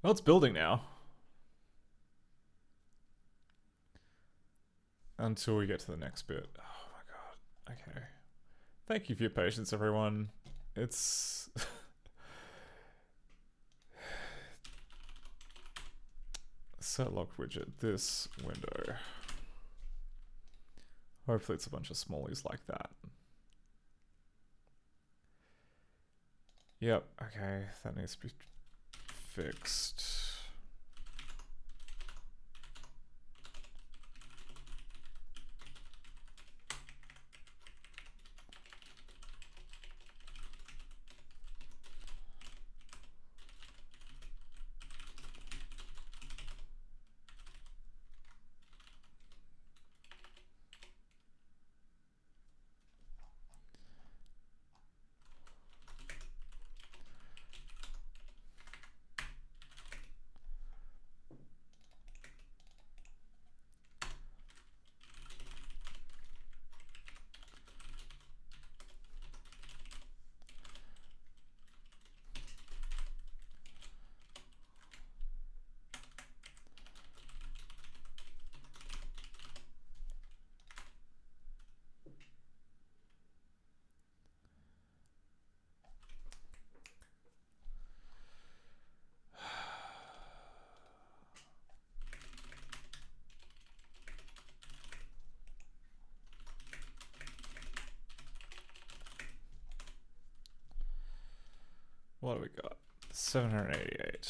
Well, it's building now. Until we get to the next bit. Oh my god. Okay. Thank you for your patience, everyone. It's... Set locked widget, this window. Hopefully it's a bunch of smallies like that. Yep, okay, that needs to be fixed. What do we got? 788.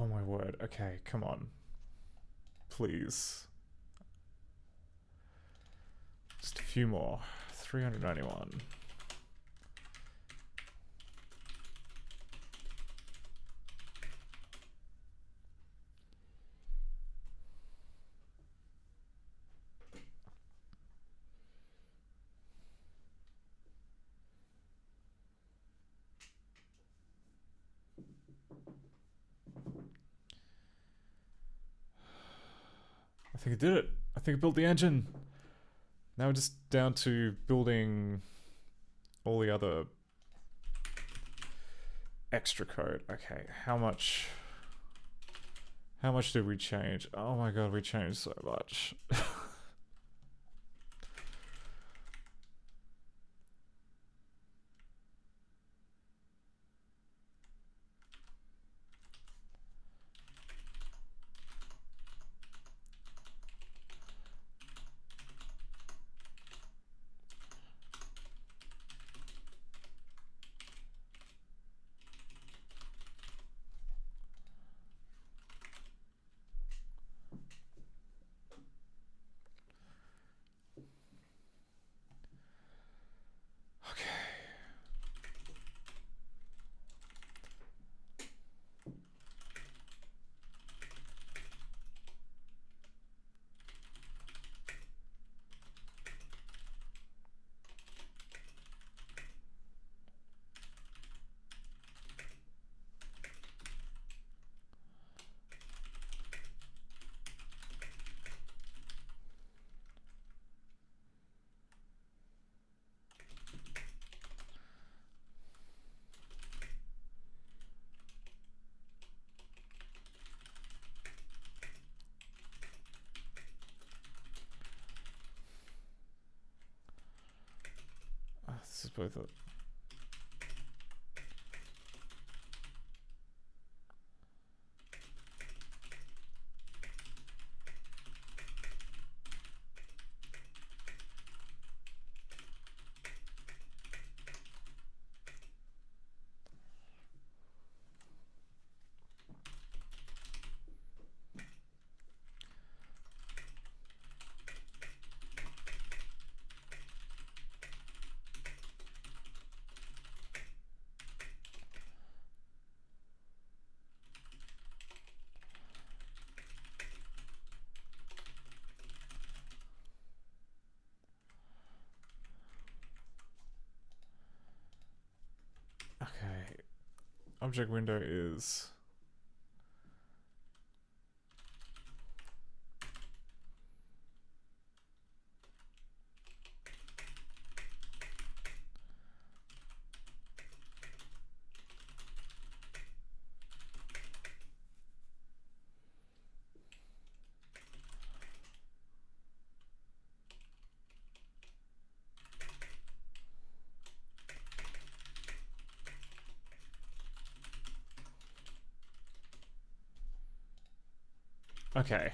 Oh my word. Okay, come on. Please. Just a few more. 391. I think I did it. I think I built the engine. Now we're just down to building all the other extra code. Okay, how much did we change? Oh my god, we changed so much. This is both a... Okay. Object window is... Okay.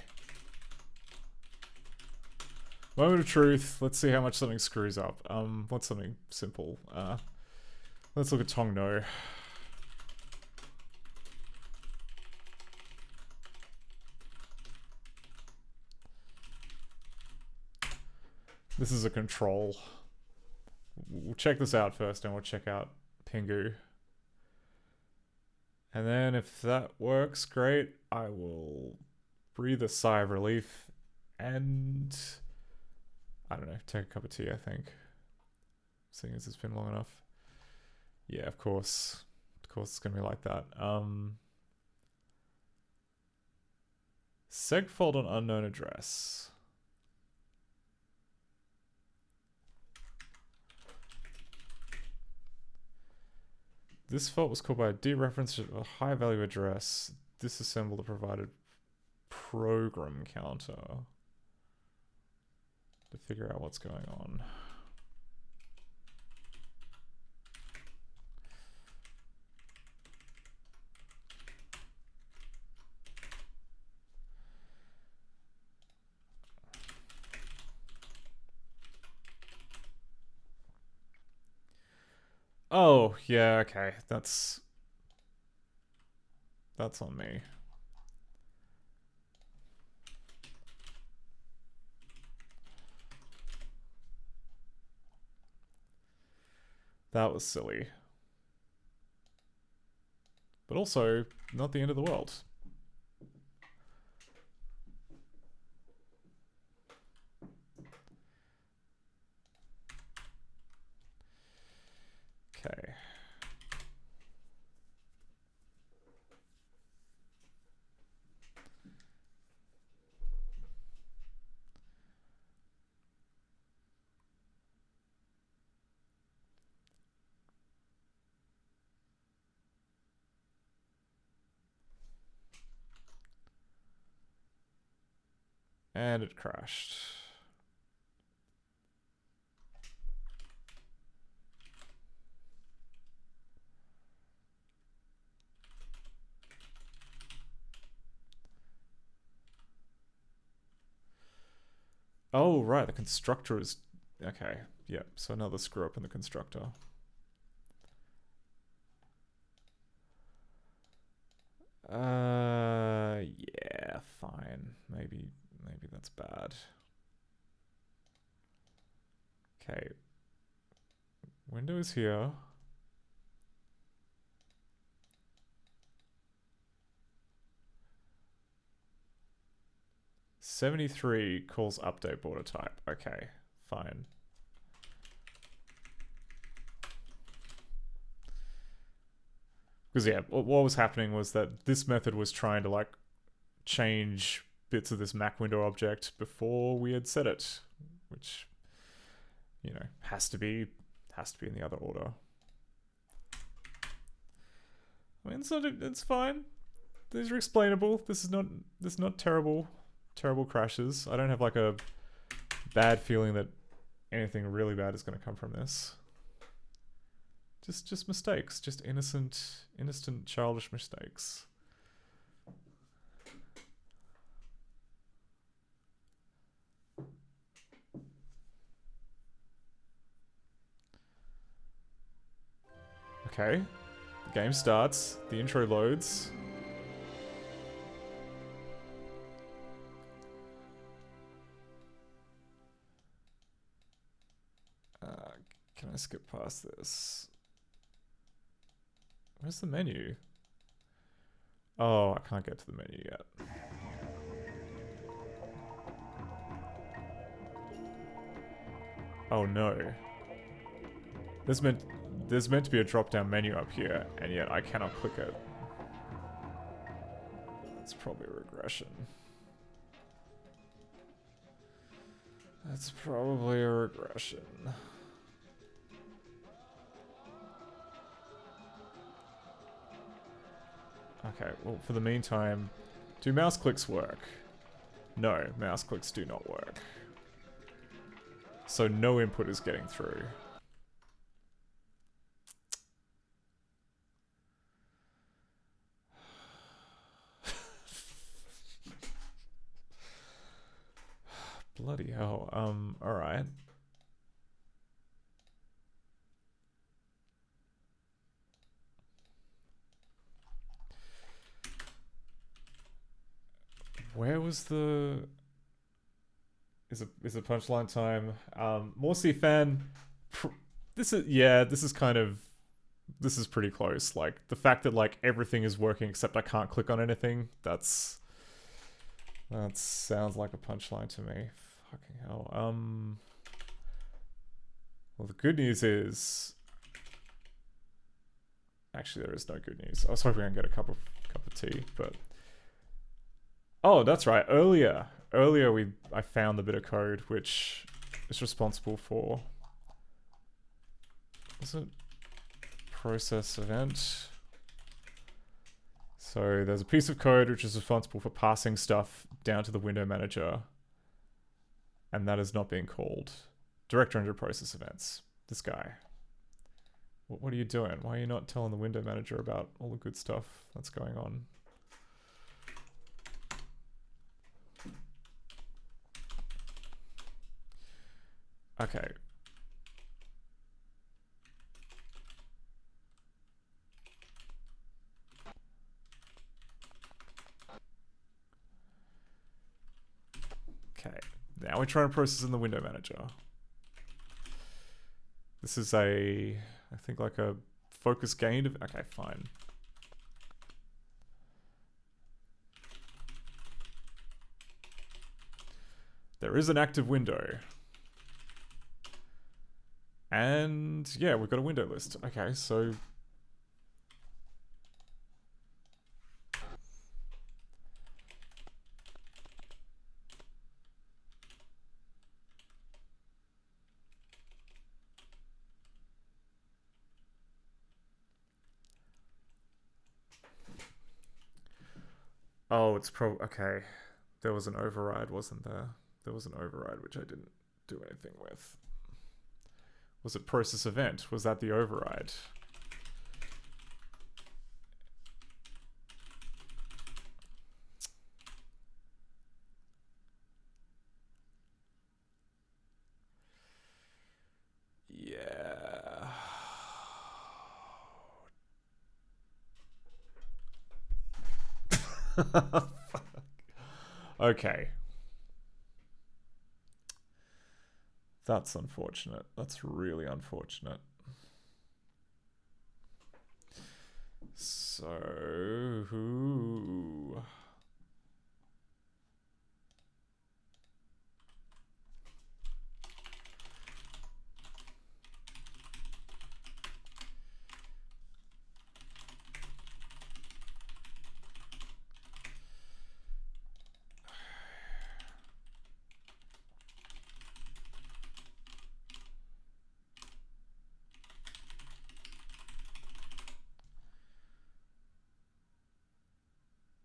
Moment of truth. Let's see how much something screws up. What's something simple? Let's look at Tong No. This is a control. We'll check this out first, and we'll check out Pingu. And then if that works, great. I will breathe a sigh of relief and... I don't know, take a cup of tea, I think. Seeing as it's been long enough. Yeah, of course. Of course it's gonna be like that. Segfault on unknown address. This fault was caused by a dereference to a high value address. Disassemble the provided program counter to figure out what's going on. Oh, yeah, okay. That's on me. That was silly. But also, not the end of the world. Okay. And it crashed. Oh, right, the constructor is... Okay, yeah, so another screw up in the constructor. Yeah, fine. Maybe that's bad. Okay. Windows here. '73 calls update border type. Okay, fine. Because yeah, what was happening was that this method was trying to like change bits of this Mac window object before we had set it, which, you know, has to be in the other order. I mean, it's fine. These are explainable. This is not terrible crashes. I don't have like a bad feeling that anything really bad is going to come from this. Just mistakes, just innocent childish mistakes. Okay, the game starts, the intro loads. Can I skip past this? Where's the menu? Oh, I can't get to the menu yet. Oh no. There's meant to be a drop-down menu up here, and yet I cannot click it. That's probably a regression. That's probably a regression. Okay, well, for the meantime, do mouse clicks work? No, mouse clicks do not work. So no input is getting through. Bloody hell. Alright. Where was the... Is it punchline time? Morsi fan... This is pretty close. Like, the fact that, like, everything is working except I can't click on anything, that sounds like a punchline to me. Fucking hell. Well, the good news is... Actually, there is no good news. I was hoping I'd get a cup of tea, but... Oh, that's right. Earlier I found the bit of code which is responsible for... Was it process event? So there's a piece of code which is responsible for passing stuff down to the window manager, and that is not being called. Director under process events. This guy. What are you doing? Why are you not telling the window manager about all the good stuff that's going on? Okay. Okay. Now we're trying to process in the window manager. This is a... I think like a focus gained. Okay, fine. There is an active window. And yeah, we've got a window list. Okay, so oh, it's okay. There was an override, wasn't there? There was an override which I didn't do anything with. Was it process event? Was that the override? Yeah. Okay. That's unfortunate. That's really unfortunate. So, who...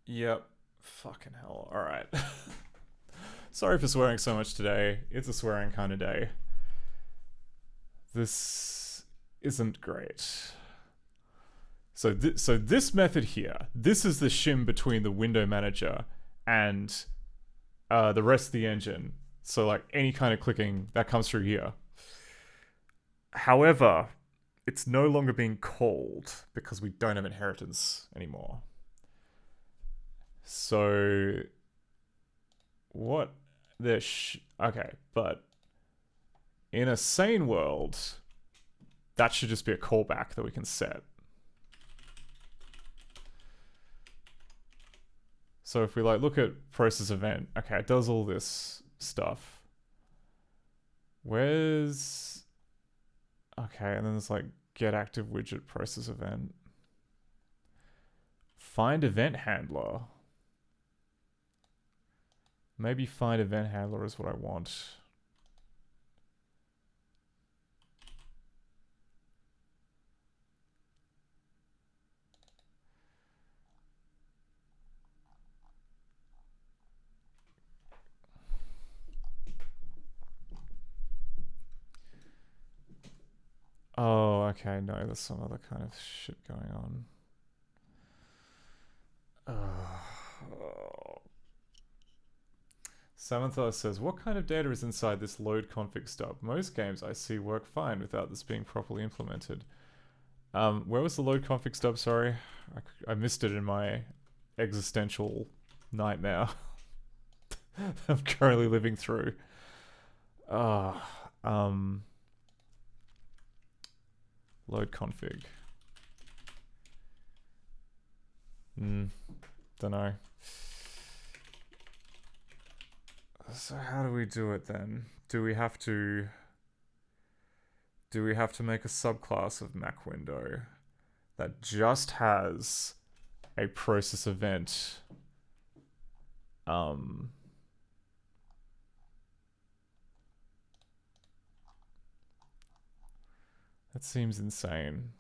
Yep. Fucking hell. Alright. Sorry for swearing so much today. It's a swearing kind of day. This isn't great. So this method here, this is the shim between the window manager and the rest of the engine. So like any kind of clicking that comes through here. However, it's no longer being called because we don't have inheritance anymore. So what okay, but in a sane world, that should just be a callback that we can set. So if we like look at process event, okay, it does all this stuff. Where's... Okay, and then there's like get active widget process event. Find event handler. Maybe find event handler is what I want. Oh, okay, no, there's some other kind of shit going on. Samantha says, what kind of data is inside this load config stub? Most games I see work fine without this being properly implemented. Where was the load config stub? Sorry, I missed it in my existential nightmare I'm currently living through. Load config. Don't know. So how do we do it then? Do we have to make a subclass of Mac window that just has a process event? That seems insane.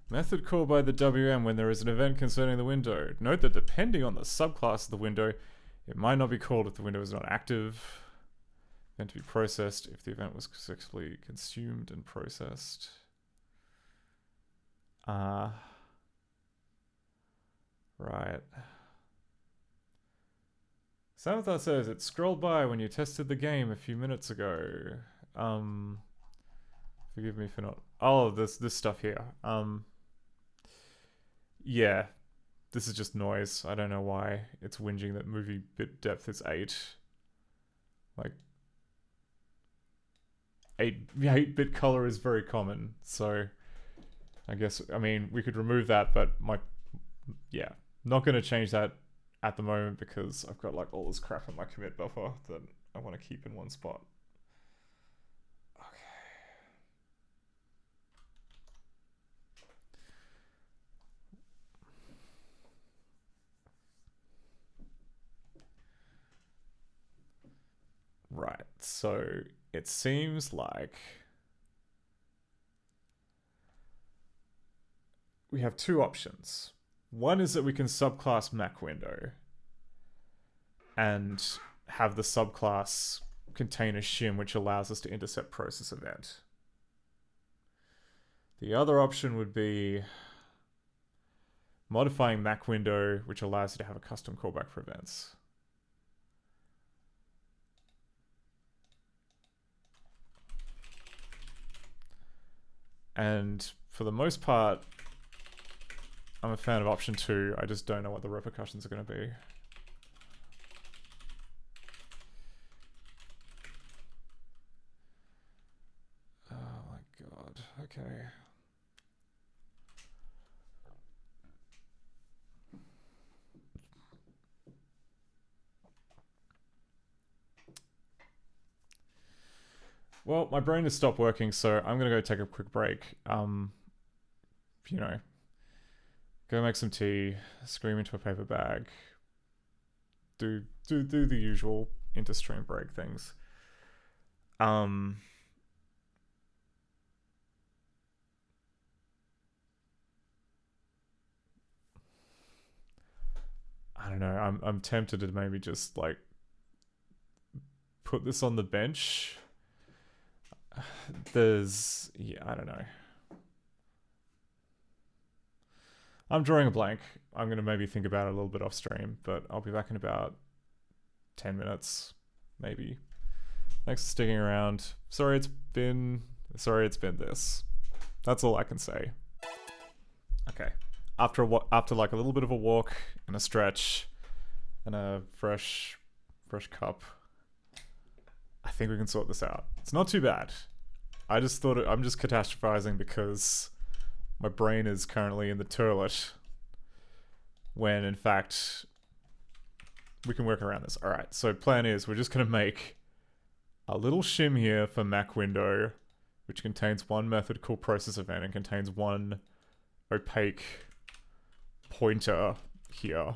Method called by the WM when there is an event concerning the window. Note that depending on the subclass of the window, it might not be called if the window is not active. Event to be processed if the event was successfully consumed and processed. Right. Samatha says it scrolled by when you tested the game a few minutes ago. Forgive me for not. Oh, this stuff here. Yeah, this is just noise. I don't know why it's whinging that movie bit depth is 8. Like 8-bit color is very common, so I guess we could remove that, but yeah, not gonna change that at the moment because I've got like all this crap in my commit buffer that I want to keep in one spot. Right, so it seems like we have two options. One is that we can subclass Mac window and have the subclass contain a shim which allows us to intercept process event. The other option would be modifying Mac window, which allows you to have a custom callback for events. And for the most part, I'm a fan of option 2. I just don't know what the repercussions are going to be. Oh my god. Okay. Well, my brain has stopped working, so I'm gonna go take a quick break. You know, go make some tea, scream into a paper bag, do the usual inter-stream break things. I don't know. I'm tempted to maybe just like put this on the bench. I don't know. I'm drawing a blank. I'm going to maybe think about it a little bit off stream, but I'll be back in about 10 minutes, maybe. Thanks for sticking around. Sorry it's been this. That's all I can say. Okay. After like a little bit of a walk and a stretch and a fresh cup, I think we can sort this out. It's not too bad. I just thought I'm just catastrophizing because my brain is currently in the toilet when in fact we can work around this. Alright, so plan is we're just going to make a little shim here for Mac window, which contains one method called process event and contains one opaque pointer here.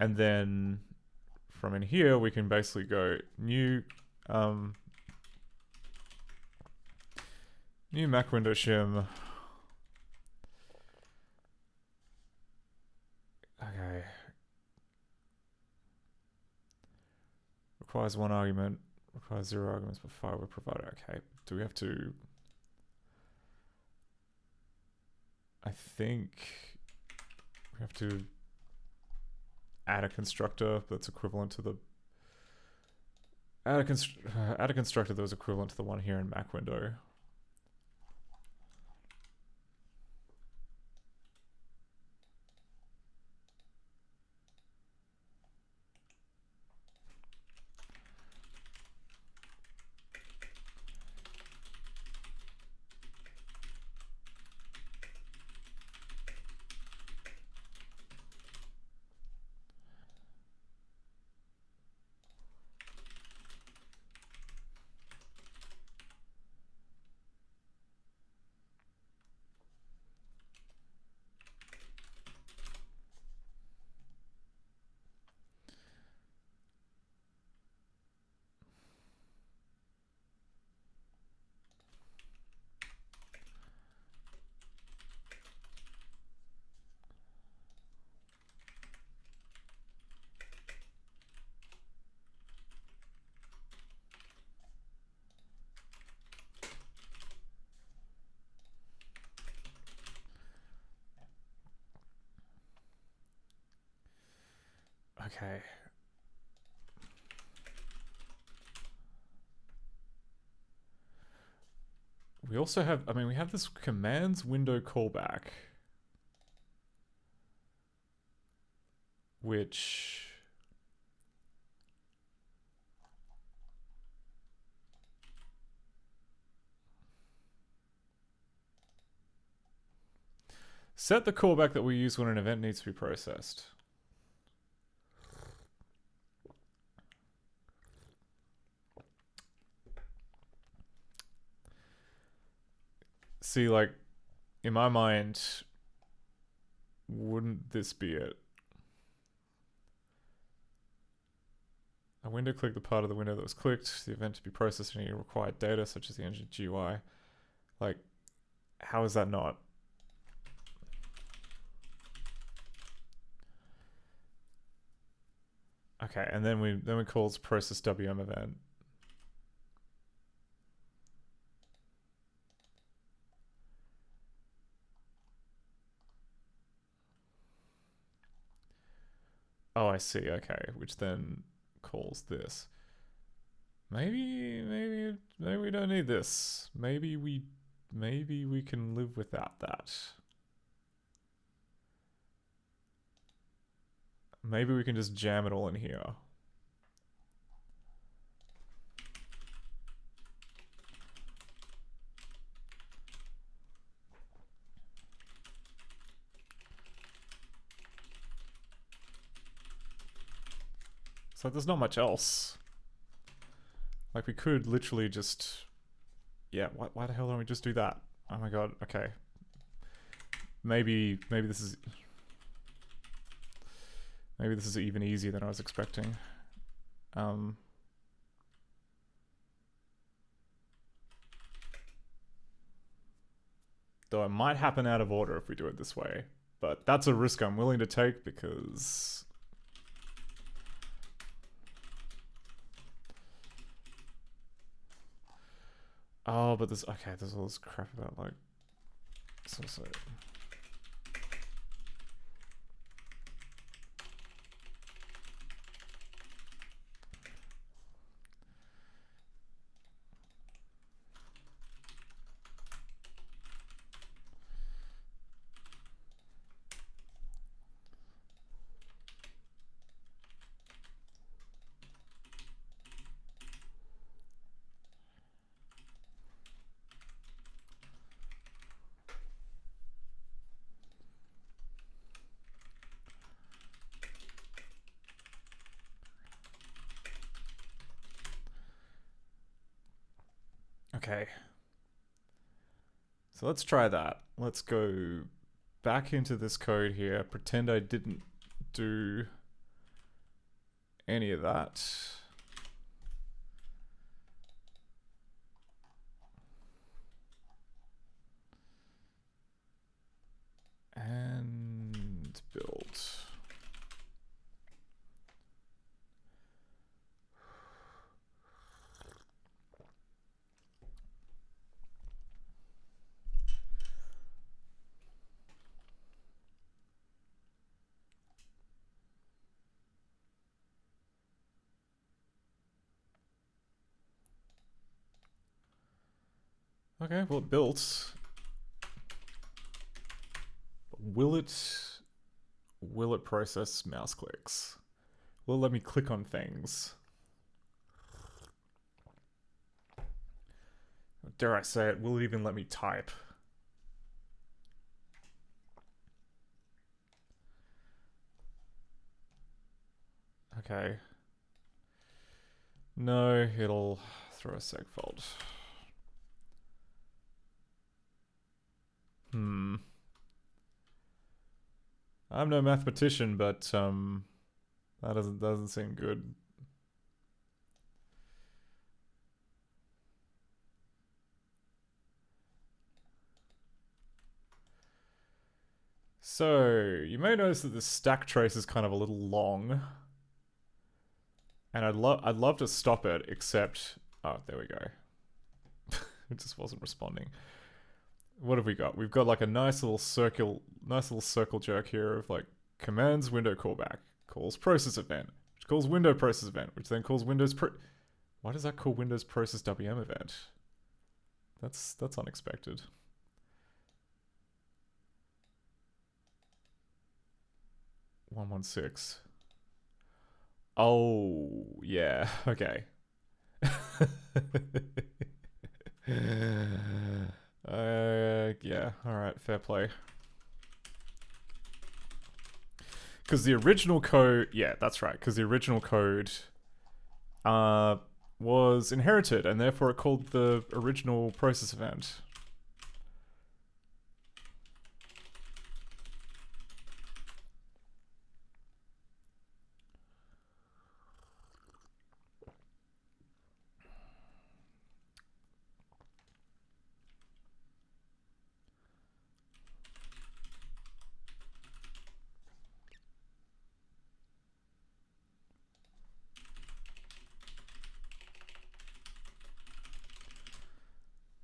And then from in here, we can basically go new Mac window shim. Okay. Requires 1 argument. Requires 0 arguments for file provider. Okay. Do we have to? I think we have to add a constructor that's equivalent to the add a constructor that was equivalent to the one here in Mac window. Okay. We also have, I mean, we have this commands window callback, which set the callback that we use when an event needs to be processed. See, like, in my mind, wouldn't this be it? A window clicked the part of the window that was clicked, the event to be processed any required data, such as the engine GUI. Like, how is that not? Okay, and then we calls process WM event. Oh, I see. Okay, which then calls this. Maybe we don't need this. Maybe we can live without that. Maybe we can just jam it all in here. So there's not much else. Like, we could literally just... Yeah, why the hell don't we just do that? Oh my god, okay. Maybe this is... Maybe this is even easier than I was expecting. Though it might happen out of order if we do it this way. But that's a risk I'm willing to take because... Oh, but there's... Okay, there's all this crap about, like... So... Okay. So let's try that. Let's go back into this code here. Pretend I didn't do any of that. And build. Okay, well it built. Will it process mouse clicks? Will it let me click on things? Dare I say it, will it even let me type? Okay. No, it'll throw a segfault. I'm no mathematician, but that doesn't seem good. So you may notice that the stack trace is kind of a little long, and I'd love to stop it, except there we go. It just wasn't responding. What have we got? We've got like a nice little circle jerk here of like commands window callback. calls process event, which calls window process event, which then calls Windows Why does that call Windows process WM event? That's unexpected. (116). Oh, yeah, okay. Yeah, alright, fair play. Because the original code, yeah, that's right, because the original code was inherited, and therefore it called the original process event.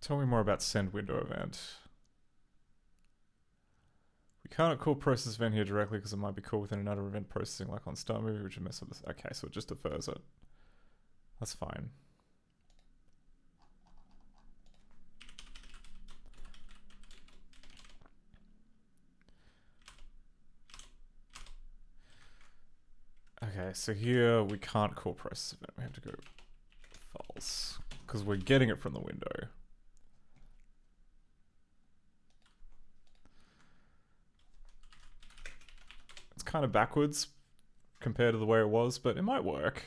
Tell me more about send window event. We can't call process event here directly because it might be called within another event processing like on start movie, which would mess up this. Okay, so it just defers it. That's fine. Okay, so here we can't call process event. We have to go false because we're getting it from the window. Kind of backwards compared to the way it was, but it might work.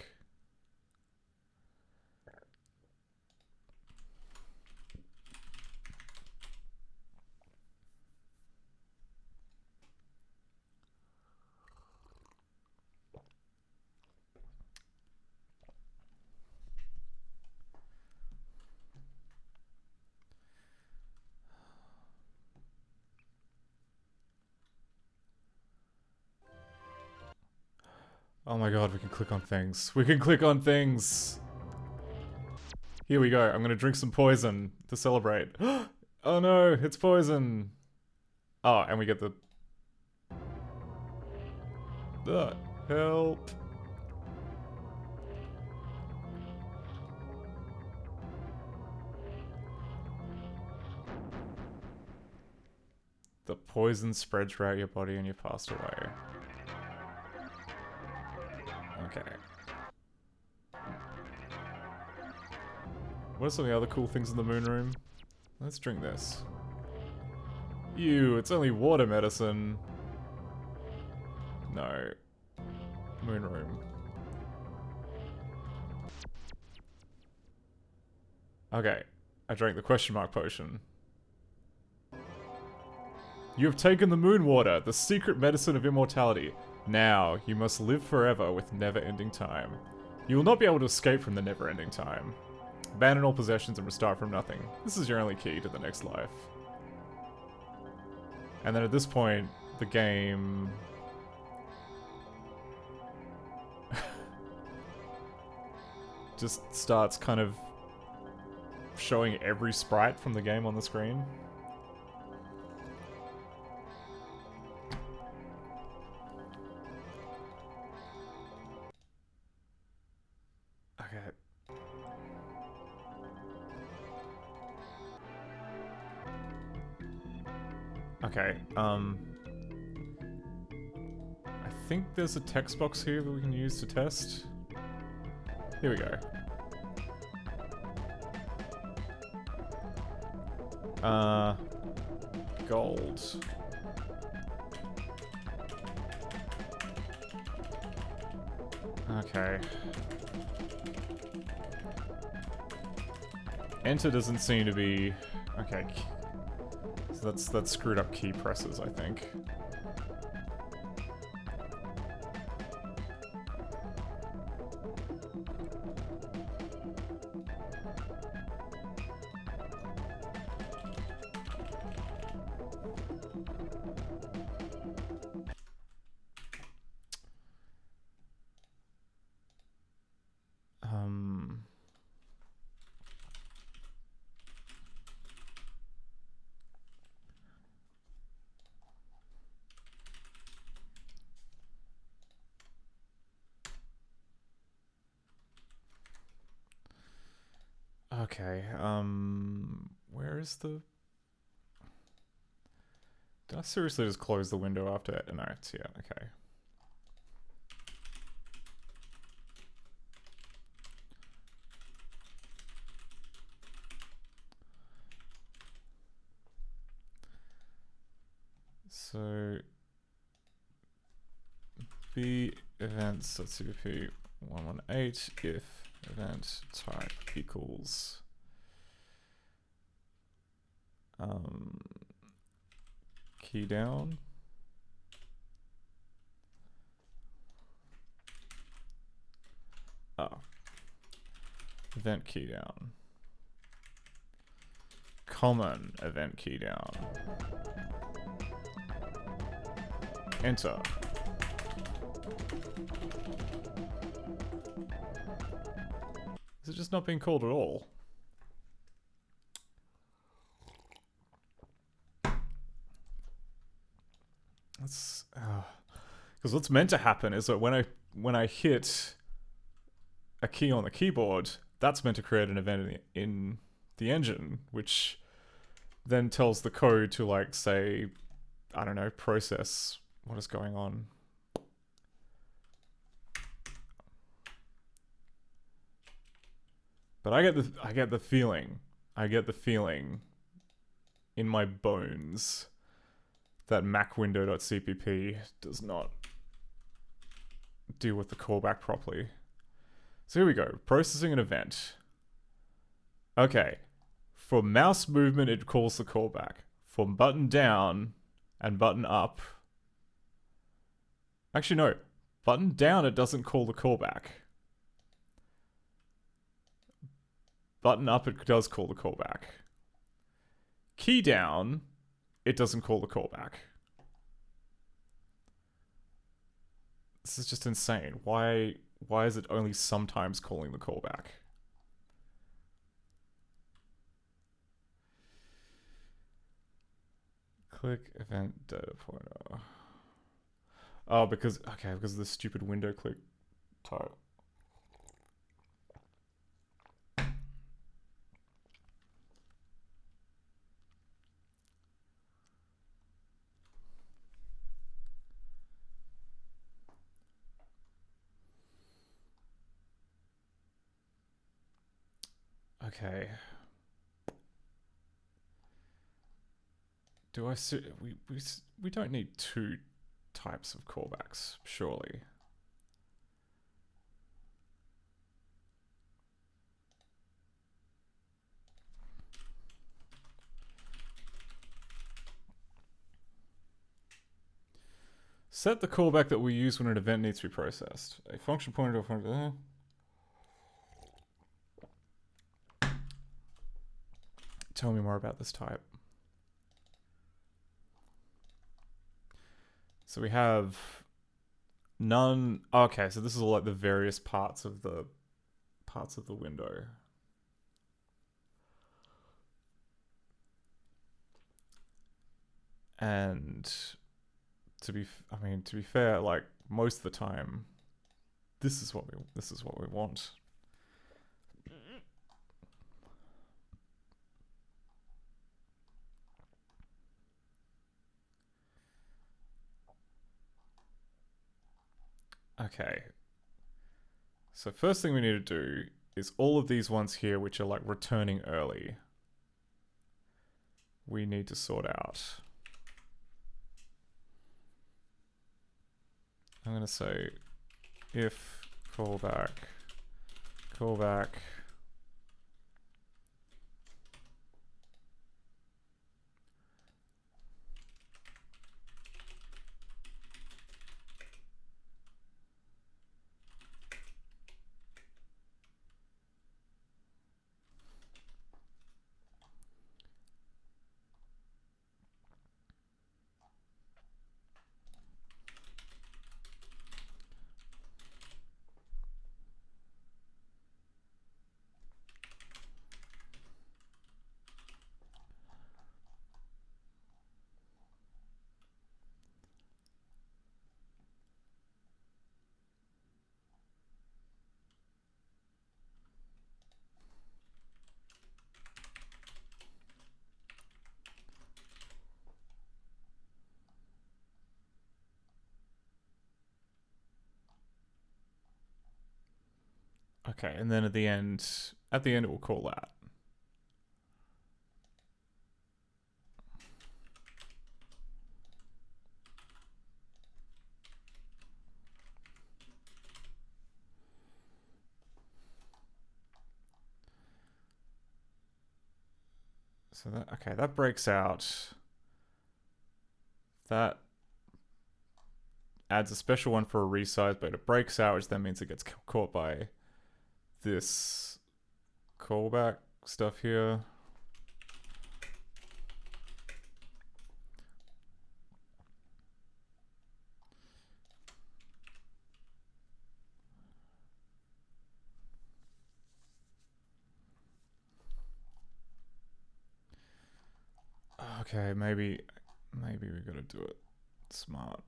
Oh my god, we can click on things. We can click on things! Here we go. I'm gonna drink some poison to celebrate. Oh no, it's poison! Oh, and we get the... help! The poison spread throughout your body and you passed away. Okay. What are some of the other cool things in the moon room? Let's drink this. Ew, it's only water medicine. No. Moon room. Okay. I drank the question mark potion. You have taken the moon water, the secret medicine of immortality. Now, you must live forever with never-ending time. You will not be able to escape from the never-ending time. Abandon all possessions and restart from nothing. This is your only key to the next life. And then at this point, the game... just starts kind of showing every sprite from the game on the screen. Okay, I think there's a text box here that we can use to test. Here we go. Gold. Okay. Enter doesn't seem to be... Okay. So that's screwed up key presses, I think. Okay, where is the... Did I seriously just close the window after... No, it's here, okay. So... B events.cpp 118 if event type equals key down. Event key down. Common event key down. Enter. Is it just not being called at all? That's because what's meant to happen is that when I hit a key on the keyboard, that's meant to create an event in the engine, which then tells the code to, like, say, I don't know, process what is going on. But I get the feeling in my bones that macwindow.cpp does not deal with the callback properly. So here we go, processing an event. Okay, for mouse movement it calls the callback. For button down and button up. Actually no, button down it doesn't call the callback. Button up it does call the callback. Key down, it doesn't call the callback. This is just insane. Why is it only sometimes calling the callback? Click event data pointer. Oh, because of the stupid window click type. Okay. Do I see we don't need two types of callbacks, surely. Set the callback that we use when an event needs to be processed. A function pointer to a function. Tell me more about this type. So we have none. Okay, so this is all like the various parts of the window. And to be fair, like most of the time, this is what we want. Okay. So first thing we need to do is all of these ones here, which are like returning early, we need to sort out. I'm going to say if callback. Okay, and then at the end it will call that. So that, okay, that breaks out. That adds a special one for a resize, but it breaks out, which then means it gets caught by this callback stuff here. Okay, maybe we gotta do it smart.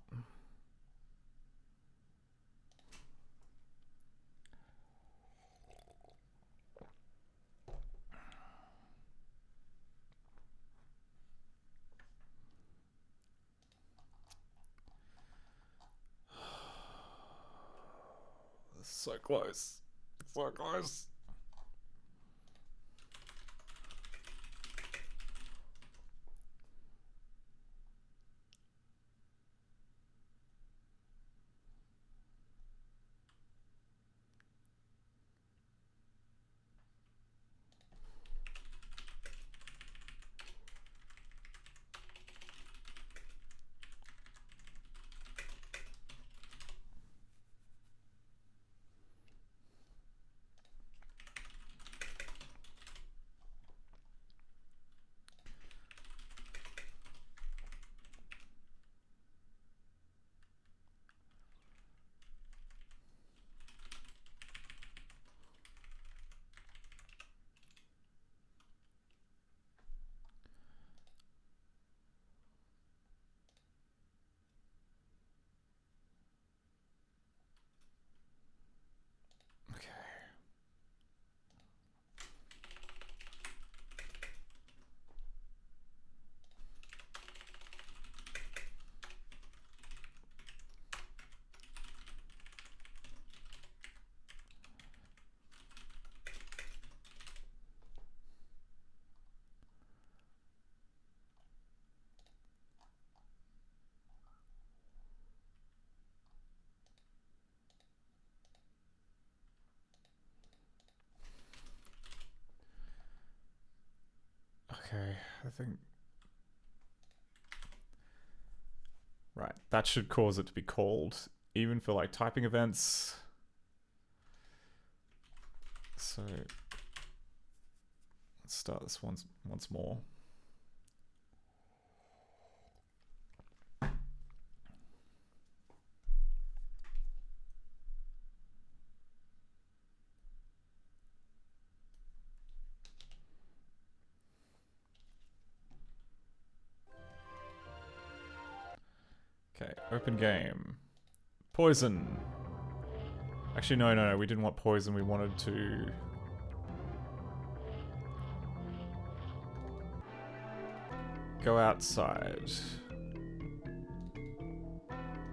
So close. So close. Okay, I think... Right, that should cause it to be called, even for like typing events. So let's start this once more. Okay, open game. Poison. Actually, no, we didn't want poison. We wanted to... go outside.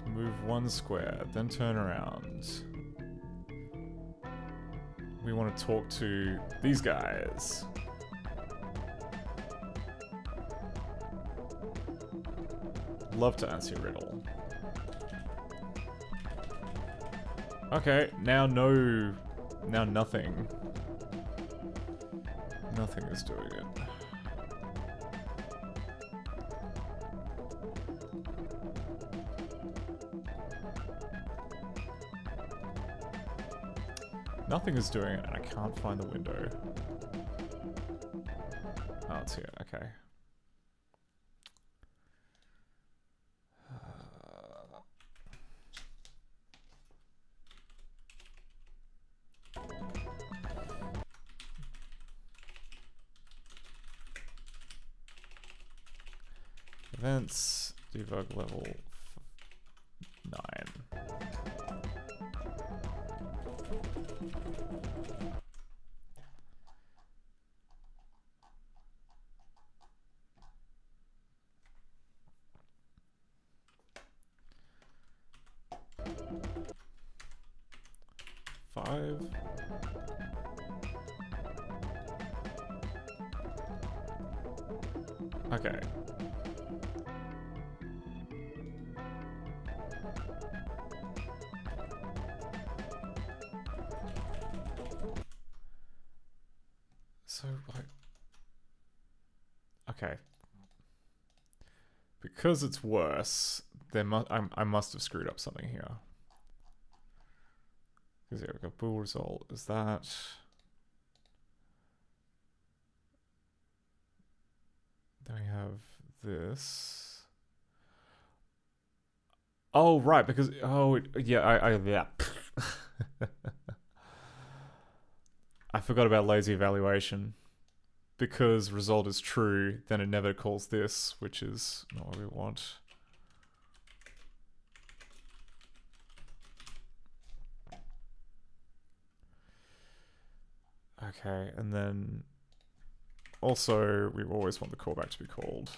Move 1 square, then turn around. We want to talk to these guys. Love to answer your riddle. Okay, now nothing. Nothing is doing it. Nothing is doing it, and I can't find the window. Oh, it's here, okay. Events, debug level 9. 5. Okay. So, like... Okay. Because it's worse, I must have screwed up something here. Because yeah, we've got bool result. Is that... Then we have this. Oh, right, because... Oh, yeah, yeah. I forgot about lazy evaluation. Because result is true, then it never calls this, which is not what we want. Okay, and then also we always want the callback to be called.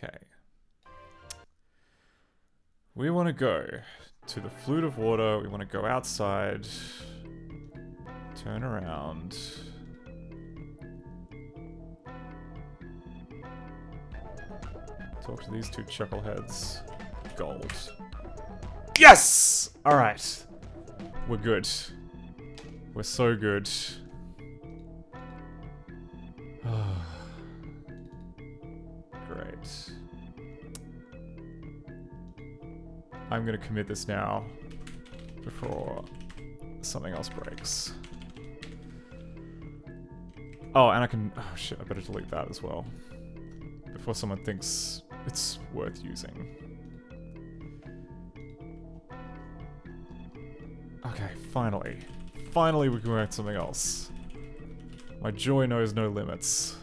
Okay. We want to go to the flute of water. We want to go outside. Turn around. Talk to these two chuckleheads. Gold. Yes! Alright. We're good. We're so good. Great. I'm gonna commit this now before something else breaks. Oh, and I can... Oh shit, I better delete that as well. Before someone thinks it's worth using. Okay, finally. Finally we can work something else. My joy knows no limits.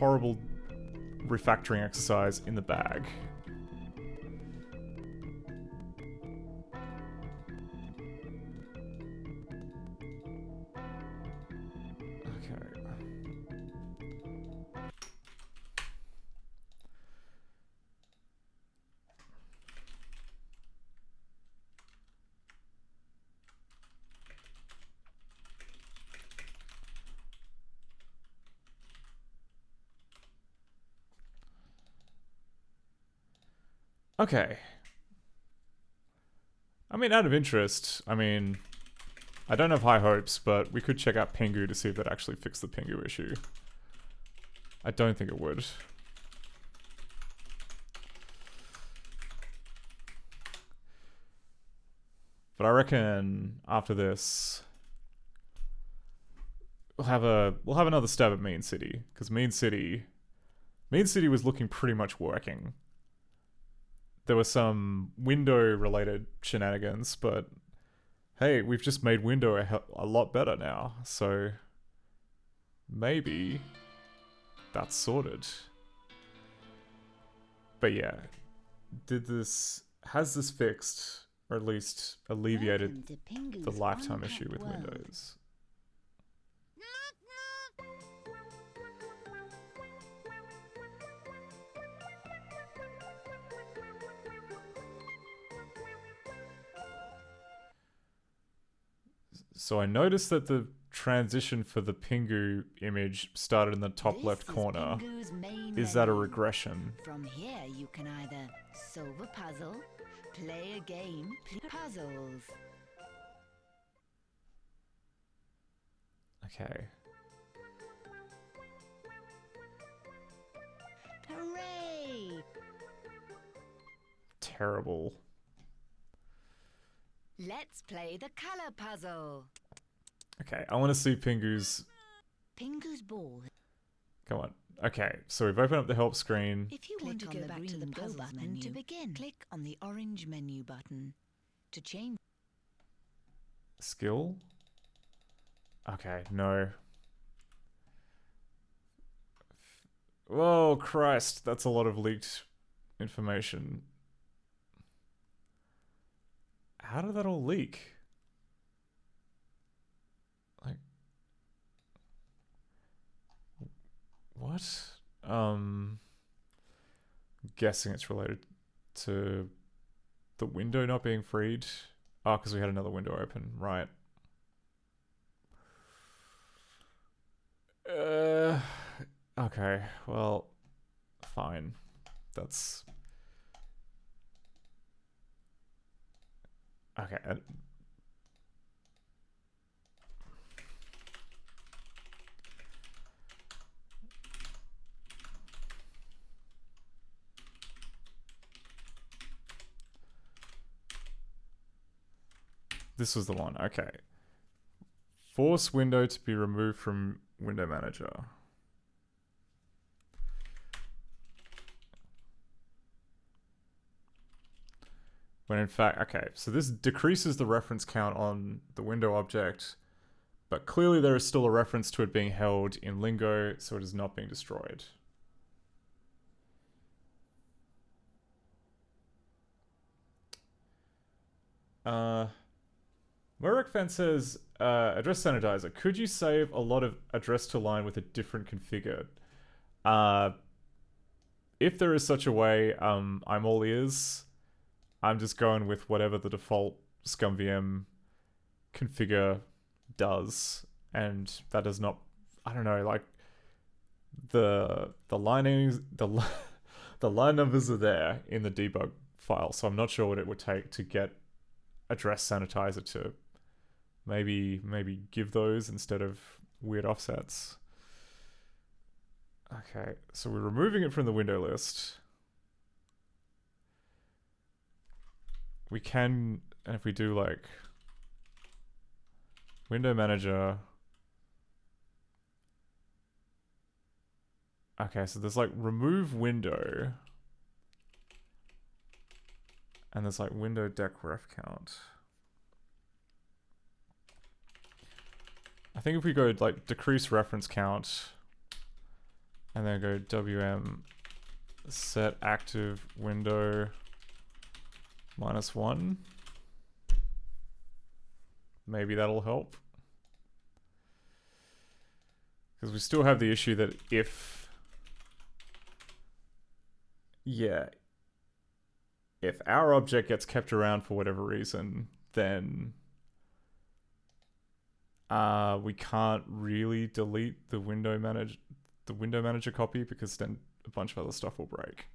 Horrible refactoring exercise in the bag. Okay. Okay. I mean, out of interest, I mean, I don't have high hopes, but we could check out Pingu to see if that actually fixed the Pingu issue. I don't think it would. But I reckon after this, we'll have another stab at Mean City, because Mean City was looking pretty much working. There were some window-related shenanigans, but hey, we've just made window a lot better now, so maybe that's sorted. But yeah, has this fixed, or at least alleviated the lifetime issue with Windows? So I noticed that the transition for the Pingu image started in the top left corner. Is that a regression? From here you can either solve a puzzle, play a game, puzzles. Okay. Hooray! Terrible. Let's play the color puzzle. Okay, I want to see Pingu's Pingu's ball. Come on. Okay, so we've opened up the help screen. If you want to go back to the puzzles button menu, to begin, click on the orange menu button. To change Skill? Okay, no. Whoa, Christ, that's a lot of leaked information. How did that all leak? Like, what? Guessing it's related to the window not being freed. Oh, because we had another window open, right. Okay, well, fine. That's... Okay. This was the one, okay. Force window to be removed from window manager. When in fact, okay, so this decreases the reference count on the window object, but clearly there is still a reference to it being held in lingo, so it is not being destroyed. Morekfen says, address sanitizer. Could you save a lot of address to line with a different configure? If there is such a way, I'm all ears. I'm just going with whatever the default ScummVM configure does, and that does not, I don't know, like the linings, the line numbers are there in the debug file, so I'm not sure what it would take to get address sanitizer to maybe give those instead of weird offsets. Okay, so we're removing it from the window list. We can, and if we do like window manager. Okay, so there's like remove window. And there's like window dec ref count. I think if we go like decrease reference count and then go WM set active window -1, maybe that'll help. Because we still have the issue that if our object gets kept around for whatever reason, then we can't really delete the window manager copy, because then a bunch of other stuff will break,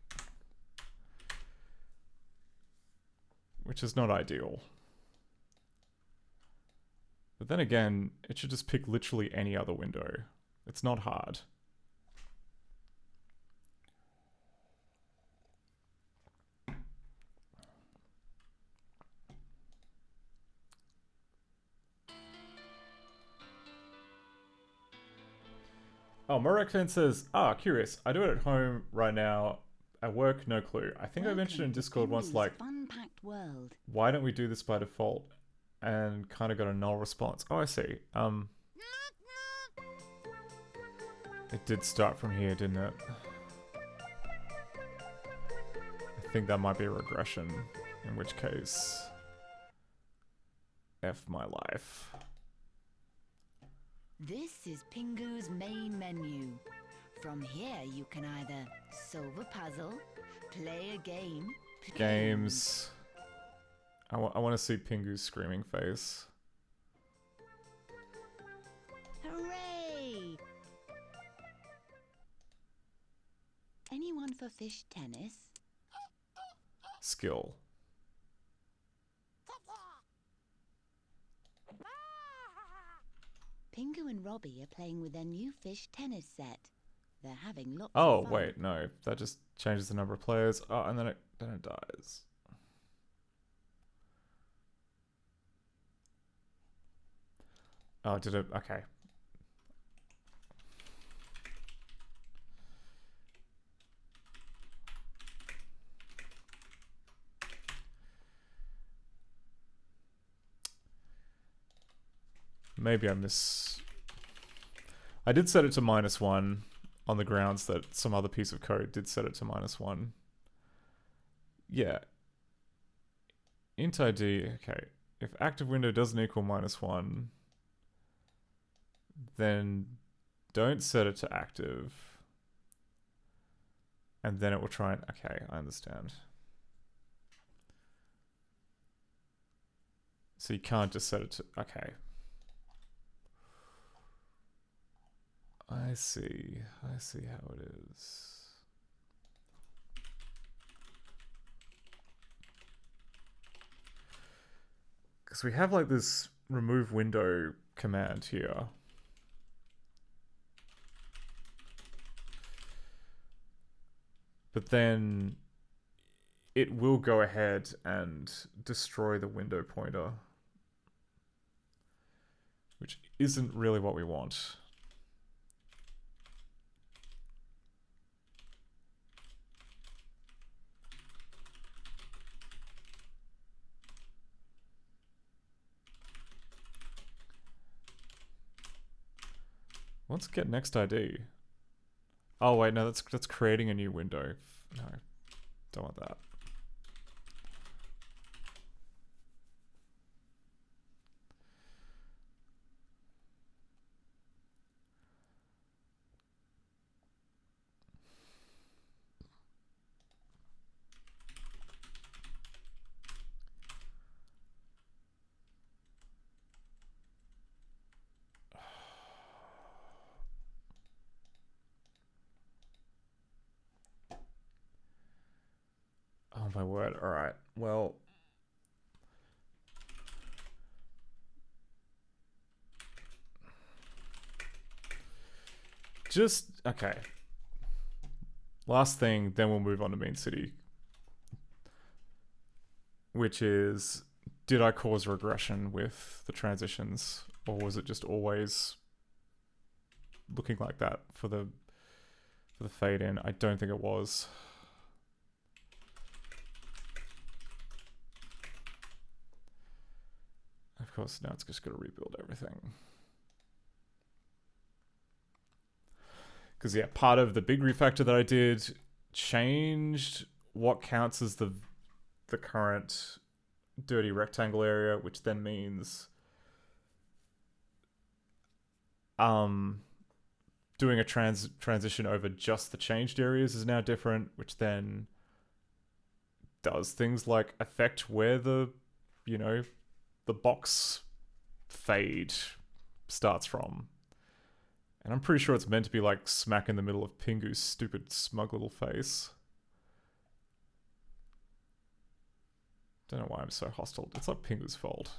which is not ideal. But then again, it should just pick literally any other window. It's not hard. Oh, Morekfen says, curious. I do it at home right now. At work, no clue. I think I mentioned in Discord once, like, why don't we do this by default? And kind of got a null response. Oh, I see. It did start from here, didn't it? I think that might be a regression, in which case, F my life. This is Pingu's main menu. From here, you can either solve a puzzle, play a game. Games. I want to see Pingu's screaming face. Hooray! Anyone for fish tennis? Skill. Pingu and Robbie are playing with their new fish tennis set. They're having lots Oh, of fun. wait, no. That just changes the number of players. Oh, and then it dies. Oh, did it? Okay. Maybe I did set it to -1 on the grounds that some other piece of code did set it to -1. Yeah. Int ID, okay. If active window doesn't equal -1, then don't set it to active. And then it will try and, okay, I understand. So you can't just set it to, okay. I see how it is. Because we have like this remove window command here. But then it will go ahead and destroy the window pointer, which isn't really what we want. Let's get next ID. Oh wait, no, that's creating a new window. No, don't want that. Oh my word, alright. Well, okay. Last thing, then we'll move on to Mean City. Which is, did I cause regression with the transitions? Or was it just always looking like that for the fade in? I don't think it was. Of course, now it's just going to rebuild everything. Because, yeah, part of the big refactor that I did changed what counts as the current dirty rectangle area, which then means doing a transition over just the changed areas is now different, which then does things like affect where the, you know, the box fade starts from. And I'm pretty sure it's meant to be like smack in the middle of Pingu's stupid smug little face. Don't know why I'm so hostile. It's not Pingu's fault.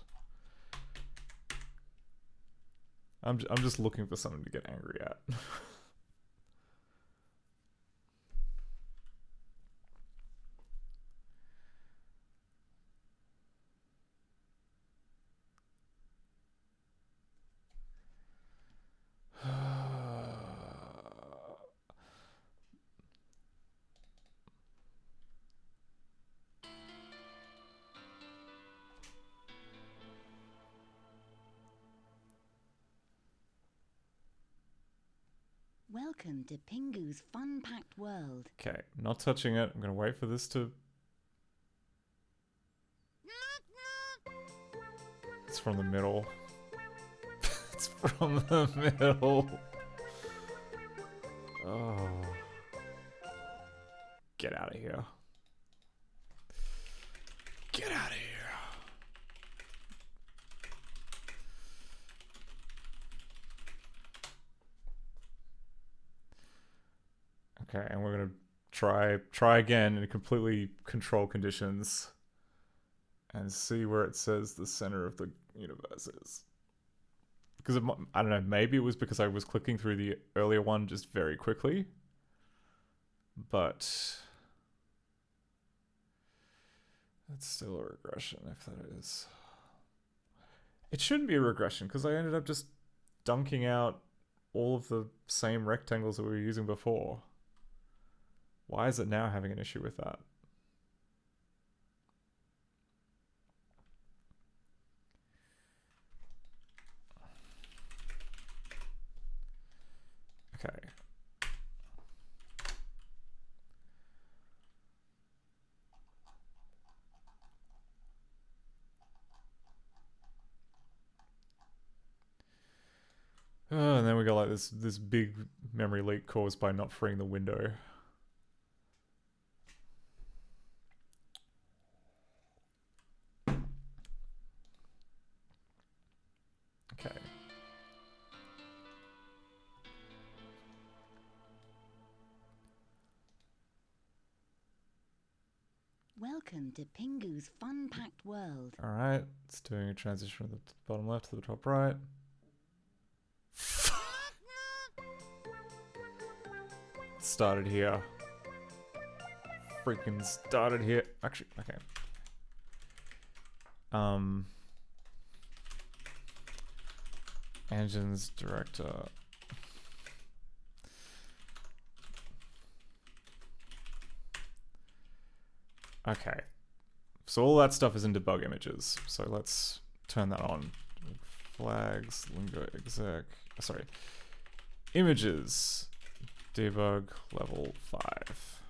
I'm just looking for something to get angry at. Welcome to Pingu's fun-packed world. Okay, not touching it. I'm gonna wait for this to... It's from the middle. It's from the middle. Oh. Get out of here. Get out of here. Okay, and we're gonna try again in completely control conditions and see where it says the center of the universe is. Because I don't know, maybe it was because I was clicking through the earlier one just very quickly, but that's still a regression if that is. It shouldn't be a regression because I ended up just dunking out all of the same rectangles that we were using before. Why is it now having an issue with that? Oh, and then we got like this big memory leak caused by not freeing the window. Okay. Welcome to Pingu's fun-packed world. Alright, it's doing a transition from the bottom left to the top right. Started here. Freaking started here. Actually, okay. Engines, director. Okay. So all that stuff is in debug images. So let's turn that on. Flags, lingo exec. Sorry. Images. Debug level 5.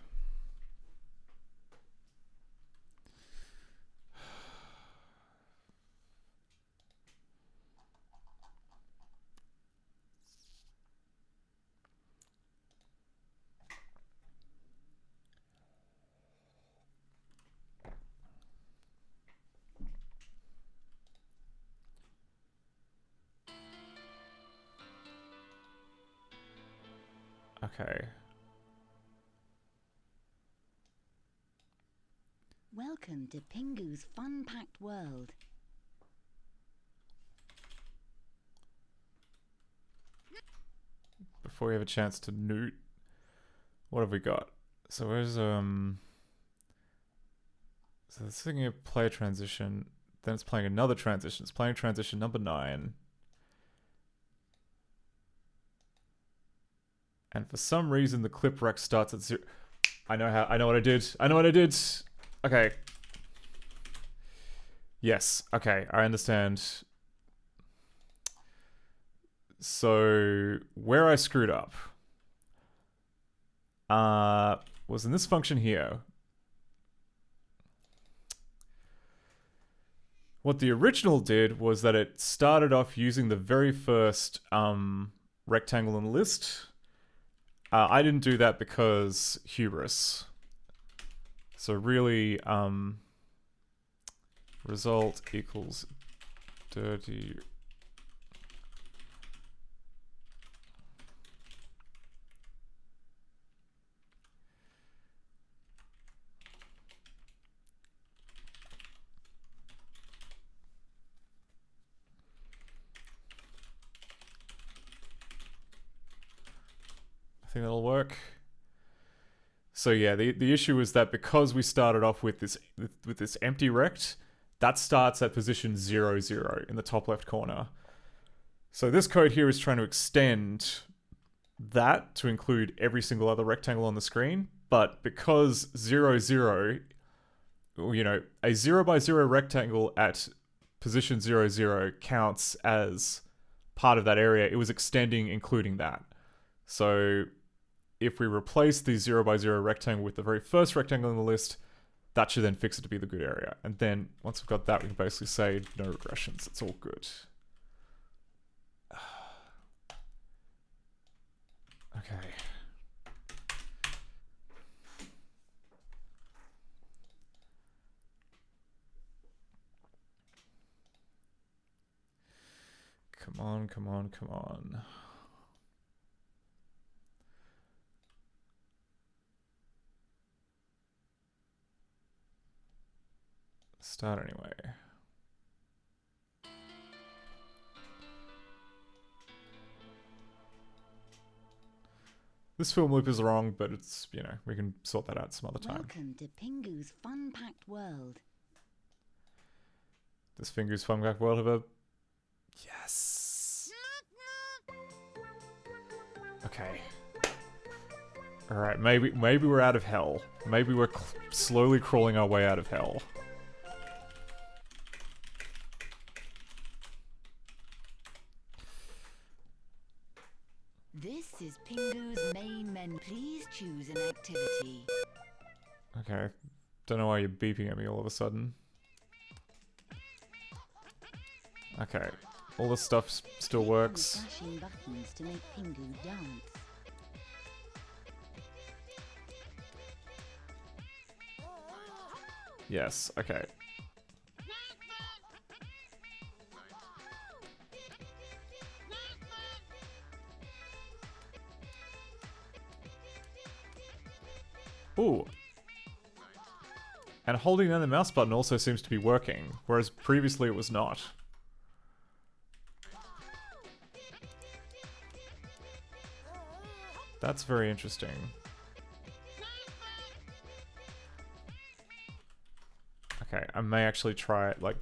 Okay. Welcome to Pingu's fun-packed world. Before we have a chance to noot, what have we got? So where's so it's thinking of play a transition, then it's playing another transition. It's playing transition number 9. And for some reason the clip rec starts at 0. I know what I did. Okay. Yes, okay, I understand. So where I screwed up was in this function here. What the original did was that it started off using the very first rectangle in the list. I didn't do that because hubris. So really, result equals dirty. I think that'll work. So yeah, the issue is that because we started off with this empty rect, that starts at position 0, 0 in the top left corner. So this code here is trying to extend that to include every single other rectangle on the screen, but because 0, 0, you know, a 0 by 0 rectangle at position 0, 0 counts as part of that area, it was extending including that. So if we replace the 0 by 0 rectangle with the very first rectangle in the list, that should then fix it to be the good area. And then once we've got that, we can basically say no regressions. It's all good. Okay. Come on, come on, come on. Start anyway. This film loop is wrong, but it's, you know, we can sort that out some other time. Welcome to Pingu's fun-packed world. Does Finger's Fun Pack World have a... Yes! Okay. Alright, maybe we're out of hell. Maybe we're slowly crawling our way out of hell. This is Pingu's main menu. Please choose an activity. Okay. Don't know why you're beeping at me all of a sudden. Okay. All this stuff still works. Flashing buttons to make Pingu dance. Yes, okay. Ooh. And holding down the mouse button also seems to be working, whereas previously it was not. That's very interesting. Okay, I may actually try it, like...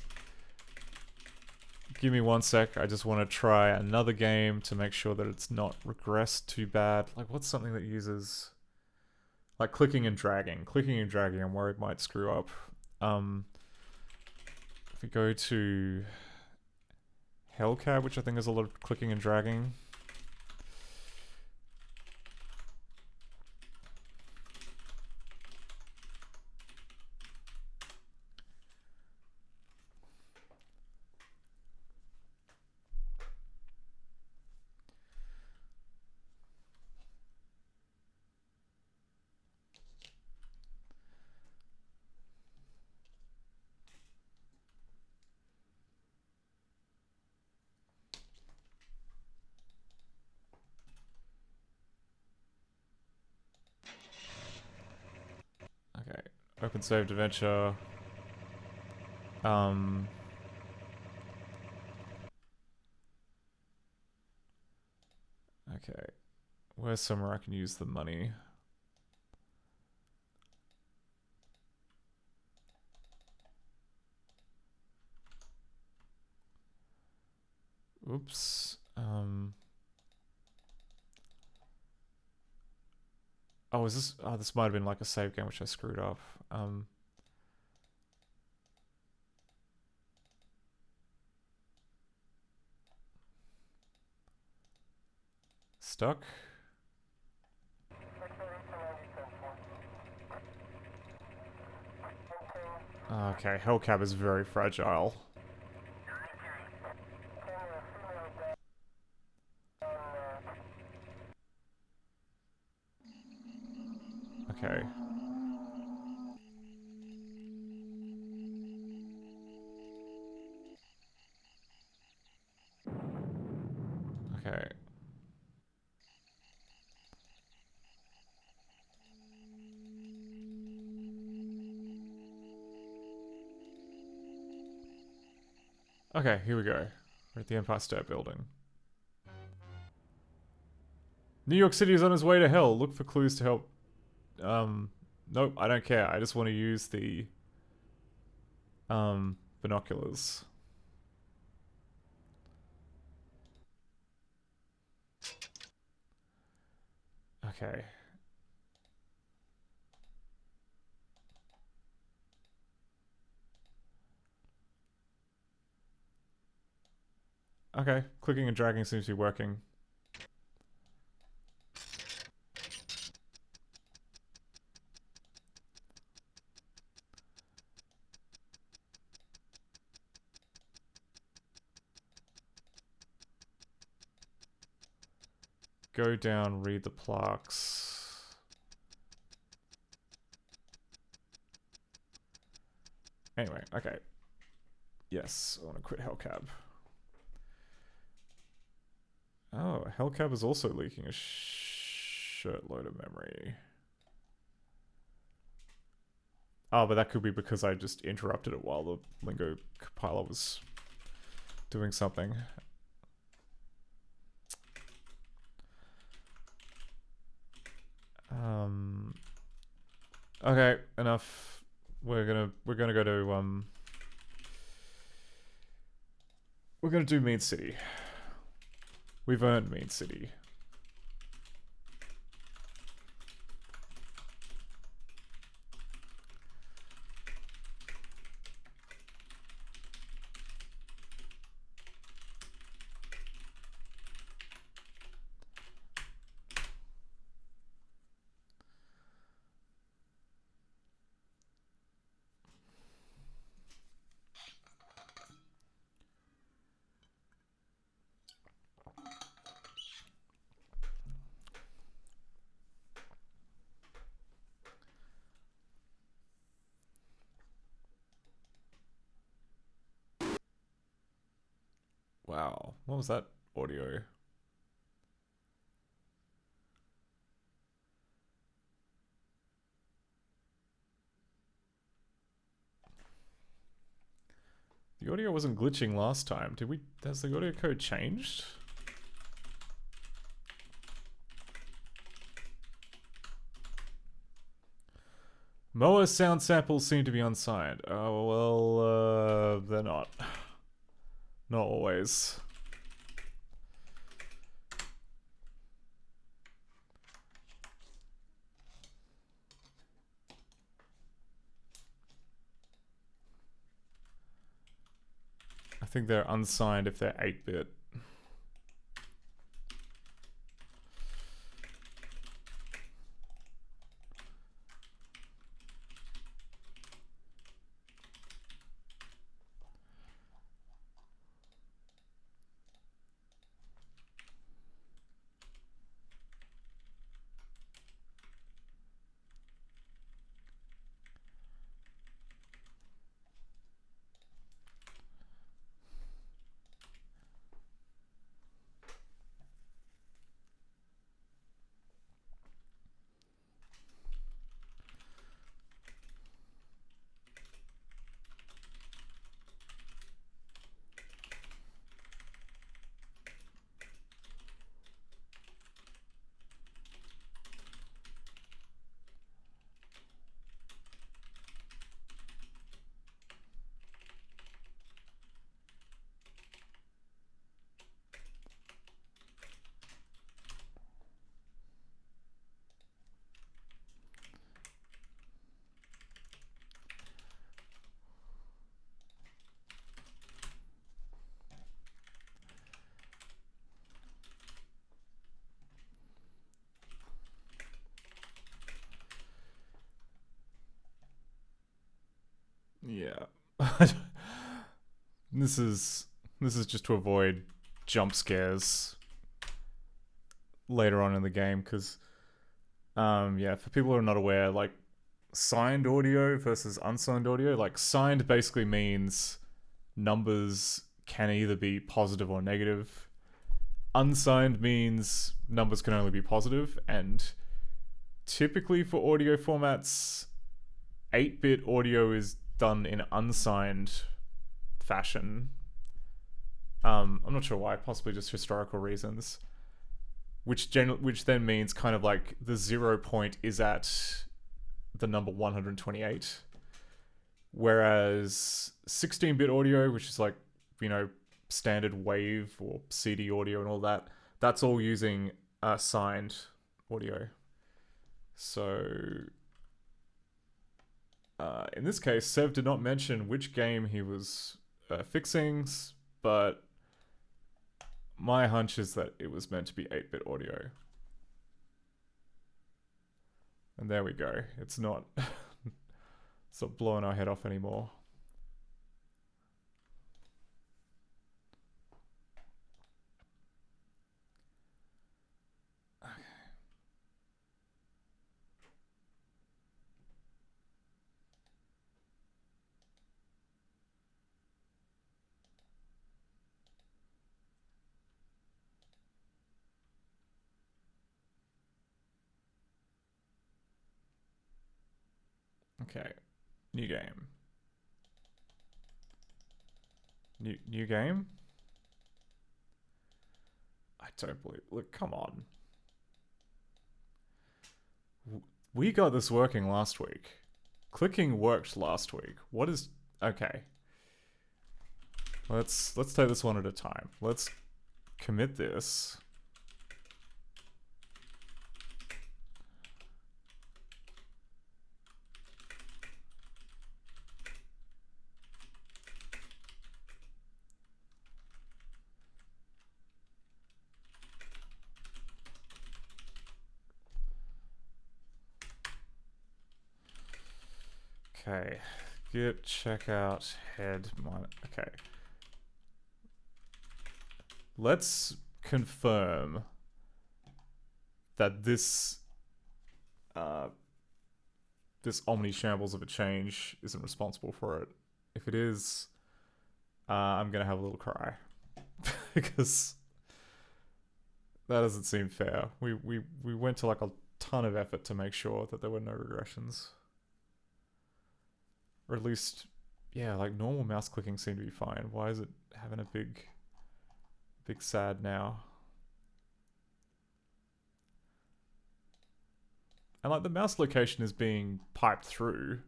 Give me 1 sec, I just want to try another game to make sure that it's not regressed too bad. Like, what's something that uses... Like clicking and dragging. Clicking and dragging, I'm worried might screw up. If we go to Hellcat, which I think is a lot of clicking and dragging. Okay, open saved adventure. Okay, where's somewhere I can use the money? Oops. Oh, is this? Oh, this might have been like a save game which I screwed up. Stuck. Okay, Hellcab is very fragile. Okay. Okay. Okay, here we go. We're at the Empire State Building. New York City is on its way to hell. Look for clues to help. Nope, I don't care. I just want to use the binoculars. Okay. Okay, clicking and dragging seems to be working. Go down, read the plaques. Anyway, okay. Yes, I want to quit Hellcab. Oh, Hellcab is also leaking a shitload of memory. Oh, but that could be because I just interrupted it while the Lingo compiler was doing something. Okay, enough. We're gonna go to we're gonna do Mean City. We've earned Mean City. Wow, what was that audio? The audio wasn't glitching last time. Has the audio code changed? Moa sound samples seem to be unsigned. Oh, well, they're not. Not always. I think they're unsigned if they're 8-bit. Yeah. This is just to avoid jump scares later on in the game, because yeah, for people who are not aware, like signed audio versus unsigned audio, like signed basically means numbers can either be positive or negative. Unsigned means numbers can only be positive, and typically for audio formats, 8-bit audio is done in unsigned fashion. I'm not sure why, possibly just historical reasons. Which then means kind of like the 0 point is at the number 128. Whereas 16-bit audio, which is like, you know, standard wave or CD audio and all that, that's all using signed audio. So in this case, Sev did not mention which game he was fixing, but my hunch is that it was meant to be 8-bit audio. And there we go. It's not, it's not blowing our head off anymore. Okay, new game. New game? I don't believe. Look, come on. We got this working last week. Clicking worked last week. What is... Okay. Let's take this one at a time. Let's commit this. Okay, git checkout head minus. Okay, let's confirm that this this omni shambles of a change isn't responsible for it. If it is, I'm gonna have a little cry. because that doesn't seem fair. We went to like a ton of effort to make sure that there were no regressions. Or at least, yeah, like normal mouse clicking seemed to be fine. Why is it having a big sad now? And like the mouse location is being piped through.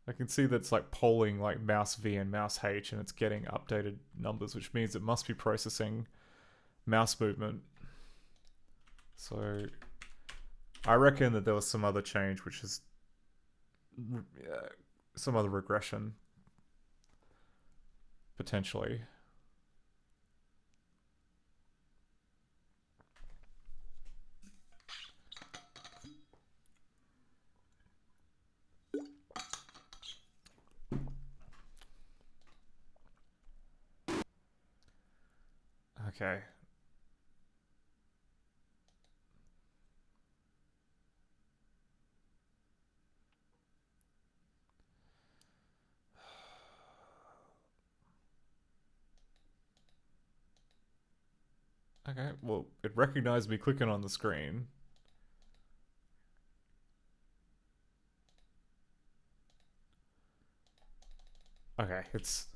I can see that's like polling like mouse V and mouse H, and it's getting updated numbers, which means it must be processing mouse movement. So I reckon that there was some other change, which is some other regression, potentially. Okay. Okay, well, it recognized me clicking on the screen. Okay, it's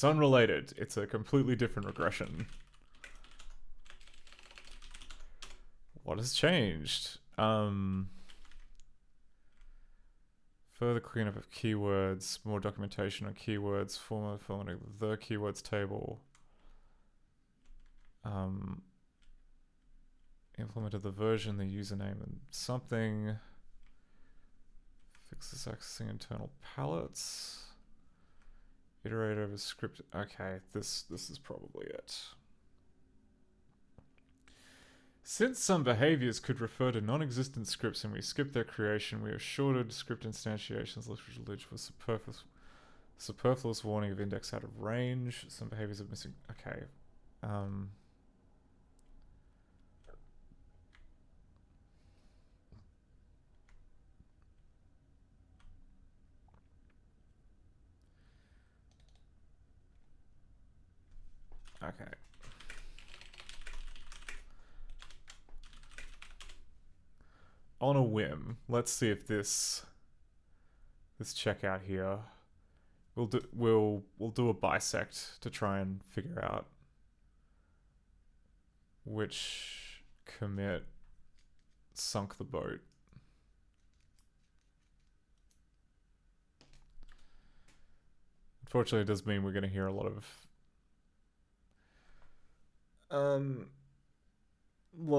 unrelated. It's a completely different regression. What has changed? Further cleanup of keywords, more documentation on keywords, formatting the keywords table. Implemented the version, the username, and something. Fixes accessing internal palettes. Iterate over script. Okay, this is probably it. Since some behaviors could refer to non-existent scripts and we skipped their creation, we have shorted script instantiations, which was superfluous warning of index out of range. Some behaviors are missing. Okay. Okay. On a whim, let's see if this checkout here, we'll do a bisect to try and figure out which commit sunk the boat. Unfortunately, it does mean we're going to hear a lot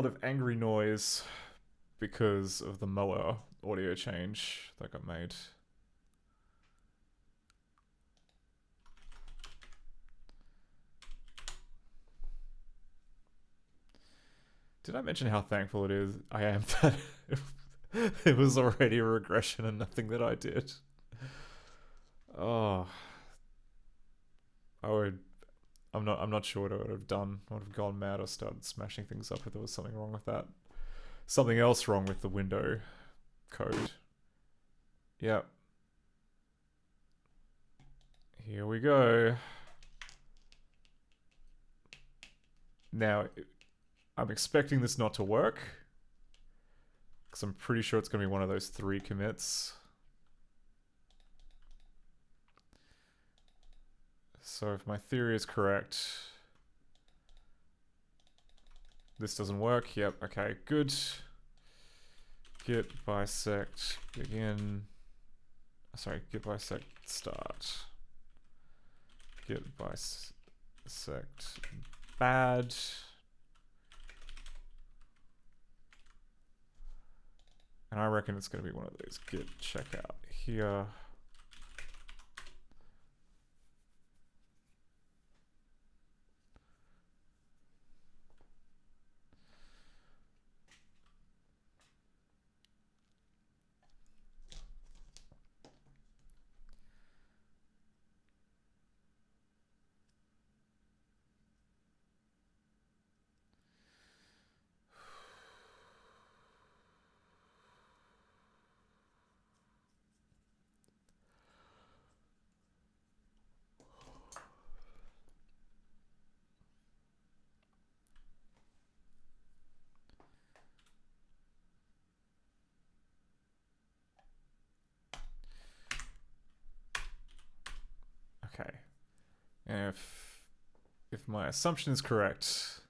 of angry noise because of the mower audio change that got made. Did I mention how thankful I am that it was already a regression and nothing that I did? Oh, I'm not sure what I would have done. I would have gone mad or started smashing things up if there was something wrong with that. Something else wrong with the window code. Yep. Here we go. Now, I'm expecting this not to work, because I'm pretty sure it's going to be one of those 3 commits. So if my theory is correct, this doesn't work. Yep, okay, good. Git bisect begin. Sorry, git bisect start. Git bisect bad. And I reckon it's going to be one of those git checkout here. If my assumption is correct,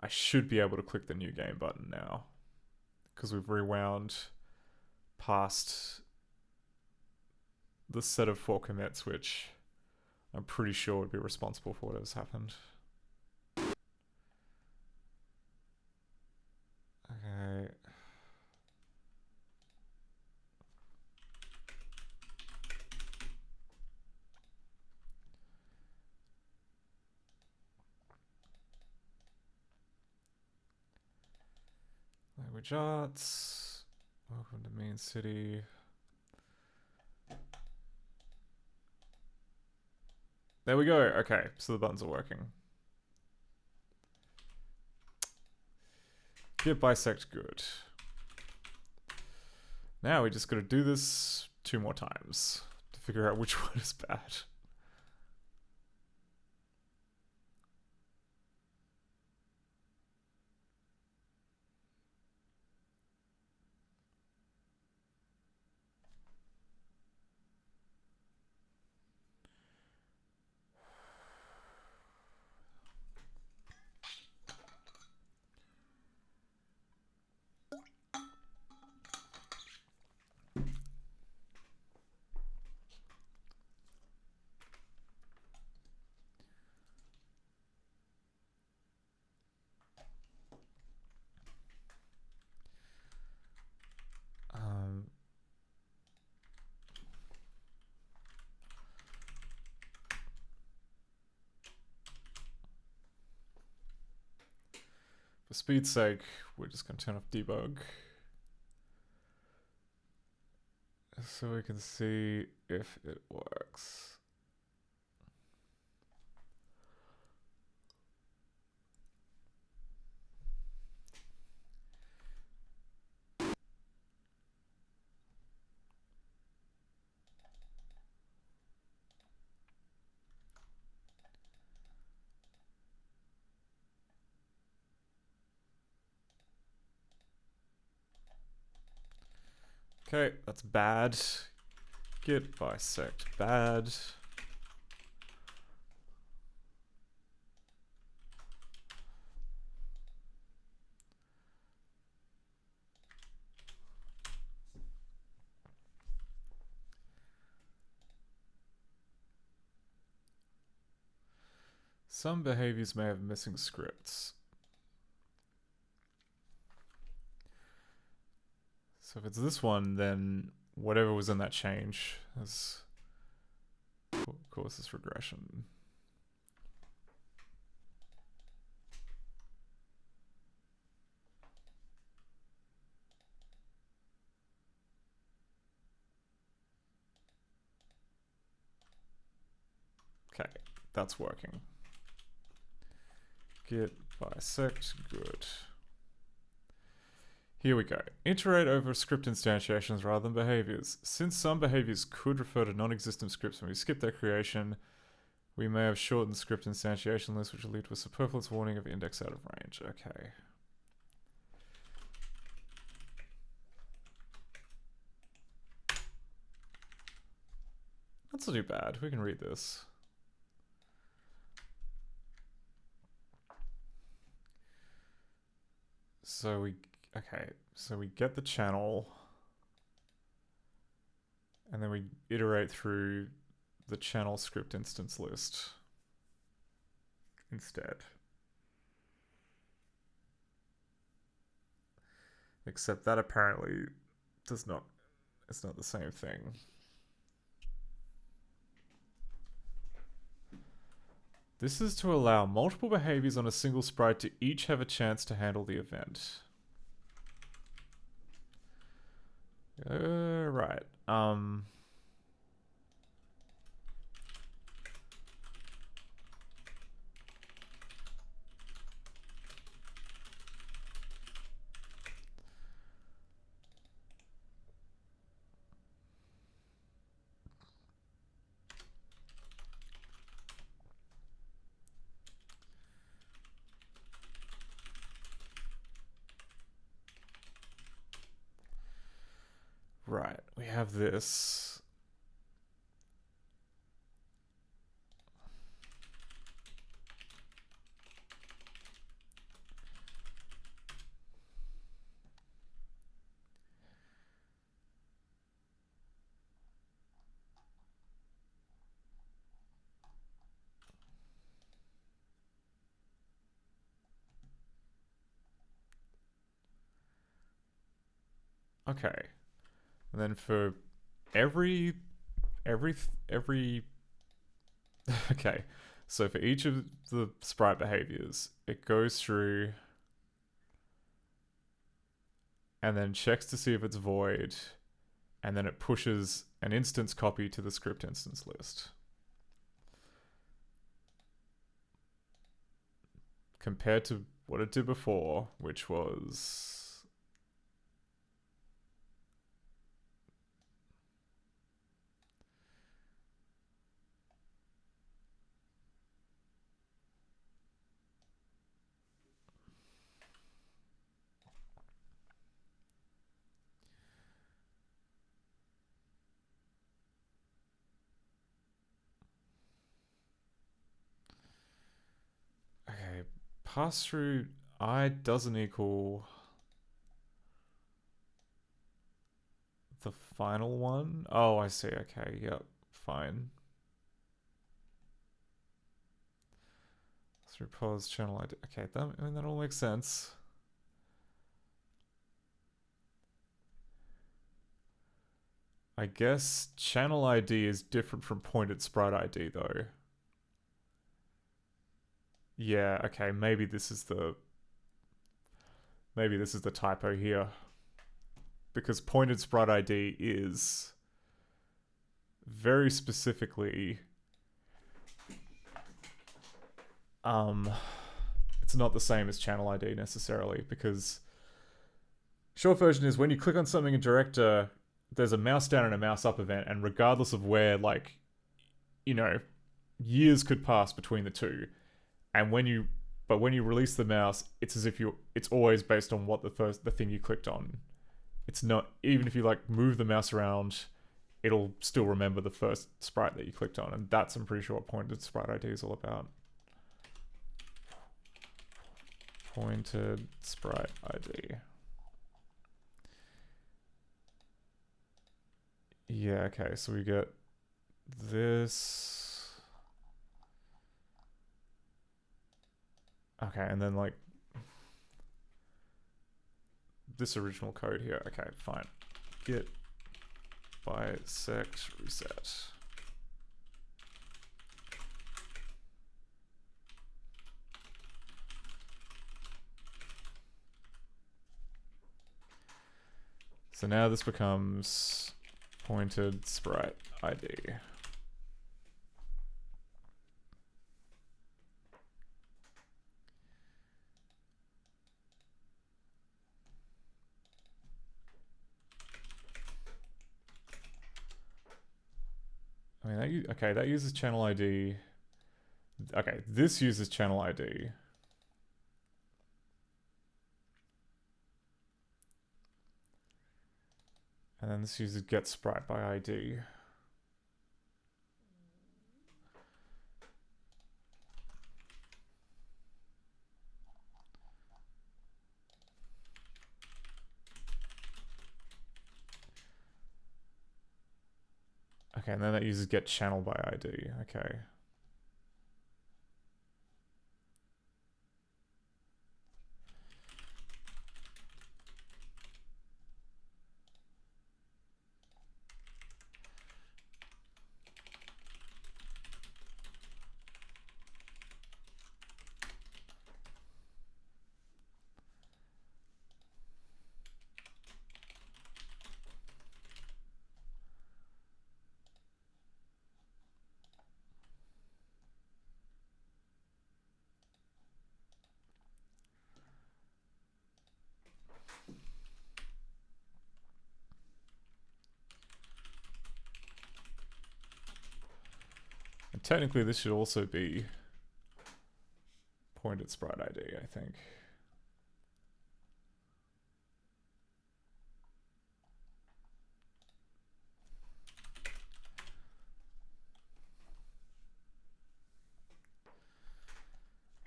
I should be able to click the new game button now, because we've rewound past the set of 4 commits, which I'm pretty sure would be responsible for what has happened. Okay. Language arts. Welcome to main city. There we go. Okay, so the buttons are working. Get bisect good. Now we just gotta do this 2 more times to figure out which one is bad. For speed's sake, we're just going to turn off debug, so we can see if it works. Okay, that's bad. Git bisect bad. Some behaviors may have missing scripts. So if it's this one, then whatever was in that change has caused this regression. Okay, that's working. Git bisect good. Here we go. Iterate over script instantiations rather than behaviors. Since some behaviors could refer to non-existent scripts when we skip their creation, we may have shortened the script instantiation list, which will lead to a superfluous warning of index out of range. Okay. That's not too bad. We can read this. So we get the channel, and then we iterate through the channel script instance list instead. Except that apparently it's not the same thing. This is to allow multiple behaviors on a single sprite to each have a chance to handle the event. Right. Right, we have this. Okay. And then for every okay. So for each of the sprite behaviors, it goes through and then checks to see if it's void, and then it pushes an instance copy to the script instance list. Compared to what it did before, which was... Okay, pass through I doesn't equal the final one. Oh, I see. Okay, yep, fine. Through pause channel ID. Okay, that all makes sense. I guess channel ID is different from pointed sprite ID though. Yeah, okay, maybe this is the typo here. Because pointed sprite ID is very specifically it's not the same as channel ID necessarily, because short version is when you click on something in director, there's a mouse down and a mouse up event, and regardless of where, like, you know, years could pass between the two, and when you release the mouse, it's as if it's always based on what the thing you clicked on. It's not, even if you like move the mouse around, it'll still remember the first sprite that you clicked on, and that's, I'm pretty sure, what pointed sprite ID is all about. Pointed sprite ID. Yeah, okay, so we get this. Okay, and then like this original code here. Okay, fine. Git bisect reset. So now this becomes pointed sprite ID. I mean, that uses channel ID. Okay, this uses channel ID. And then this uses get sprite by ID. Okay, and then that uses get channel by ID. Okay. And technically this should also be pointed sprite ID, I think.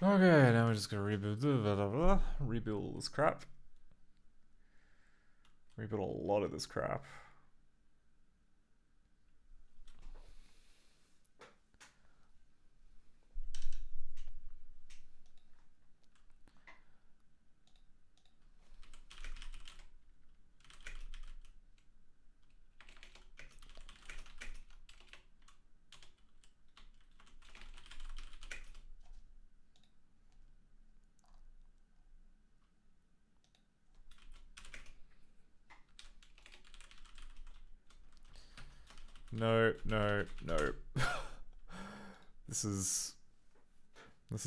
Okay, now we're just gonna rebuild this crap. Rebuild a lot of this crap. No, no, no. This is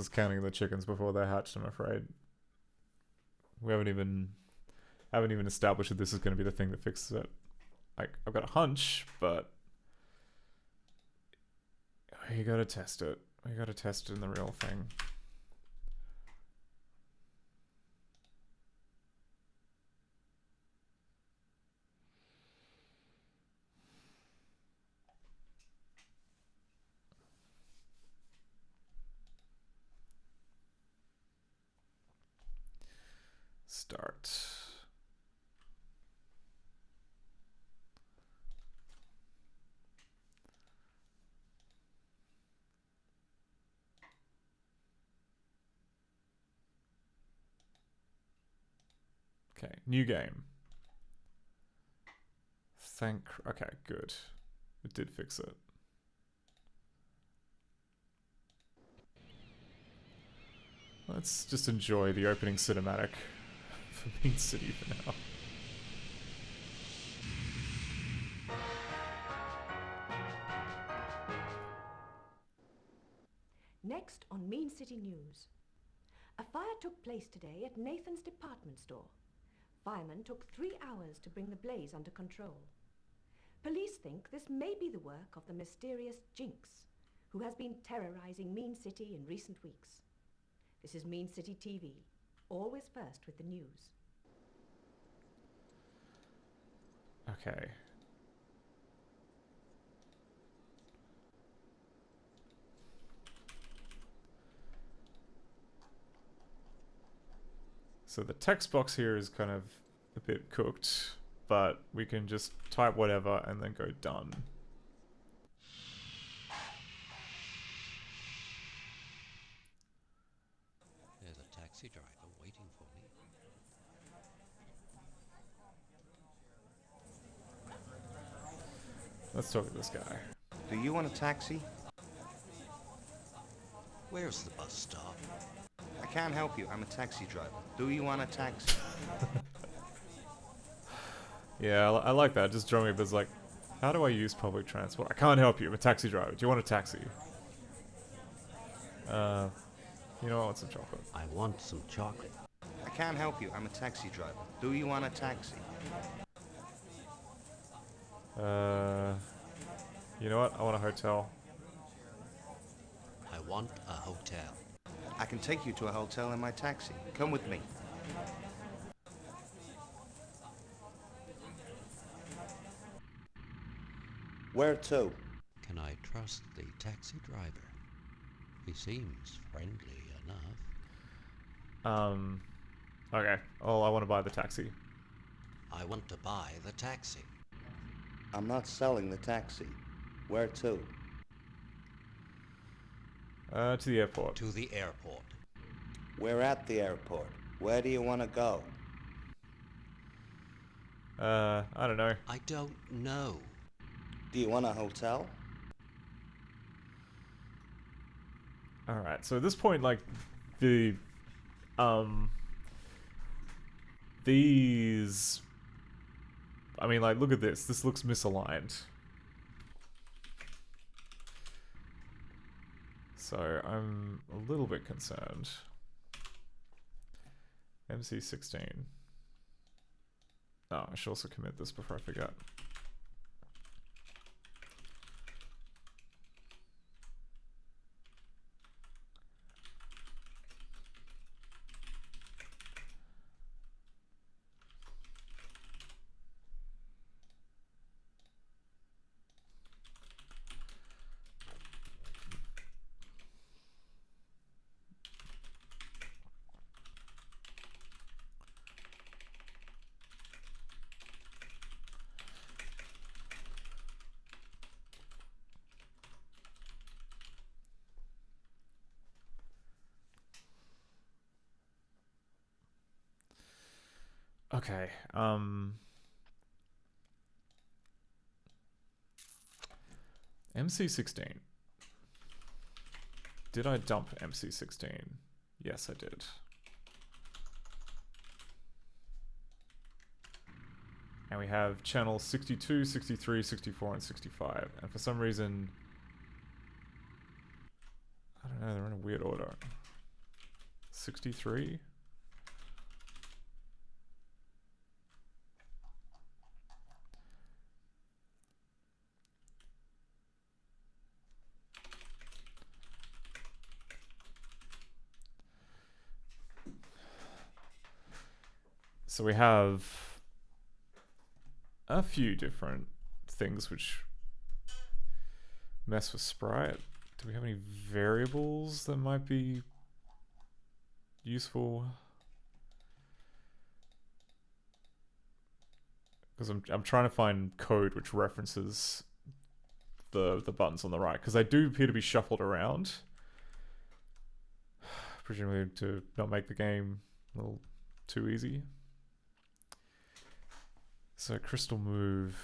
counting the chickens before they're hatched, I'm afraid. We haven't even established that this is going to be the thing that fixes it. Like, I've got a hunch, but you gotta test it. We gotta test it in the real thing. Start. Okay, new game. Okay, good. It did fix it. Let's just enjoy the opening cinematic for Mean City for now. Next on Mean City News. A fire took place today at Nathan's department store. Firemen took 3 hours to bring the blaze under control. Police think this may be the work of the mysterious Jinx, who has been terrorizing Mean City in recent weeks. This is Mean City TV, always first with the news. Okay. So the text box here is kind of a bit cooked, but we can just type whatever and then go done. There's a taxi driver waiting for me. Let's talk to this guy. Do you want a taxi? Where's the bus stop? I can't help you. I'm a taxi driver. Do you want a taxi? Yeah, I like that. Just drawing me, but it's like, how do I use public transport? I can't help you. I'm a taxi driver. Do you want a taxi? You know, I want some chocolate. I want some chocolate. I can't help you. I'm a taxi driver. Do you want a taxi? You know what? I want a hotel. I want a hotel. I can take you to a hotel in my taxi. Come with me. Where to? Can I trust the taxi driver? He seems friendly enough. Okay. Oh, I want to buy the taxi. I want to buy the taxi. I'm not selling the taxi. Where to? To the airport. To the airport. We're at the airport. Where do you want to go? I don't know. I don't know. Do you want a hotel? Alright, so at this point, like, these... I mean, like, look at this. This looks misaligned. So, I'm a little bit concerned. MC16. Oh, I should also commit this before I forget. Okay, MC16. Did I dump MC16? Yes, I did. And we have channels 62, 63, 64, and 65. And for some reason, I don't know, they're in a weird order. 63? So we have a few different things which mess with sprite. Do we have any variables that might be useful? Because I'm trying to find code which references the buttons on the right, because they do appear to be shuffled around, presumably to not make the game a little too easy. So crystal move,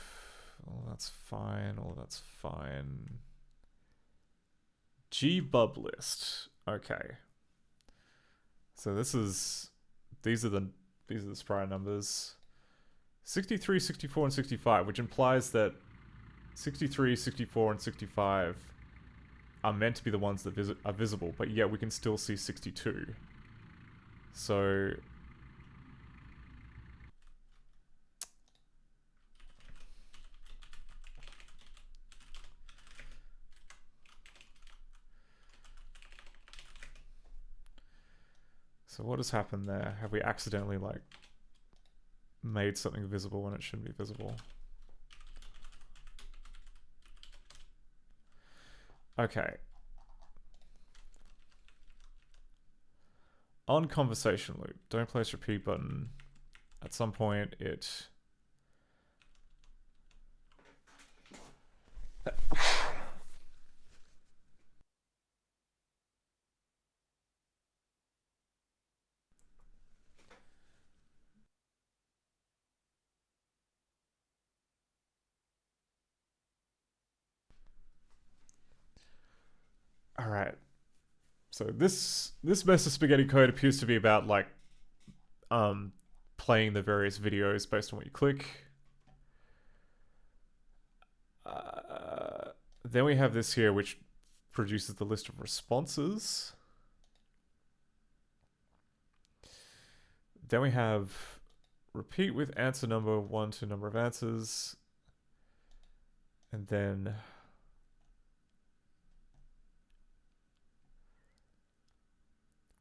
all that's fine, all that's fine. Gbub list, okay. So these are the sprite numbers. 63, 64, and 65, which implies that 63, 64, and 65 are meant to be the ones that are visible, but yet we can still see 62. So what has happened there? Have we accidentally like made something visible when it shouldn't be visible? Okay. On conversation loop, don't place repeat button. At some point it all right. So this mess of spaghetti code appears to be about like playing the various videos based on what you click. Then we have this here which produces the list of responses. Then we have repeat with answer number 1 to number of answers. And then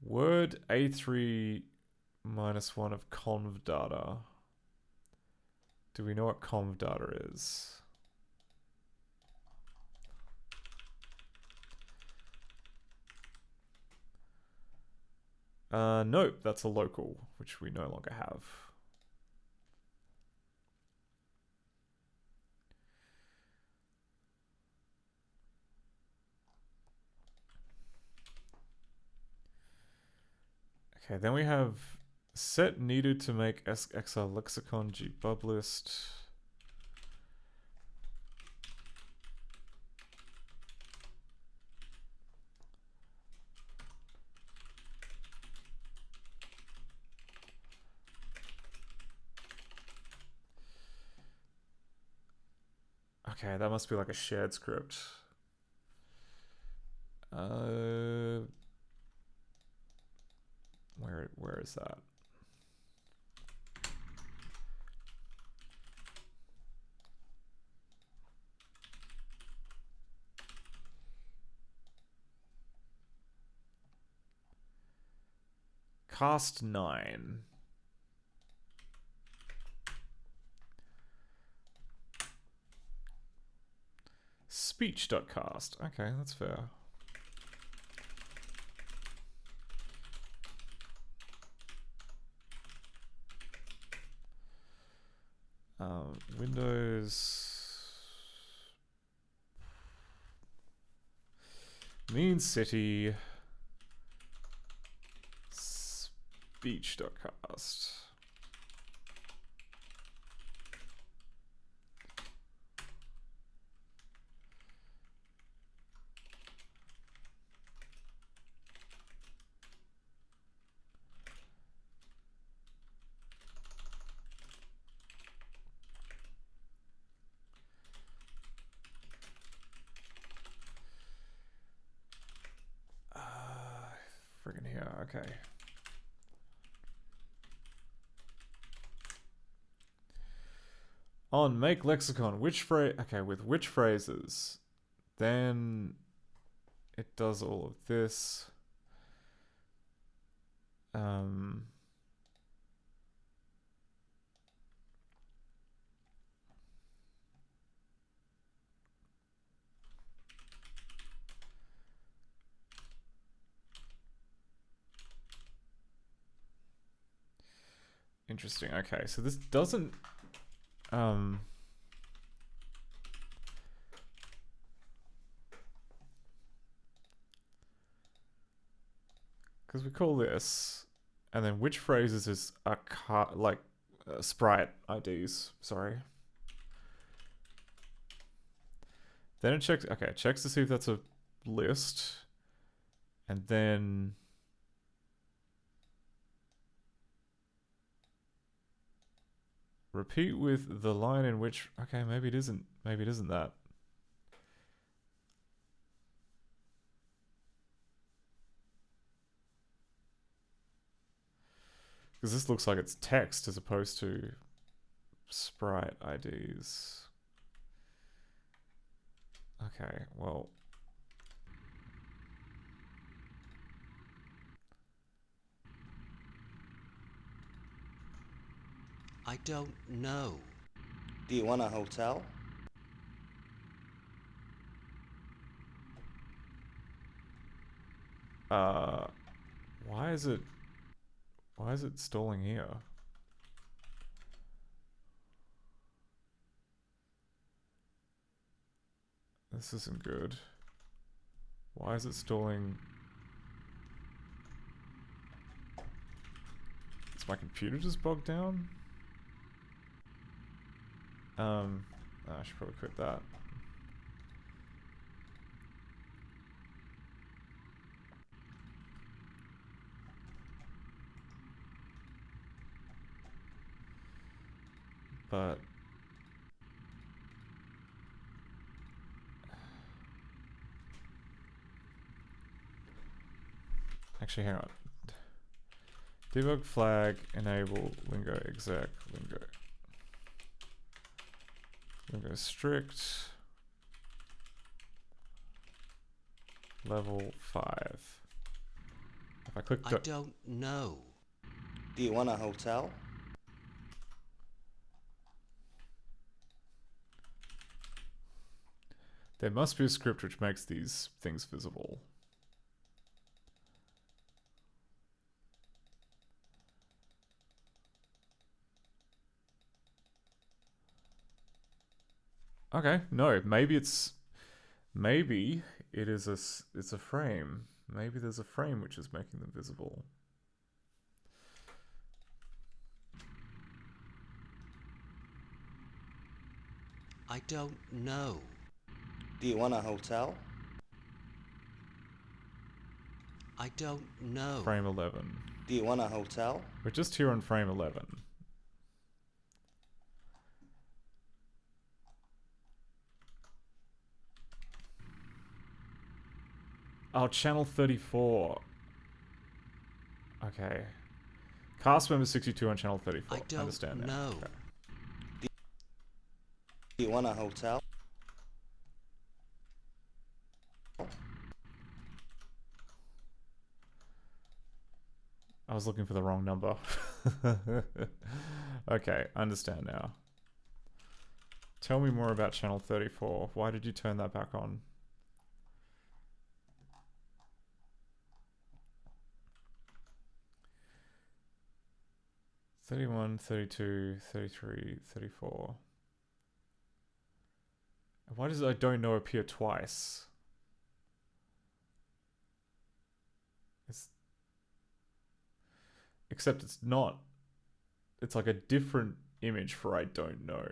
word A3 minus 1 of conv data. Do we know what conv data is? Nope, that's a local, which we no longer have. Okay, then we have set needed to make XR lexicon gbub list. Okay, that must be like a shared script. Where is that? Cast 9. Speech.cast. Okay, that's fair. Windows mean city speech.cast. Okay. On make lexicon, which phrase? Okay, with which phrases? Then it does all of this. Interesting. Okay, so this doesn't because we call this, and then which phrases is a sprite IDs, sorry. Then it checks, okay, it checks to see if that's a list, and then repeat with the line in which, okay, maybe it isn't that. Because this looks like it's text as opposed to sprite IDs. Okay, well. I don't know. Do you want a hotel? Why is it stalling here? This isn't good. Why is it stalling? Is my computer just bogged down? I should probably quit that. But actually, hang on. Debug flag enable lingo exec lingo strict level 5. If I click I don't know. Do you want a hotel? There must be a script which makes these things visible. Okay, no, maybe it is it's a frame. Maybe there's a frame which is making them visible. I don't know. Do you want a hotel? I don't know. Frame 11. Do you want a hotel? We're just here on frame 11. Oh, channel 34. Okay. Cast member 62 on channel 34. I don't understand now. know. Okay. Do you want a hotel? I was looking for the wrong number. Okay, understand now. Tell me more about channel 34. Why did you turn that back on? (31, 32, 33, 34). Why does I don't know appear twice? Except it's not. It's like a different image for I don't know.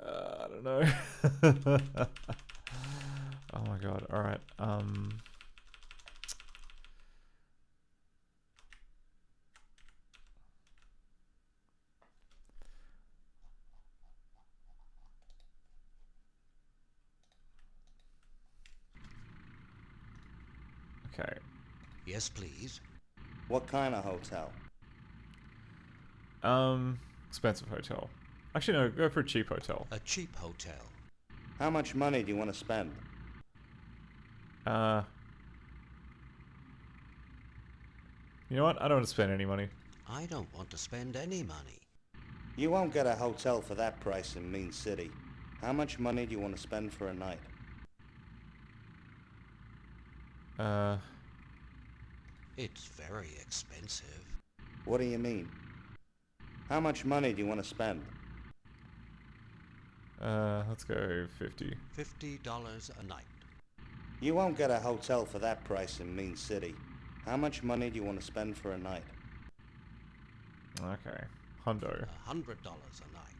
I don't know. Oh my god. All right. Okay. Yes, please. What kind of hotel? Expensive hotel. Actually, no, go for a cheap hotel. A cheap hotel. How much money do you want to spend? You know what? I don't want to spend any money. I don't want to spend any money. You won't get a hotel for that price in Mean City. How much money do you want to spend for a night? It's very expensive. What do you mean? How much money do you want to spend? Let's go 50. $50 a night. You won't get a hotel for that price in Mean City. How much money do you want to spend for a night? Okay. Hundo. $100 a night.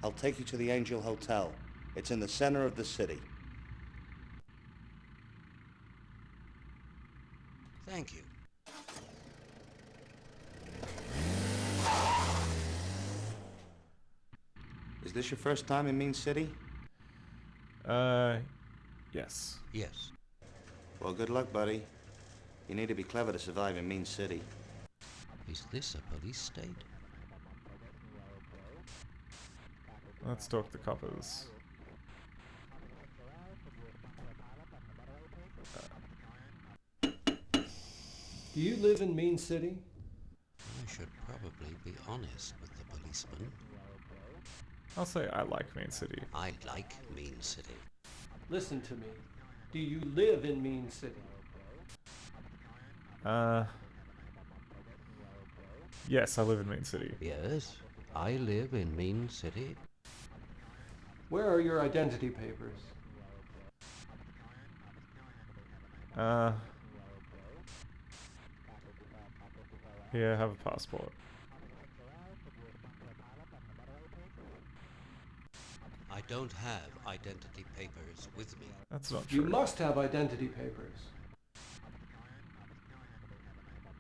I'll take you to the Angel Hotel. It's in the center of the city. Thank you. Is this your first time in Mean City? Yes. Yes. Well, good luck, buddy. You need to be clever to survive in Mean City. Is this a police state? Let's talk the coppers. Do you live in Mean City? I should probably be honest with the policeman. I'll say I like Main City. I like Mean City. Listen to me. Do you live in Mean City? Yes, I live in Main City. Yes, I live in Mean City. Where are your identity papers? Here, have a passport. I don't have identity papers with me. That's not true. You must have identity papers.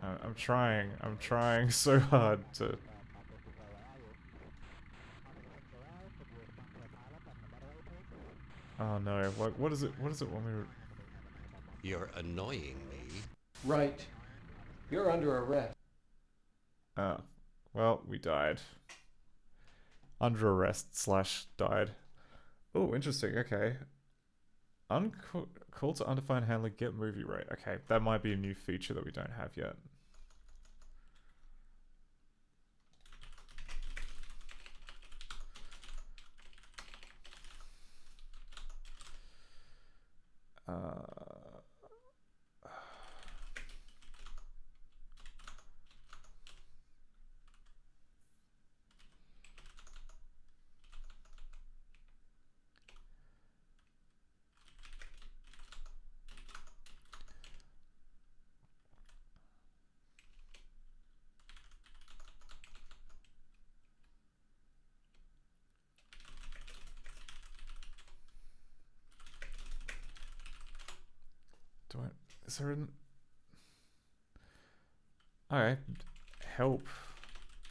I'm trying so hard to... Oh no, what is it when we... You're annoying me. Right. You're under arrest. Oh, well, we died. Under arrest / died. Oh, interesting, okay. Call to undefined handler, get movie rate. Okay, that might be a new feature that we don't have yet. Is there an... Alright. Help.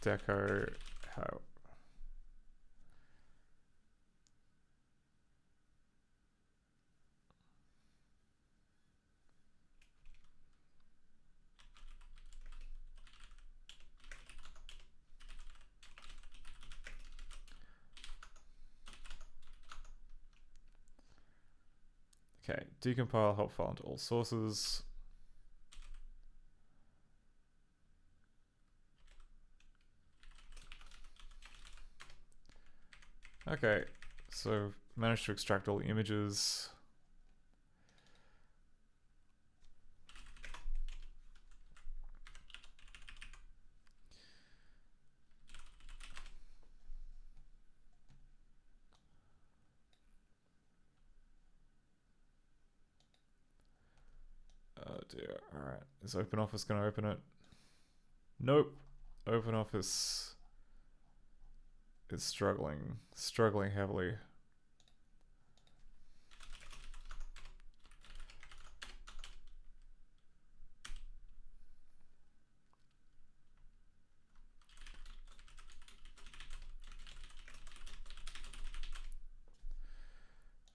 Deco. Help. Okay, decompile help file into all sources. Okay, so managed to extract all the images. Oh dear, alright. Is OpenOffice going to open it? Nope. OpenOffice is struggling heavily.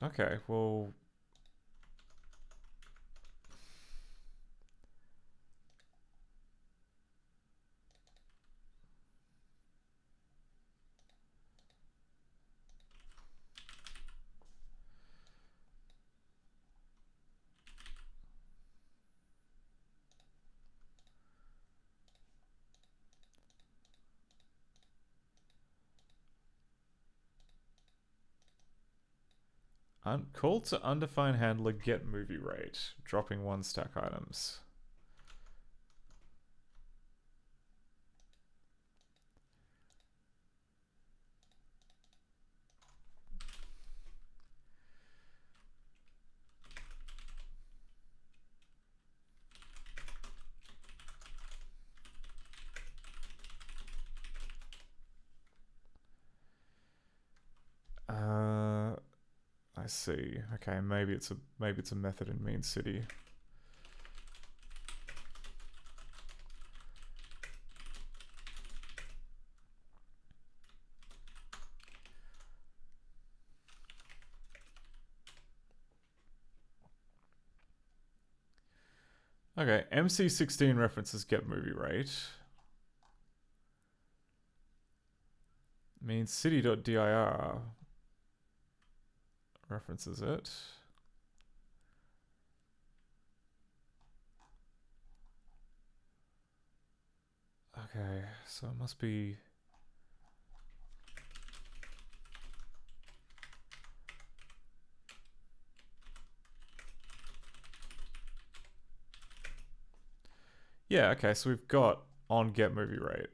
Okay, well... Call to undefined handler get movie rate. Dropping 1 stack items. I see. Okay, maybe it's a method in Mean City. Okay, MC16 references get movie rate. Means city.dir references it. Okay, so it must be... Yeah, okay, so we've got on get movie rate.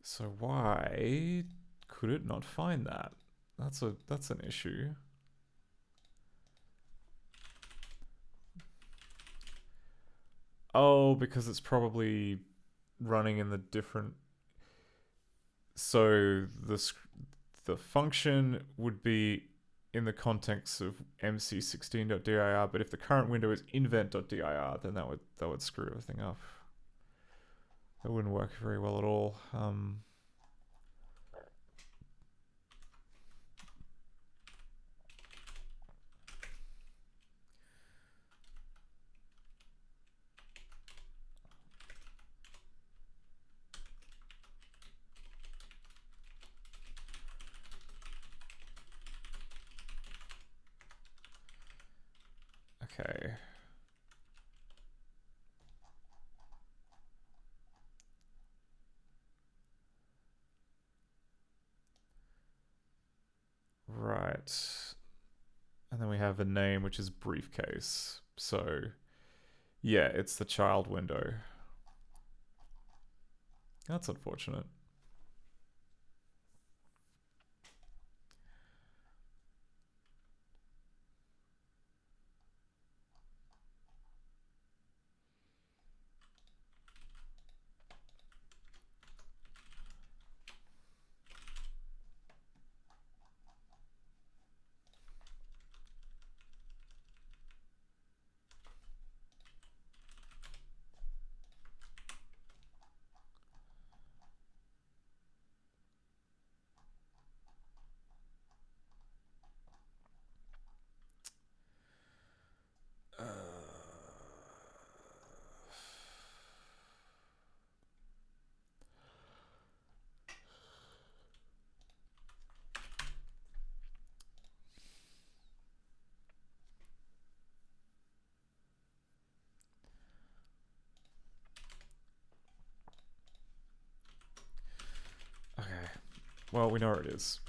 So why could it not find that? That's an issue. Oh, because it's probably running in the different... So the function would be in the context of mc16.dir, but if the current window is invent.dir, then that would screw everything up. That wouldn't work very well at all. Okay. Right. And then we have a name, which is briefcase. So, yeah, it's the child window. That's unfortunate. Okay. Well, we know where it is.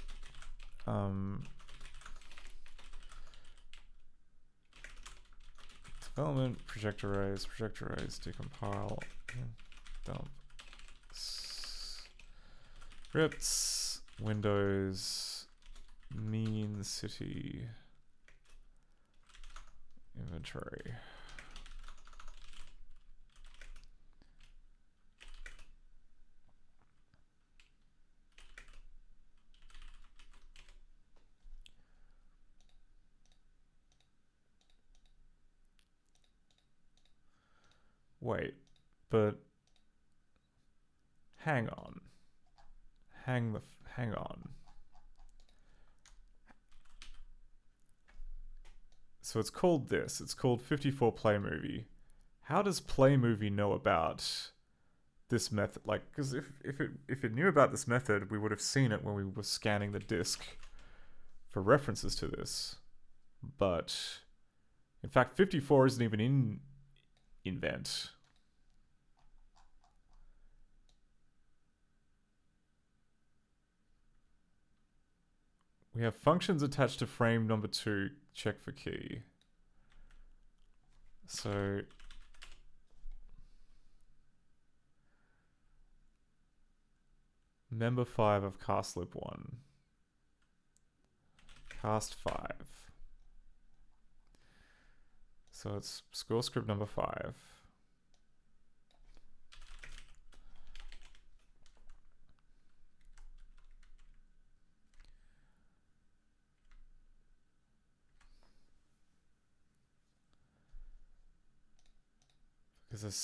Development, project arrays, decompile, dump, scripts, Windows, mean city, inventory. Wait, but hang on. Hang on. So it's called this. It's called 54 Play Movie. How does Play Movie know about this method? Like, because if it knew about this method, we would have seen it when we were scanning the disk for references to this. But in fact, 54 isn't even in invent. We have functions attached to frame number 2. Check for key. So member 5 of cast lib 1. Cast 5. So it's score script number 5. Because there's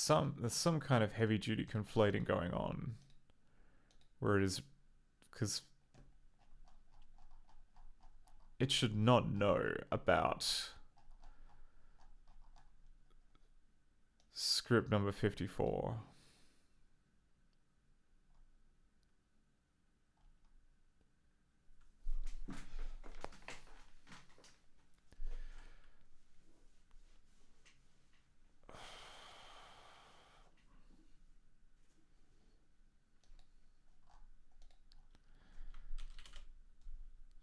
some kind of heavy duty conflating going on where it is, because it should not know about script number 54.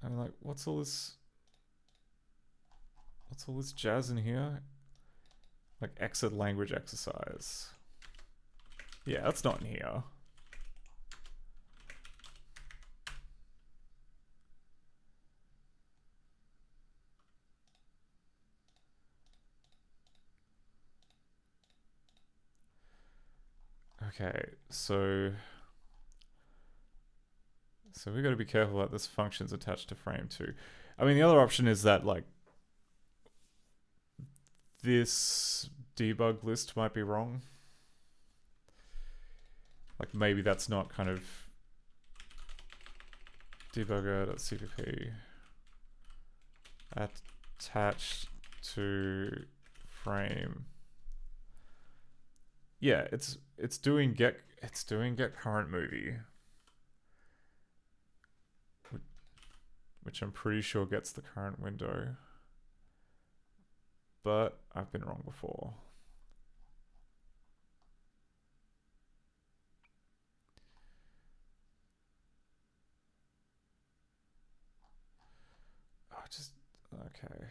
I mean, like, what's all this jazz in here? Like, exit language exercise. Yeah, that's not in here. Okay, so we got to be careful about this functions attached to frame 2. I mean, the other option is that, like, this debug list might be wrong. Like, maybe that's not kind of debugger.cpp attached to frame. Yeah, it's doing get current movie, which I'm pretty sure gets the current window. But I've been wrong before. Okay.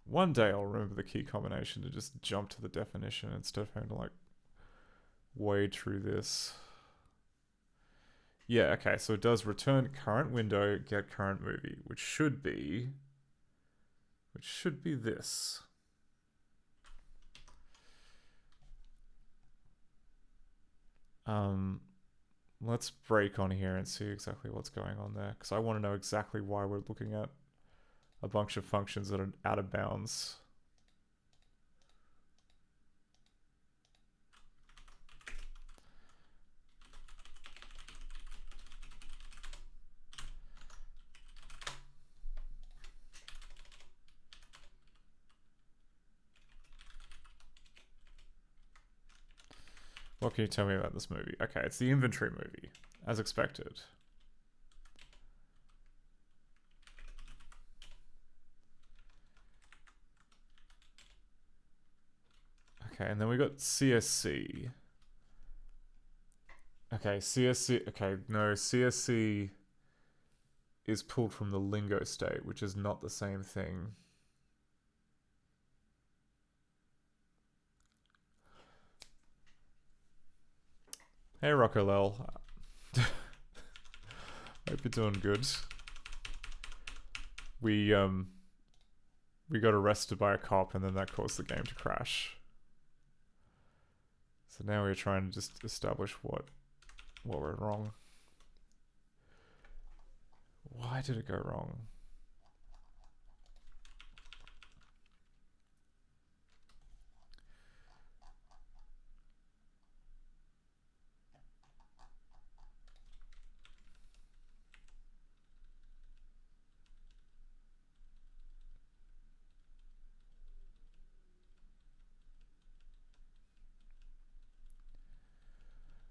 One day I'll remember the key combination to just jump to the definition instead of having to, like, wade through this. Yeah, okay, so it does return current window, get current movie, which should be this. Let's break on here and see exactly what's going on there, because I want to know exactly why we're looking at a bunch of functions that are out of bounds. What can you tell me about this movie? Okay, it's the inventory movie, as expected. Okay, and then we got CSC. Okay, CSC, okay, no, CSC is pulled from the lingo state, which is not the same thing. Hey, Rockolel. Hope you're doing good. We got arrested by a cop, and then that caused the game to crash. So now we're trying to just establish what went wrong. Why did it go wrong?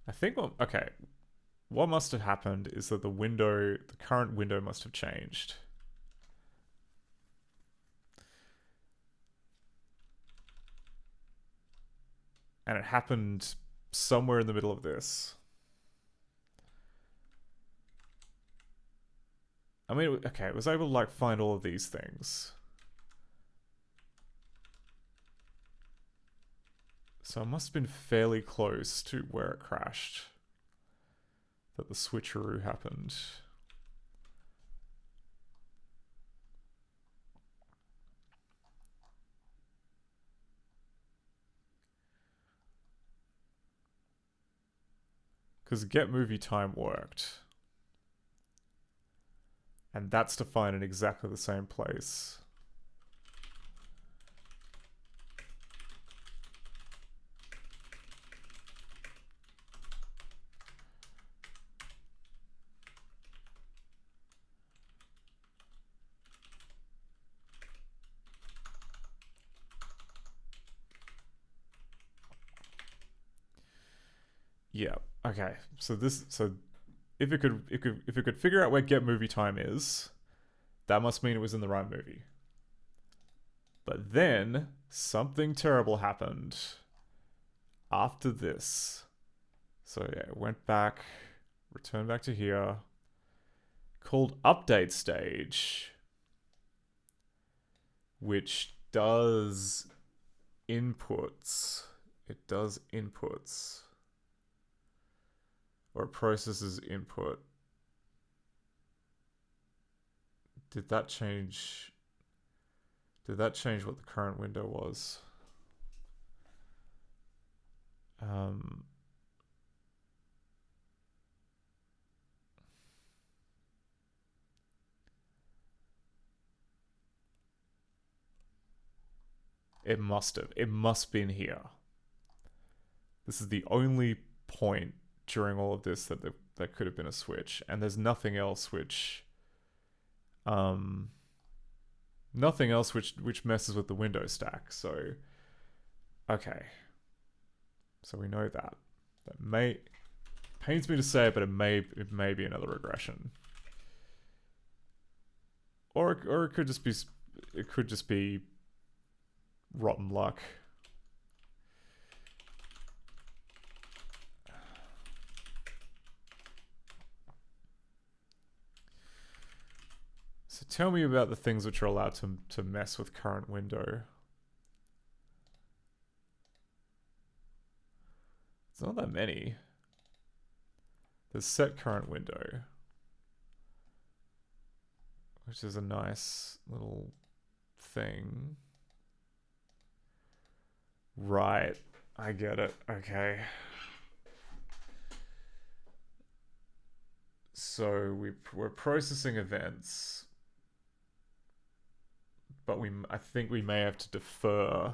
I think what must have happened is that the current window must have changed. And it happened somewhere in the middle of this. I mean, okay, it was able to like find all of these things. So it must have been fairly close to where it crashed. That the switcheroo happened. Because get movie time worked. And that's to find in exactly the same place. Yeah. Okay. So if it could figure out where get movie time is, that must mean it was in the right movie. But then something terrible happened after this. So yeah, it went back, returned back to here, called update stage, which does inputs. It does inputs. Or processes input. Did that change what the current window was? It must have. It must be in here. This is the only point during all of this that could have been a switch, and there's nothing else which messes with the window stack. So okay, so we know that pains me to say it, but it may be another regression, or it could just be rotten luck. So tell me about the things which are allowed to mess with current window. It's not that many. There's set current window, which is a nice little thing. Right, I get it. Okay. So we're processing events, but I think we may have to defer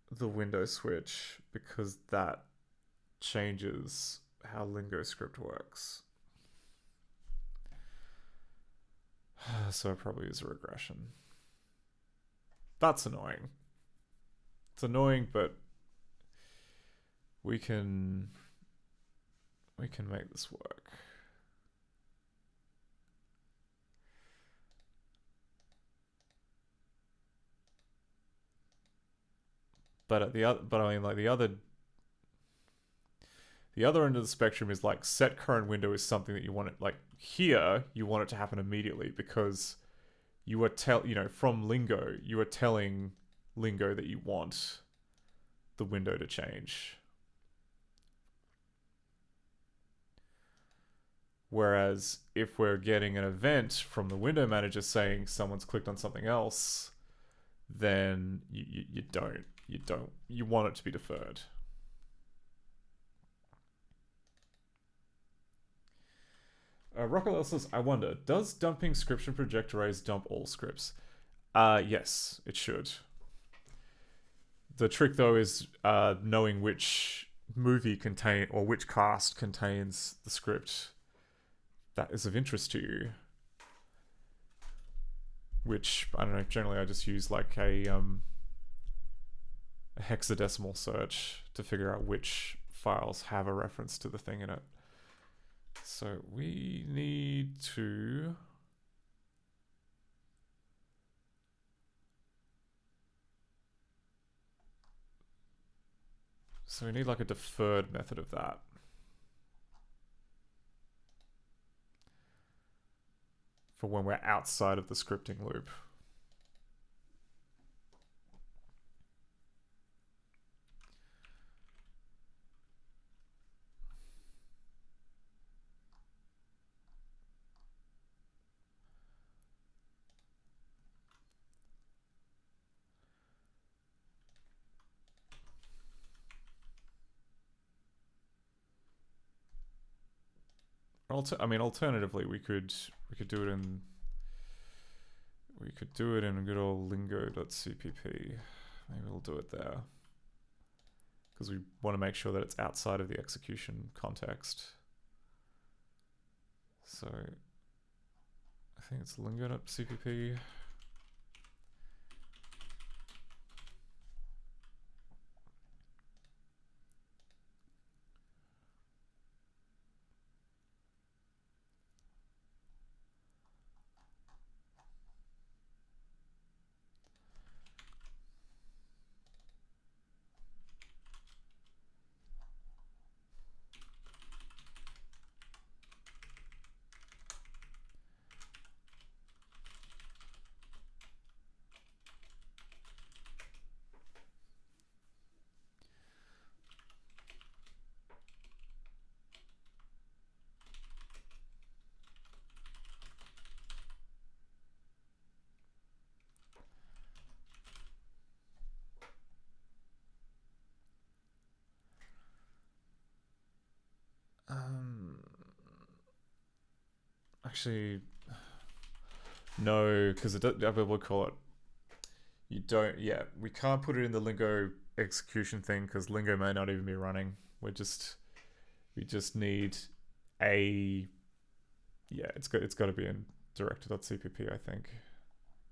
the window switch because that changes how LingoScript works. So it probably is a regression. That's annoying. It's annoying, but we can make this work. But at the other, the other end of the spectrum is like set current window is something that you want it, like here you want it to happen immediately because you are from Lingo, you are telling Lingo that you want the window to change. Whereas if we're getting an event from the window manager saying someone's clicked on something else, then you don't. You want it to be deferred. Rockwell says, I wonder, does dumping scripts from project arrays dump all scripts? Yes, it should. The trick though is knowing which movie or which cast contains the script that is of interest to you. Which, I don't know, generally I just use like a hexadecimal search to figure out which files have a reference to the thing in it. So we need to like a deferred method of that. for when we're outside of the scripting loop. Alternatively, we could do it in good old lingo.cpp. Maybe we'll do it there because we want to make sure that it's outside of the execution context. So I think it's lingo.cpp. Actually, no, because we'll call it. You don't. Yeah, we can't put it in the Lingo execution thing because Lingo may not even be running. We just need a. Yeah, it's got to be in director.cpp, I think,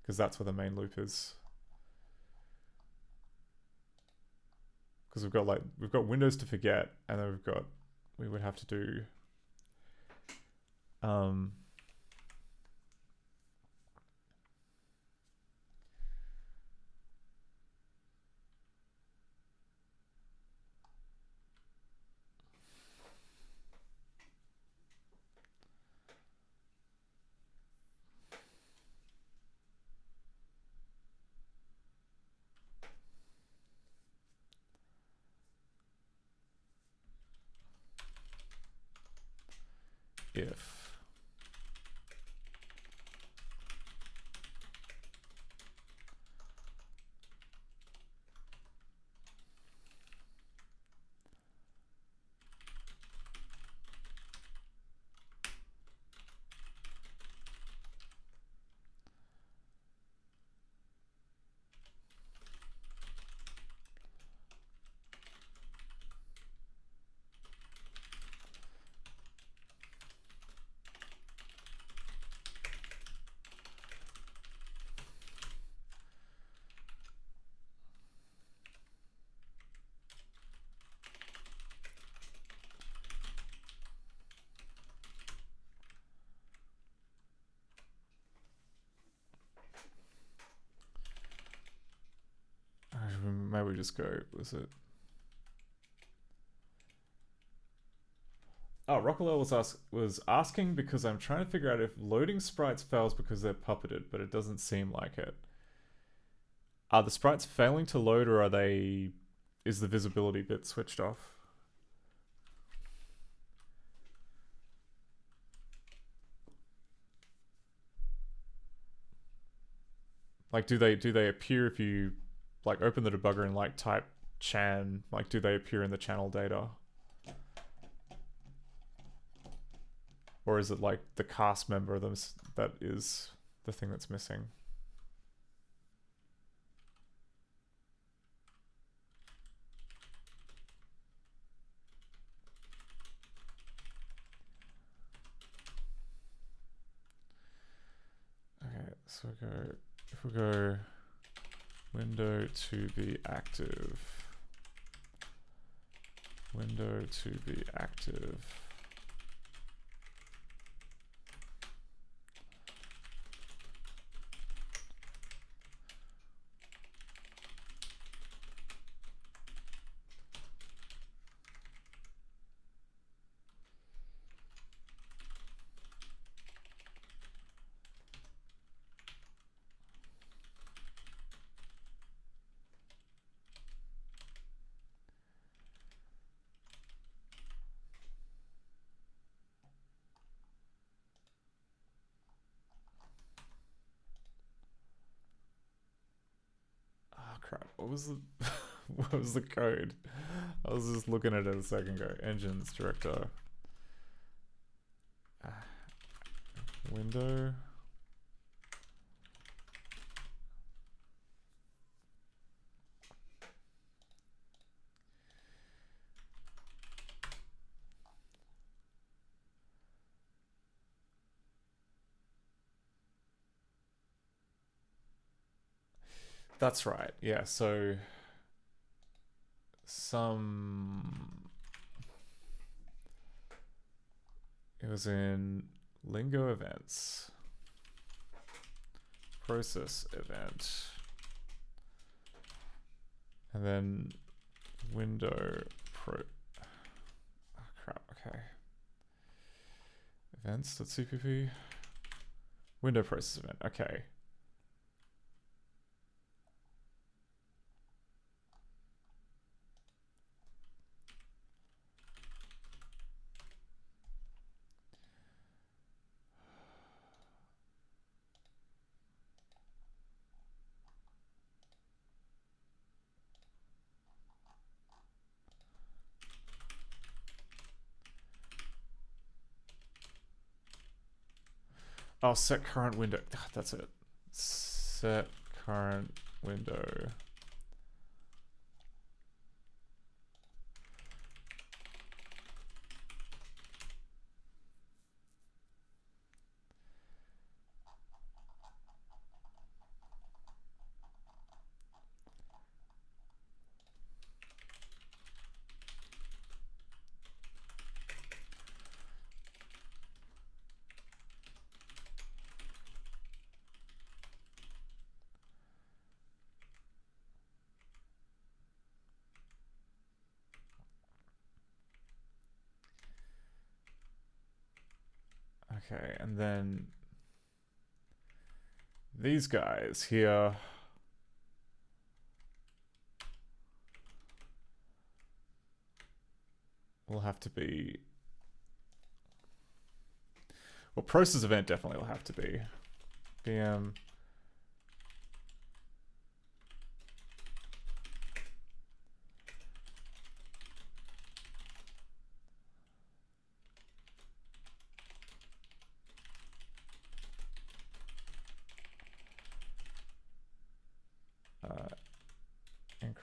because that's where the main loop is. Because we've got Windows to forget, and then we would have to do. If maybe we just go, was it? Oh, Rockwell was asking because I'm trying to figure out if loading sprites fails because they're puppeted, but it doesn't seem like it. Are the sprites failing to load, or is the visibility bit switched off? Like, do they appear if you like open the debugger and like type chan? Like, do they appear in the channel data? Or is it like the cast member of them that is the thing that's missing? Okay, so if we go window to be active, window to be active. crap. What was the what was the code? I was just looking at it a second ago. Engines, director. Window. That's right. Yeah, so it was in Lingo events. Process event. And then window oh crap, okay. Events.cpp. Window process event, okay. Oh, set current window. That's it. Set current window. Okay, and then these guys here will have to be, well, process event definitely will have to be VM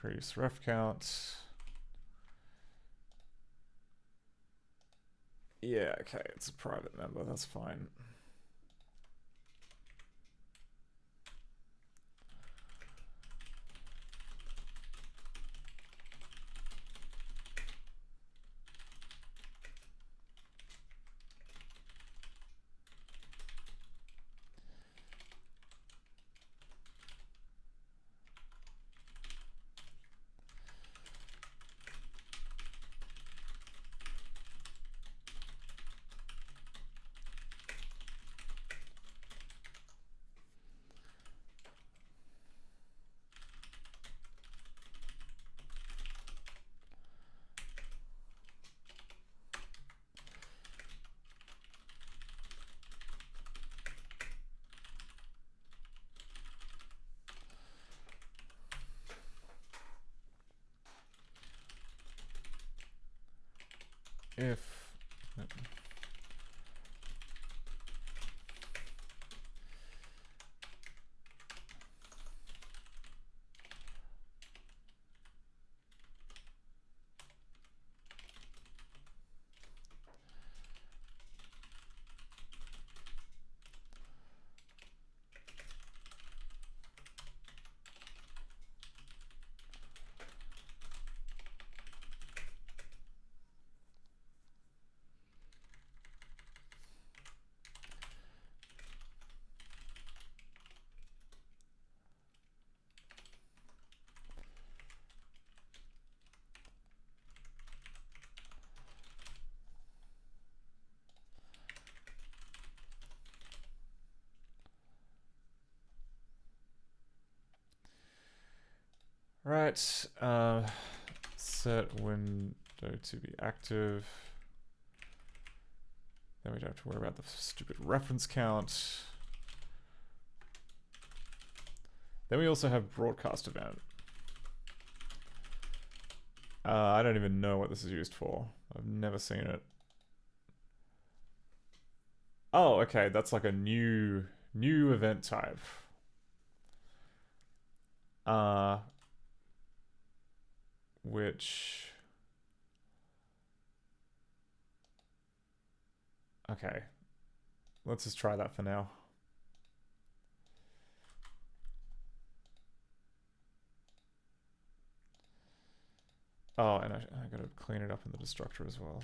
increase ref count. Yeah, okay, it's a private member, that's fine. If right, set window to be active. Then we don't have to worry about the stupid reference count. Then we also have broadcast event. I don't even know what this is used for. I've never seen it. Oh, okay, that's like a new event type. Which... Okay. Let's just try that for now. Oh, and I gotta clean it up in the destructor as well.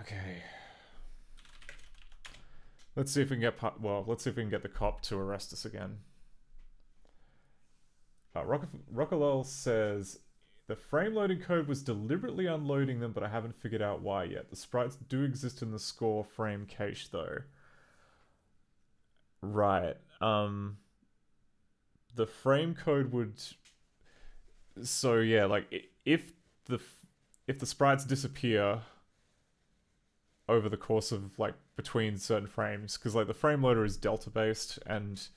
Okay. Let's see if we can get let's see if we can get the cop to arrest us again. Rockalol says the frame loading code was deliberately unloading them, but I haven't figured out why yet. The sprites do exist in the score frame cache though. Right. The frame code would. So yeah, like if the sprites disappear over the course of like between certain frames, because like the frame loader is delta based, and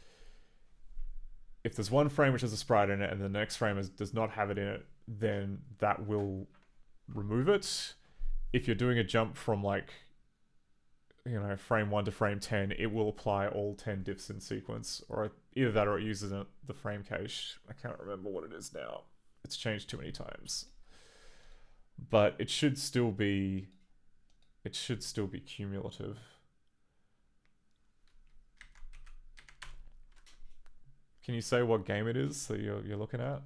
if there's one frame which has a sprite in it and the next frame does not have it in it, then that will remove it. If you're doing a jump from like, you know, frame 1 to frame 10, it will apply all 10 diffs in sequence, or either that or it uses the frame cache. I can't remember what it is now. It's changed too many times. But it should still be cumulative. Can you say what game it is that you're looking at?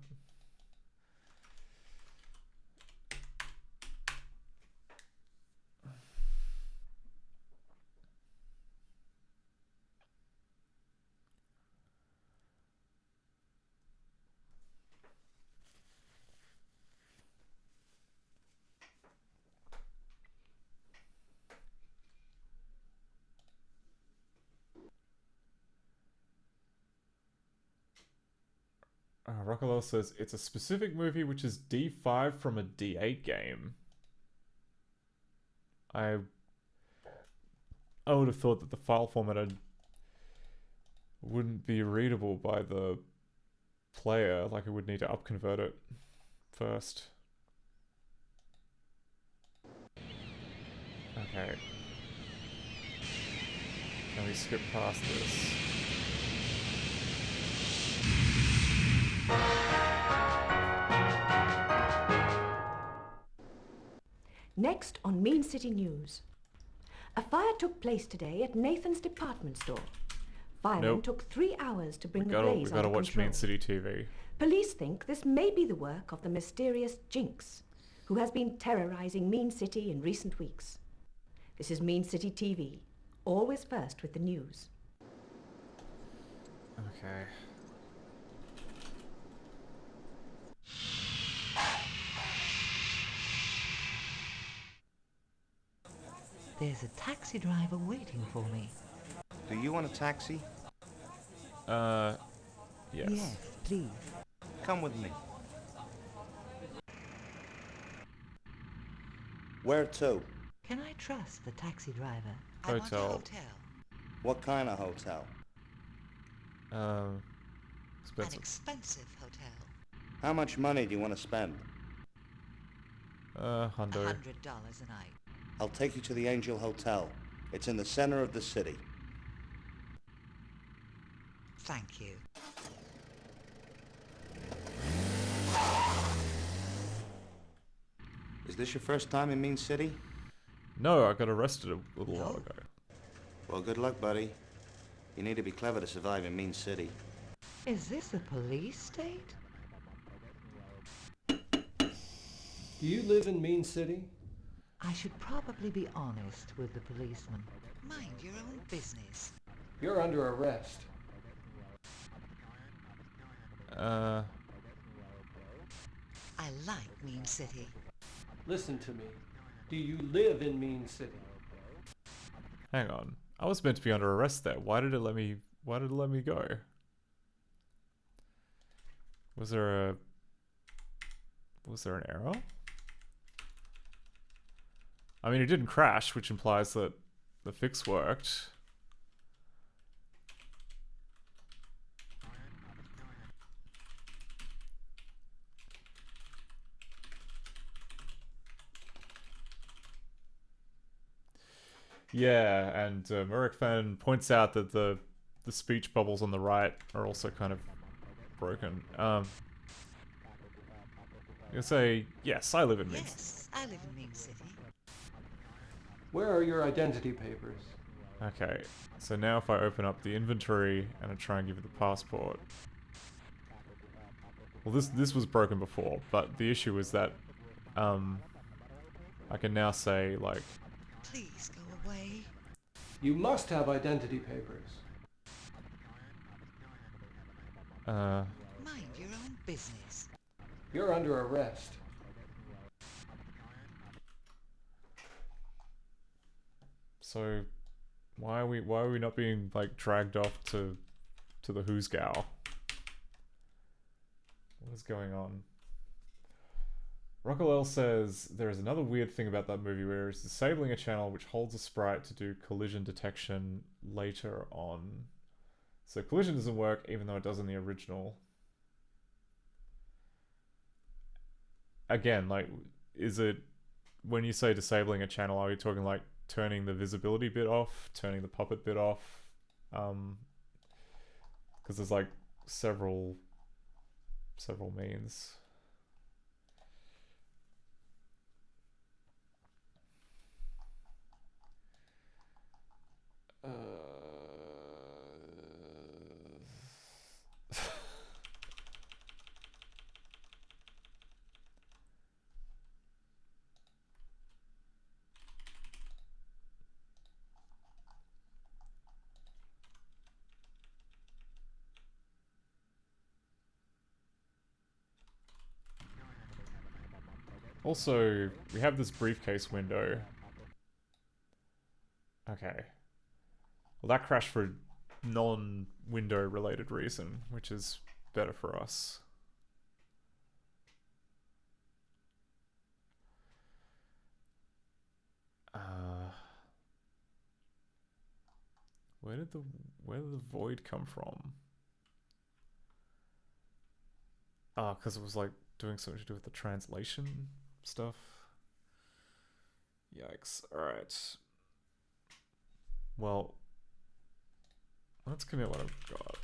Rockalol says it's a specific movie which is D5 from a D8 game. I would have thought that the file format wouldn't be readable by the player, like it would need to upconvert it first. Okay. Can we skip past this? Next on Mean City News. A fire took place today at Nathan's department store. Firemen took 3 hours to bring the blaze under control. We gotta watch Mean City TV. Police think this may be the work of the mysterious Jinx, who has been terrorizing Mean City in recent weeks. This is Mean City TV, always first with the news. Okay. There's a taxi driver waiting for me. Do you want a taxi? Yes. Yes, please. Come with me. Where to? Can I trust the taxi driver? Hotel. I want a hotel. What kind of hotel? An Expensive. expensive hotel. How much money do you want to spend? $100. $100 a night. I'll take you to the Angel Hotel. It's in the center of the city. Thank you. Is this your first time in Mean City? No, I got arrested a little while ago. Well, good luck, buddy. You need to be clever to survive in Mean City. Is this a police state? Do you live in Mean City? I should probably be honest with the policeman. Mind your own business. You're under arrest. I like Mean City. Listen to me. Do you live in Mean City? Hang on. I was meant to be under arrest there. Why did it let me go? Was there an error? I mean, it didn't crash, which implies that the fix worked. Yeah, and Murek Fan points out that the speech bubbles on the right are also kind of broken. I'm gonna say, yes, I live in Mean City. Yes, I live in Mean City. Where are your identity papers? Okay, so now if I open up the inventory and I try and give it the passport. Well, this was broken before, but the issue is that I can now say, like... Please go away. You must have identity papers. Mind your own business. You're under arrest. So, why are we not being, like, dragged off to the Hoosgow? What is going on? Rockwell says there is another weird thing about that movie where it's disabling a channel which holds a sprite to do collision detection later on. So collision doesn't work even though it does in the original. Again, like, is it, when you say disabling a channel, are you talking like turning the visibility bit off, turning the puppet bit off? Because there's like several means. Also, we have this briefcase window. Okay. Well, that crashed for a non-window related reason, which is better for us. Where did the void come from? Because it was like doing something to do with the translation stuff. Yikes. Alright. Well, let's commit what I've got.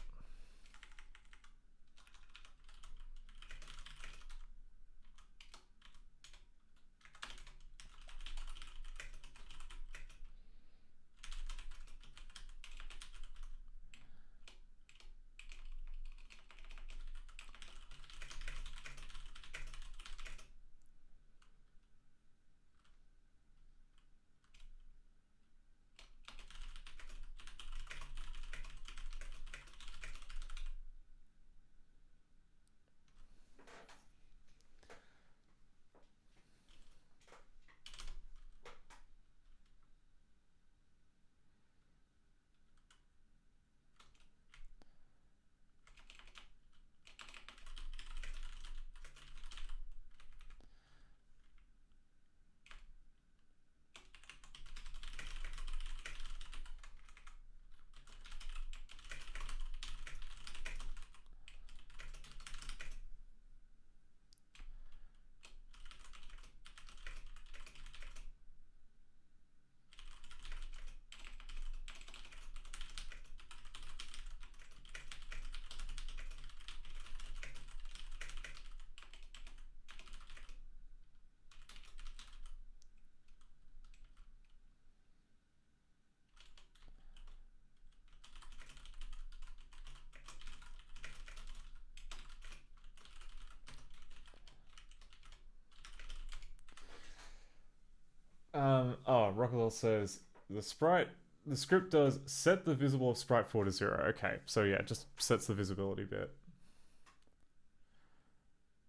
Rockwell says the script does set the visible of sprite 4 to 0. Okay, so yeah, it just sets the visibility bit.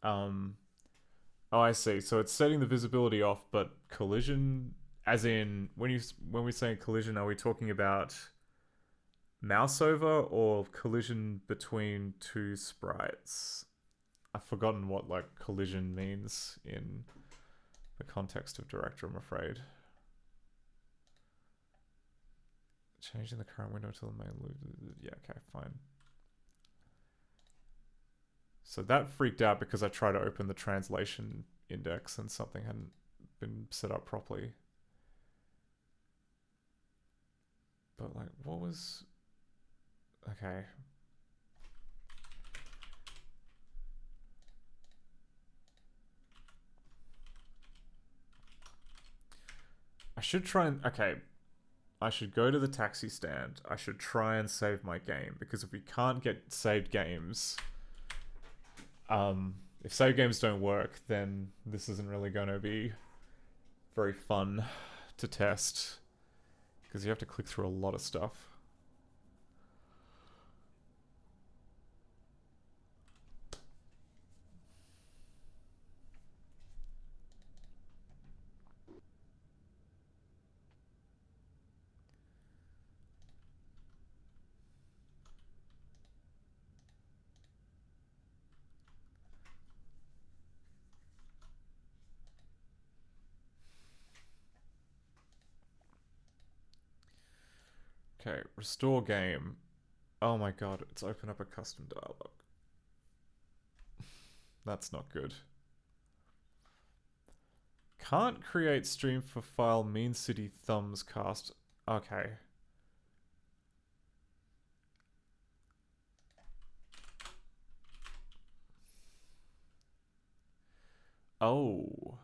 Oh, I see. So it's setting the visibility off, but collision, as in when we're saying collision, are we talking about mouse over or collision between two sprites? I've forgotten what like collision means in the context of director, I'm afraid. Changing the current window to the main loop. Yeah, okay, fine. So that freaked out because I tried to open the translation index and something hadn't been set up properly. But like, what was... Okay. I should try and... Okay. I should go to the taxi stand. I should try and save my game, because if we can't get saved games... if save games don't work, then this isn't really going to be very fun to test, because you have to click through a lot of stuff. Okay, restore game. Oh my god, it's opened up a custom dialog. That's not good. Can't create stream for file mean city thumbs cast. Okay. Oh.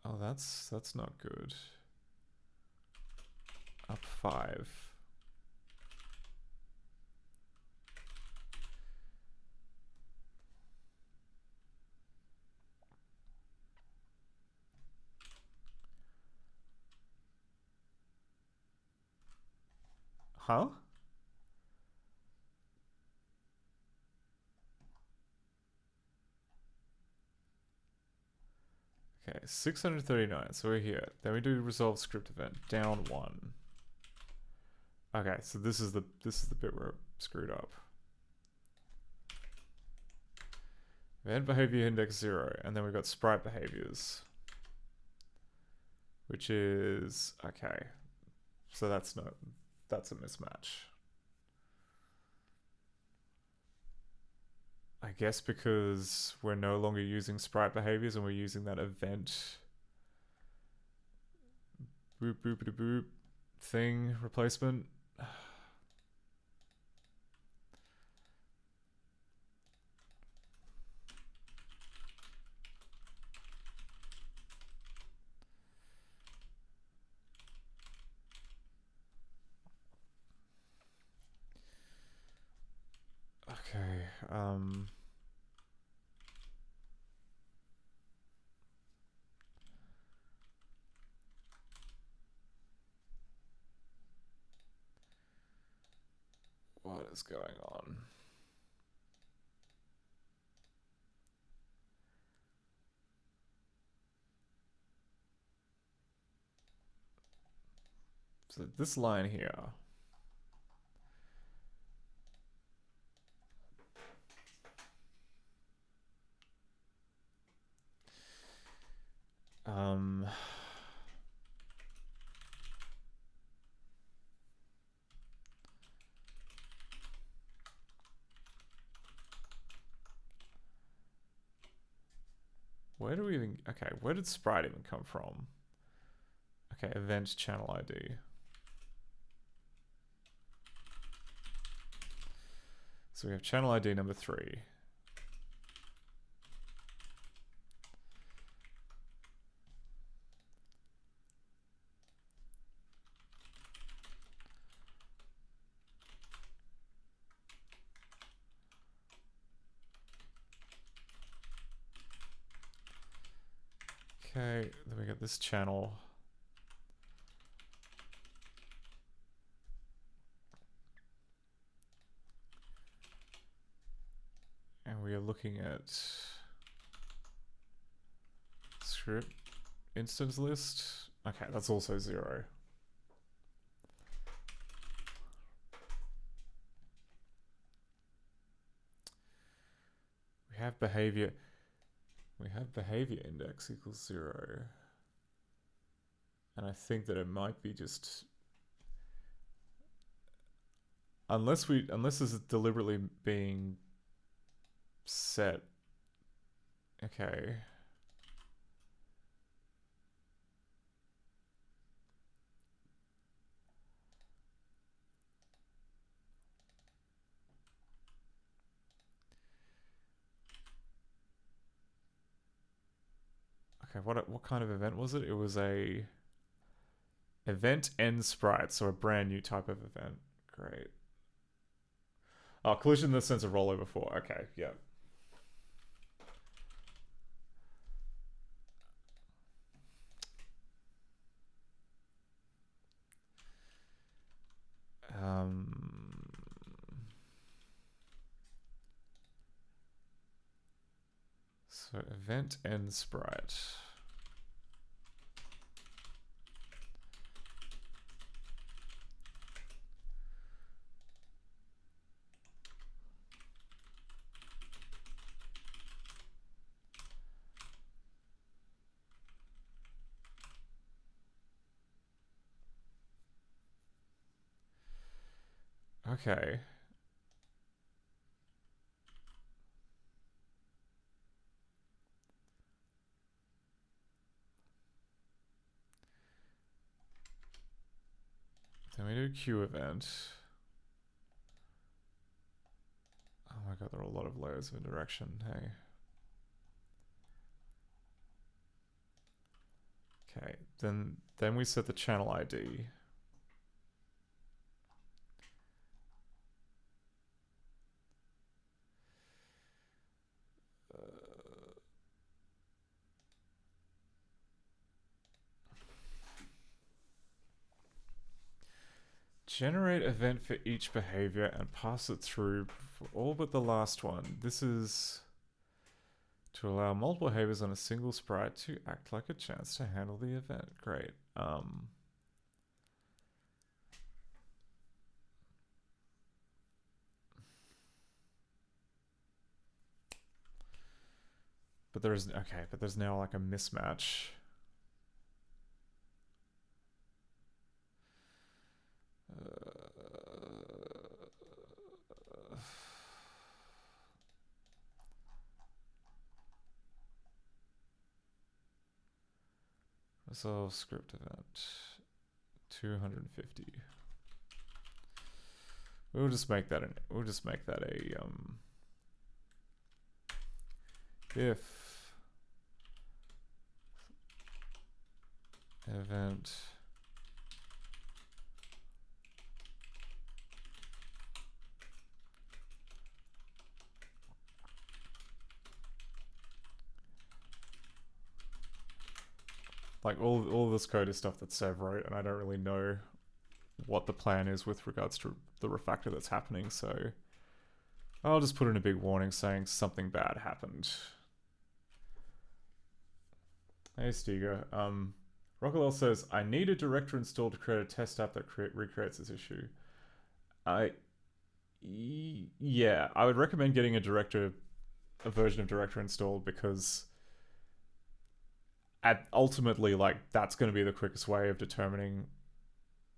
Oh, that's not good. Up 5. Huh? Okay, 639. So we're here. Then we do resolve script event. Down 1. Okay, so this is the bit where it screwed up. Event behavior index 0, and then we've got sprite behaviors, which is okay. So that's a mismatch. I guess because we're no longer using sprite behaviors and we're using that event boop boop boop thing replacement. Okay, what is going on? So this line here. Where do we even... Okay, where did sprite even come from? Okay, event channel ID. So we have channel ID number 3. Okay, then we got this channel. And we are looking at script instance list. Okay, that's also 0. We have behavior index equals 0. And I think that it might be just, unless this is deliberately being set. Okay. Okay, what kind of event was it? It was a event end sprite, so a brand new type of event. Great. Oh, collision in the sense of rollover 4. Okay, yeah. So event end sprite. Okay. Then we do a queue event. Oh my god, there are a lot of layers of indirection. Hey. Okay, then we set the channel ID. Generate event for each behavior and pass it through for all but the last one. This is to allow multiple behaviors on a single sprite to act like a chance to handle the event. Great. But there's now like a mismatch. Resolve script event 250. We'll just make that a if event like all of this code is stuff that Sev wrote, and I don't really know what the plan is with regards to the refactor that's happening, so I'll just put in a big warning saying something bad happened. Hey Stiga, Rockwell says, I need a director installed to create a test app that recreates this issue. Yeah, I would recommend getting a version of director installed, because ultimately, like, that's going to be the quickest way of determining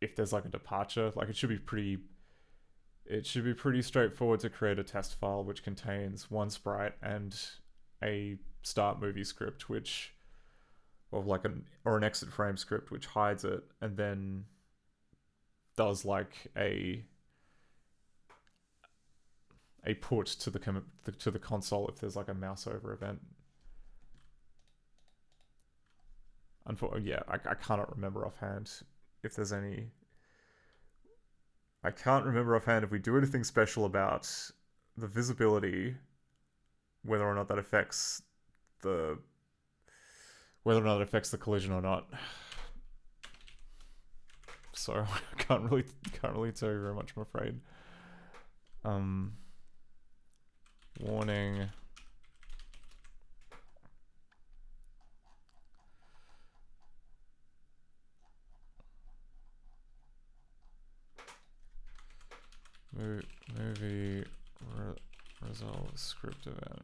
if there's like a departure. Like, it should be pretty straightforward to create a test file which contains one sprite and a start movie script, or an exit frame script which hides it, and then does like a put to the console if there's like a mouse over event. Yeah, I cannot remember offhand if there's any. I can't remember offhand if we do anything special about the visibility, whether or not that affects the collision or not. So I can't really tell you very much, I'm afraid. Warning. Movie result script event.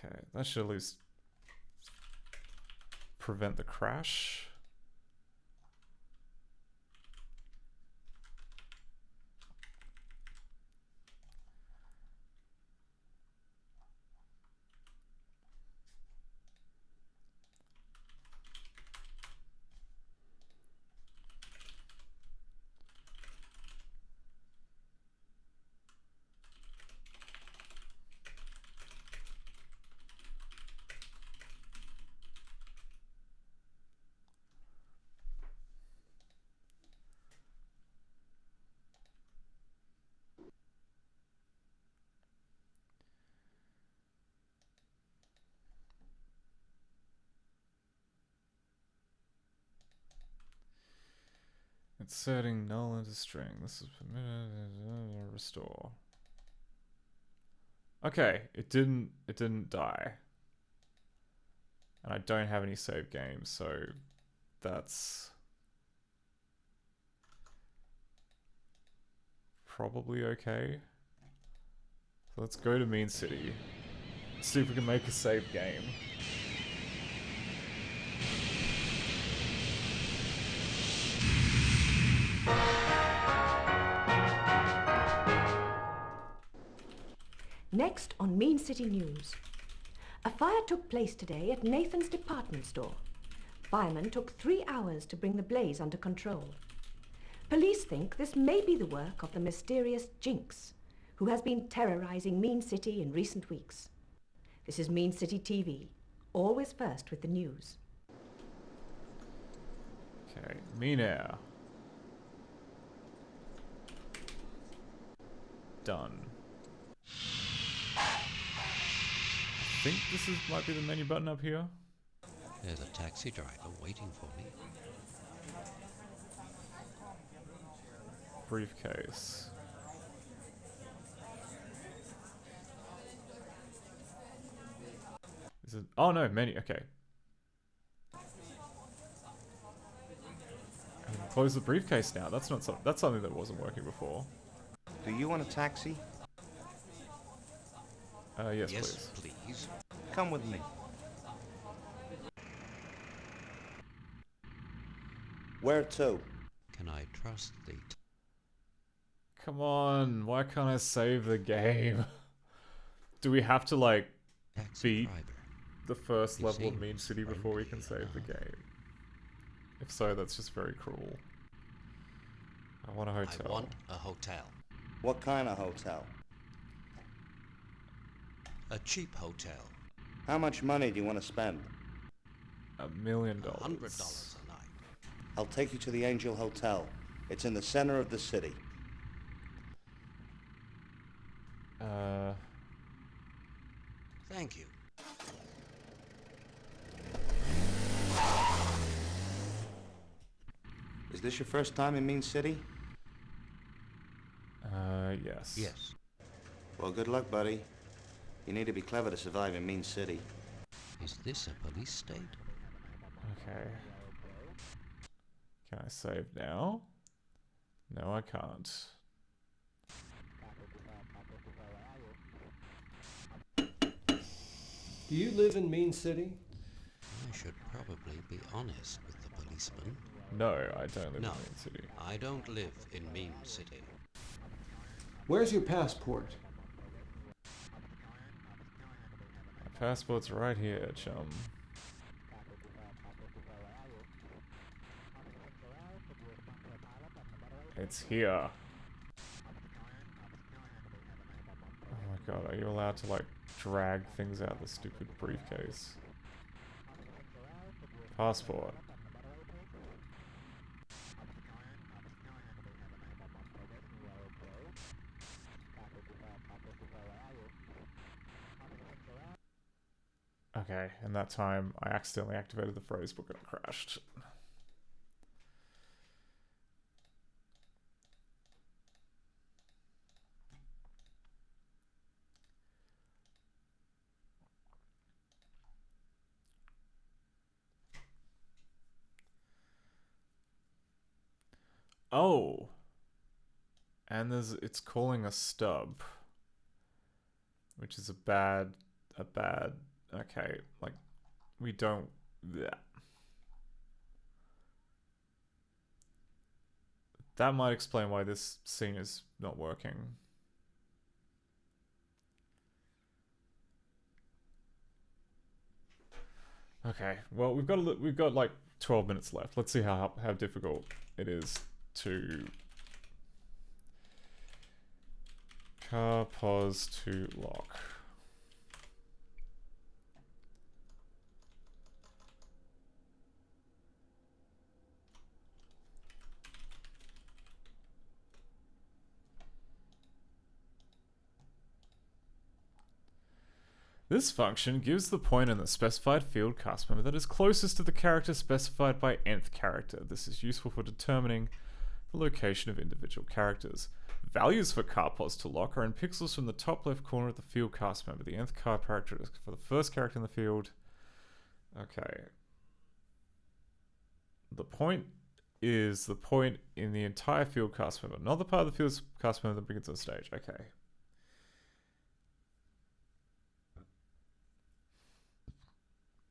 Okay, that should at least prevent the crash. Inserting null into string. This is permitted. Restore. Okay, it didn't die. And I don't have any save games, so that's probably okay. So let's go to Mean City. See if we can make a save game. Next on Mean City News. A fire took place today at Nathan's department store. Firemen took 3 hours to bring the blaze under control. Police think this may be the work of the mysterious Jinx, who has been terrorizing Mean City in recent weeks. This is Mean City TV, always first with the news. Okay, Mean Air. Done. I think this might be the menu button up here. There's a taxi driver waiting for me. Briefcase. Is it? Oh no, menu. Okay. Close the briefcase now. That's not that's something that wasn't working before. Do you want a taxi? Yes, please. Come with me. Where to? Can I trust the... Come on, why can't I save the game? Do we have to, like, beat the first level of Mean City before we can save the game? If so, that's just very cruel. I want a hotel. I want a hotel. What kind of hotel? A cheap hotel. How much money do you want to spend? $1 million. $100 a night. I'll take you to the Angel Hotel. It's in the center of the city. Thank you. Is this your first time in Mean City? Yes. Yes. Well, good luck, buddy. You need to be clever to survive in Mean City. Is this a police state? Okay. Can I save now? No, I can't. Do you live in Mean City? I should probably be honest with the policeman. No, I don't live in Mean City. I don't live in Mean City. Where's your passport? My passport's right here, chum. It's here. Oh my god, are you allowed to, like, drag things out of the stupid briefcase? Passport. Okay, and that time I accidentally activated the phrase book and it crashed. Oh. And it's calling a stub. Which is a bad, okay, like, we don't, yeah. That might explain why this scene is not working. Okay, well, we've got like 12 minutes left. Let's see how difficult it is to car pause to lock. This function gives the point in the specified field cast member that is closest to the character specified by nth character. This is useful for determining the location of individual characters. Values for car pause to lock are in pixels from the top left corner of the field cast member. The nth car character is for the first character in the field. Okay. The point is the point in the entire field cast member, not the part of the field cast member that begins on stage. Okay.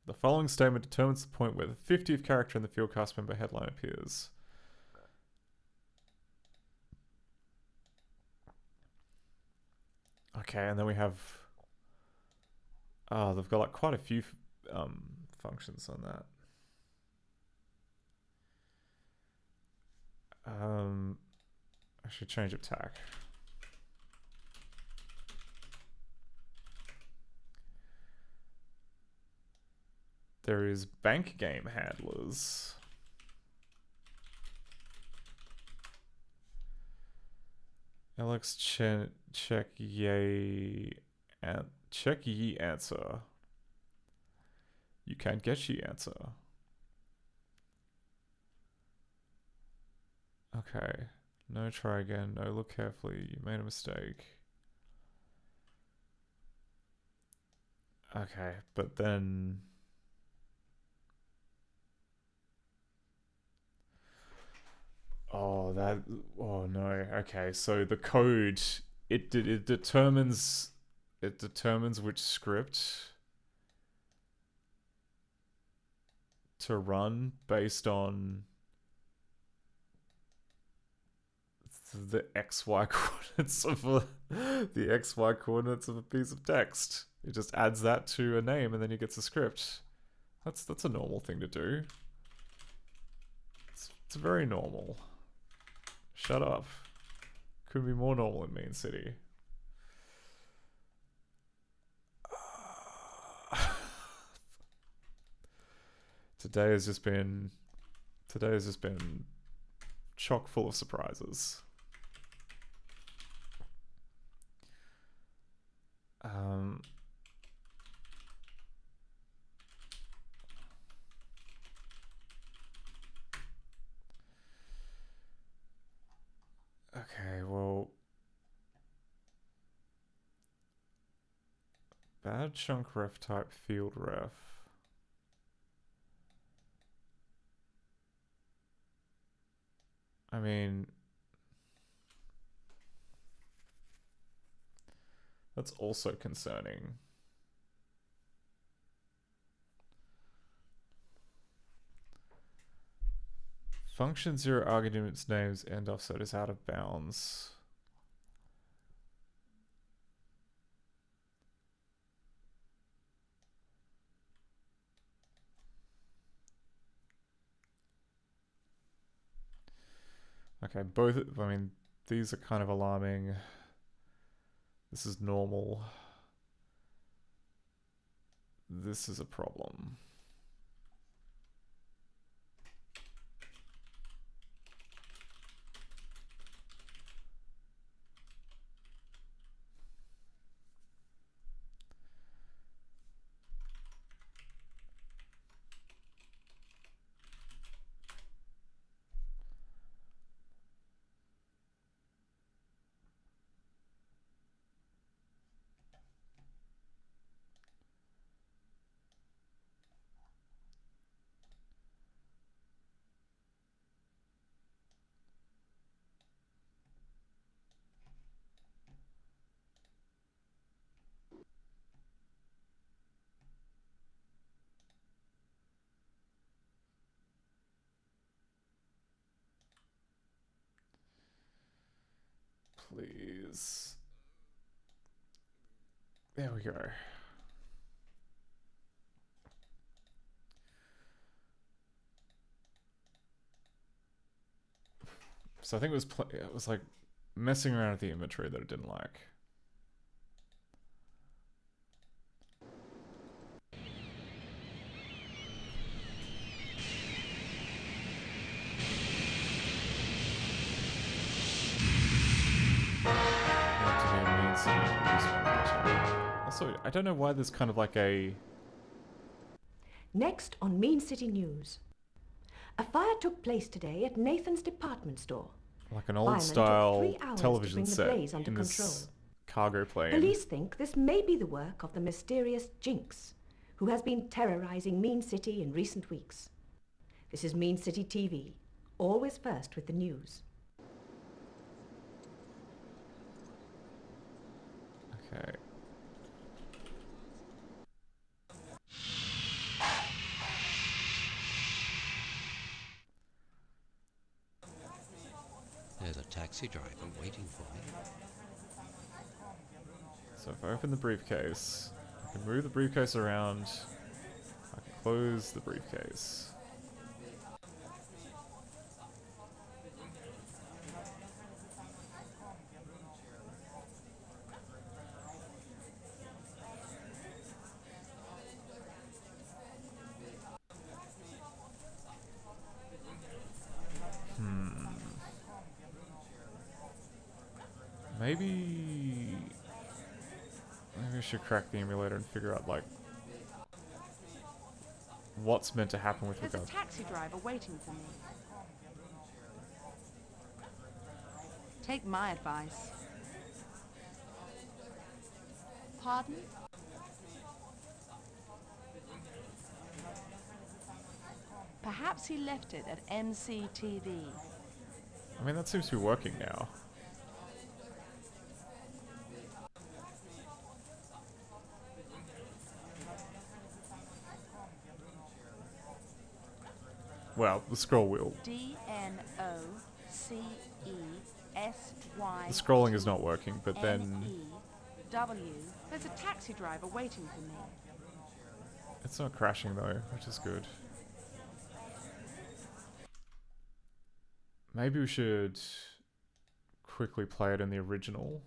The following statement determines the point where the 50th character in the field cast member headline appears. Okay, and then we have... Oh, they've got like quite a few functions on that. I should change attack. There is bank game handlers. Alex check ye answer. You can't get ye answer. Okay. No, try again. No, look carefully. You made a mistake. Okay, but then... Oh, no. Okay, so the code, it determines which script to run based on the XY coordinates of a piece of text. It just adds that to a name and then he gets a script. That's a normal thing to do. It's very normal. Shut up. Couldn't be more normal in Mean City. Today has just been chock full of surprises. Okay, well, bad chunk ref type field ref. I mean, that's also concerning. Function 0 arguments names end offset is out of bounds. Okay, I mean, these are kind of alarming. This is normal. This is a problem. is... There we go. So I think it was like messing around with the inventory that I didn't like. Also, I don't know why there's kind of like a... Next on Mean City News. A fire took place today at Nathan's department store. Like an old-style television set under in control. this cargo plane. Police think this may be the work of the mysterious Jinx, who has been terrorizing Mean City in recent weeks. This is Mean City TV, always first with the news. Okay. There's a taxi driver waiting for me. So if I open the briefcase, I can move the briefcase around. I can close the briefcase. Maybe I should crack the emulator and figure out like what's meant to happen with There's regard. a taxi driver waiting for me. Take my advice. Pardon? Perhaps he left it at MCTV. I mean, that seems to be working now. Well, the scroll wheel. DNOCESY. The scrolling is not working, but then W. There's a taxi driver waiting for me. it's not crashing though, which is good. Maybe we should quickly play it in the original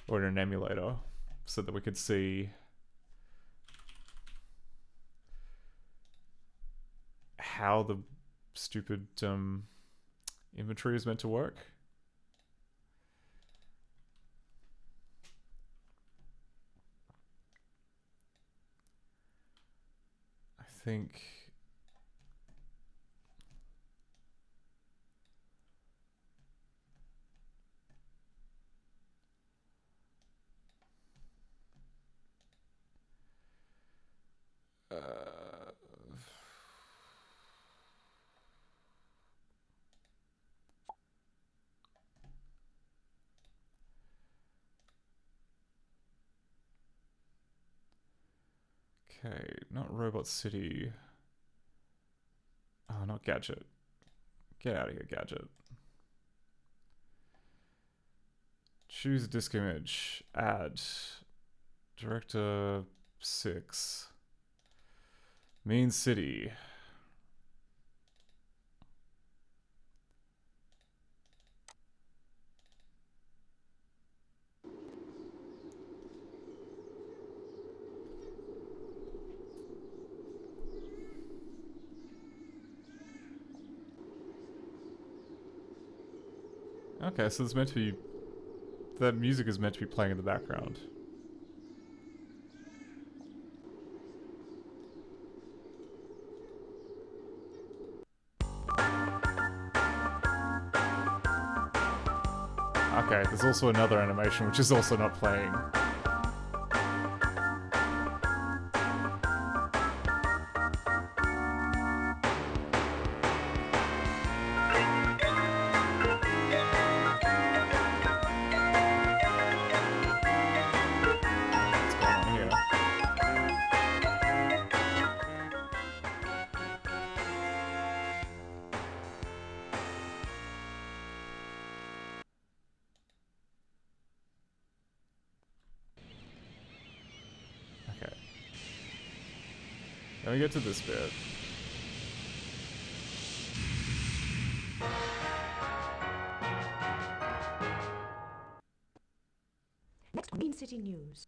or in an emulator so that we could see how the stupid inventory is meant to work. I think okay, not Robot City. Oh, not Gadget. Get out of here, Gadget. Choose a disk image. Add. Director 6. Mean City. Okay, so it's meant to be... The music is meant to be playing in the background. Okay, there's also another animation which is also not playing. Then we get to this bit. Next on Mean City News.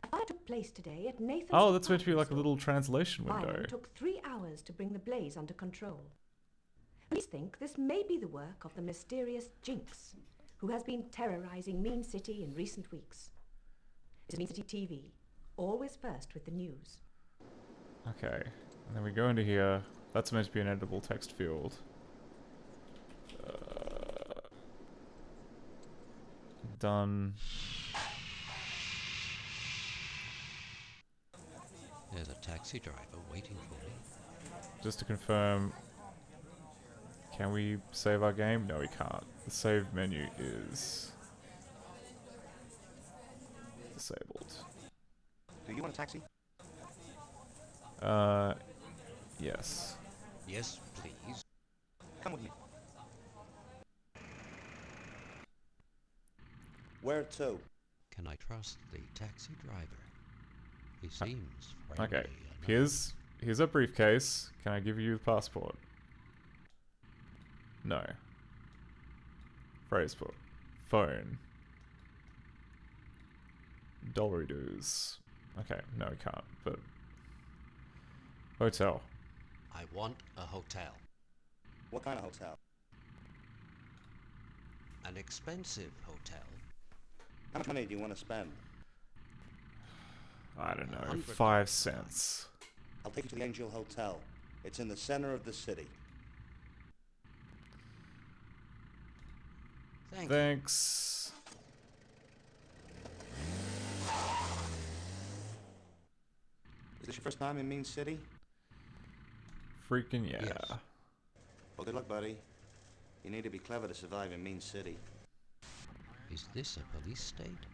A fire took place today at Nathan's. Oh, that's meant to be like a little translation window. Fire took 3 hours to bring the blaze under control. Police think this may be the work of the mysterious Jinx, who has been terrorizing Mean City in recent weeks. It's Mean City TV, always first with the news. Okay, and then we go into here. That's meant to be an editable text field. Done. There's a taxi driver waiting for me. Just to confirm, can we save our game? No, we can't. The save menu is disabled. Do you want a taxi? Yes. Yes, please. Come with me. Where to? Can I trust the taxi driver? He seems friendly Okay. enough. Here's a briefcase. Can I give you the passport? No. Phrase book. Phone. Dollary dues. Okay, no we can't, but... Hotel. I want a hotel. What kind of hotel? An expensive hotel. How much money do you want to spend? I don't know, 5 cents. I'll take you to the Angel Hotel. It's in the center of the city. Thanks. Is this your first time in Mean City? Freaking yeah. Yes. Well, good luck, buddy. You need to be clever to survive in Mean City. Is this a police state?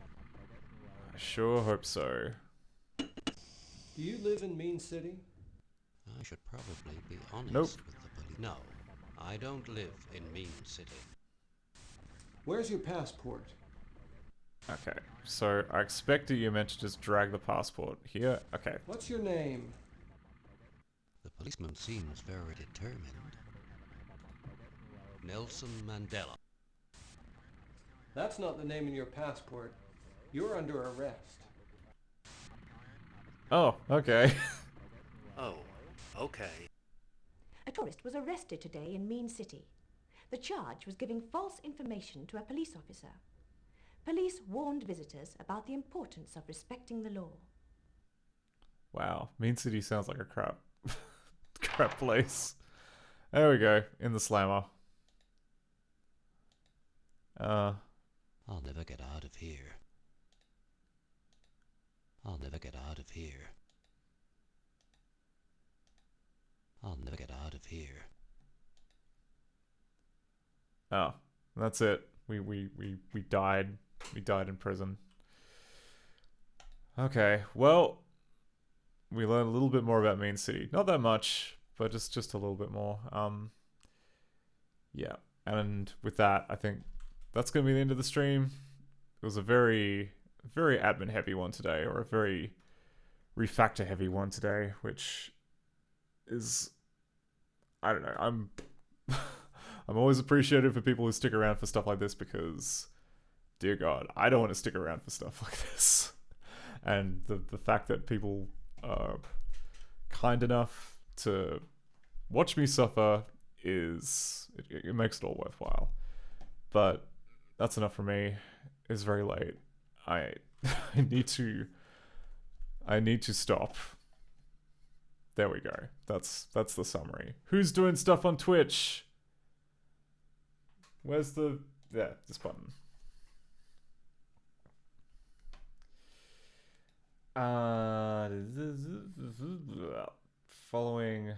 I sure hope so. Do you live in Mean City? I should probably be honest Nope. with the police. No, I don't live in Mean City. Where's your passport? Okay, so I expect that you're meant to just drag the passport here. Okay. What's your name? The policeman seems very determined. Nelson Mandela. That's not the name in your passport. You're under arrest. Oh, okay. Oh, okay. A tourist was arrested today in Mean City. The charge was giving false information to a police officer. Police warned visitors about the importance of respecting the law. Wow, Mean City sounds like a crap place. There we go, in the slammer. I'll never get out of here. I'll never get out of here. I'll never get out of here. Oh, that's it. We died. We died in prison. Okay, well, we learned a little bit more about Mean City. Not that much, but just a little bit more. Yeah, and with that, I think that's going to be the end of the stream. It was a very admin heavy one today, or a very refactor heavy one today, which is, I don't know, I'm always appreciative for people who stick around for stuff like this, because dear God, I don't want to stick around for stuff like this. And the fact that people are kind enough to watch me suffer it makes it all worthwhile. But that's enough for me. It's very late. I need to stop. There we go. That's the summary. Who's doing stuff on Twitch? Where's this button. Following.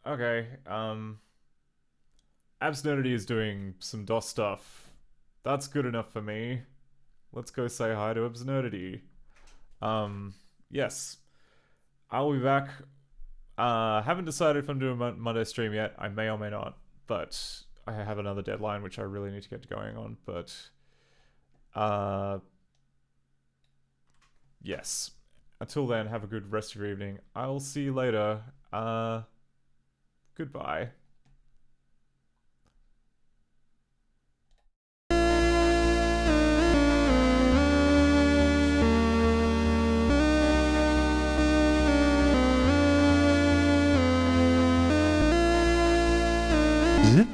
Okay, Absurdity is doing some DOS stuff. That's good enough for me. Let's go say hi to Absurdity. Yes. I'll be back. Haven't decided if I'm doing a Monday stream yet. I may or may not, but I have another deadline which I really need to get going on, but yes. Until then, have a good rest of your evening. I'll see you later. Goodbye. Zip.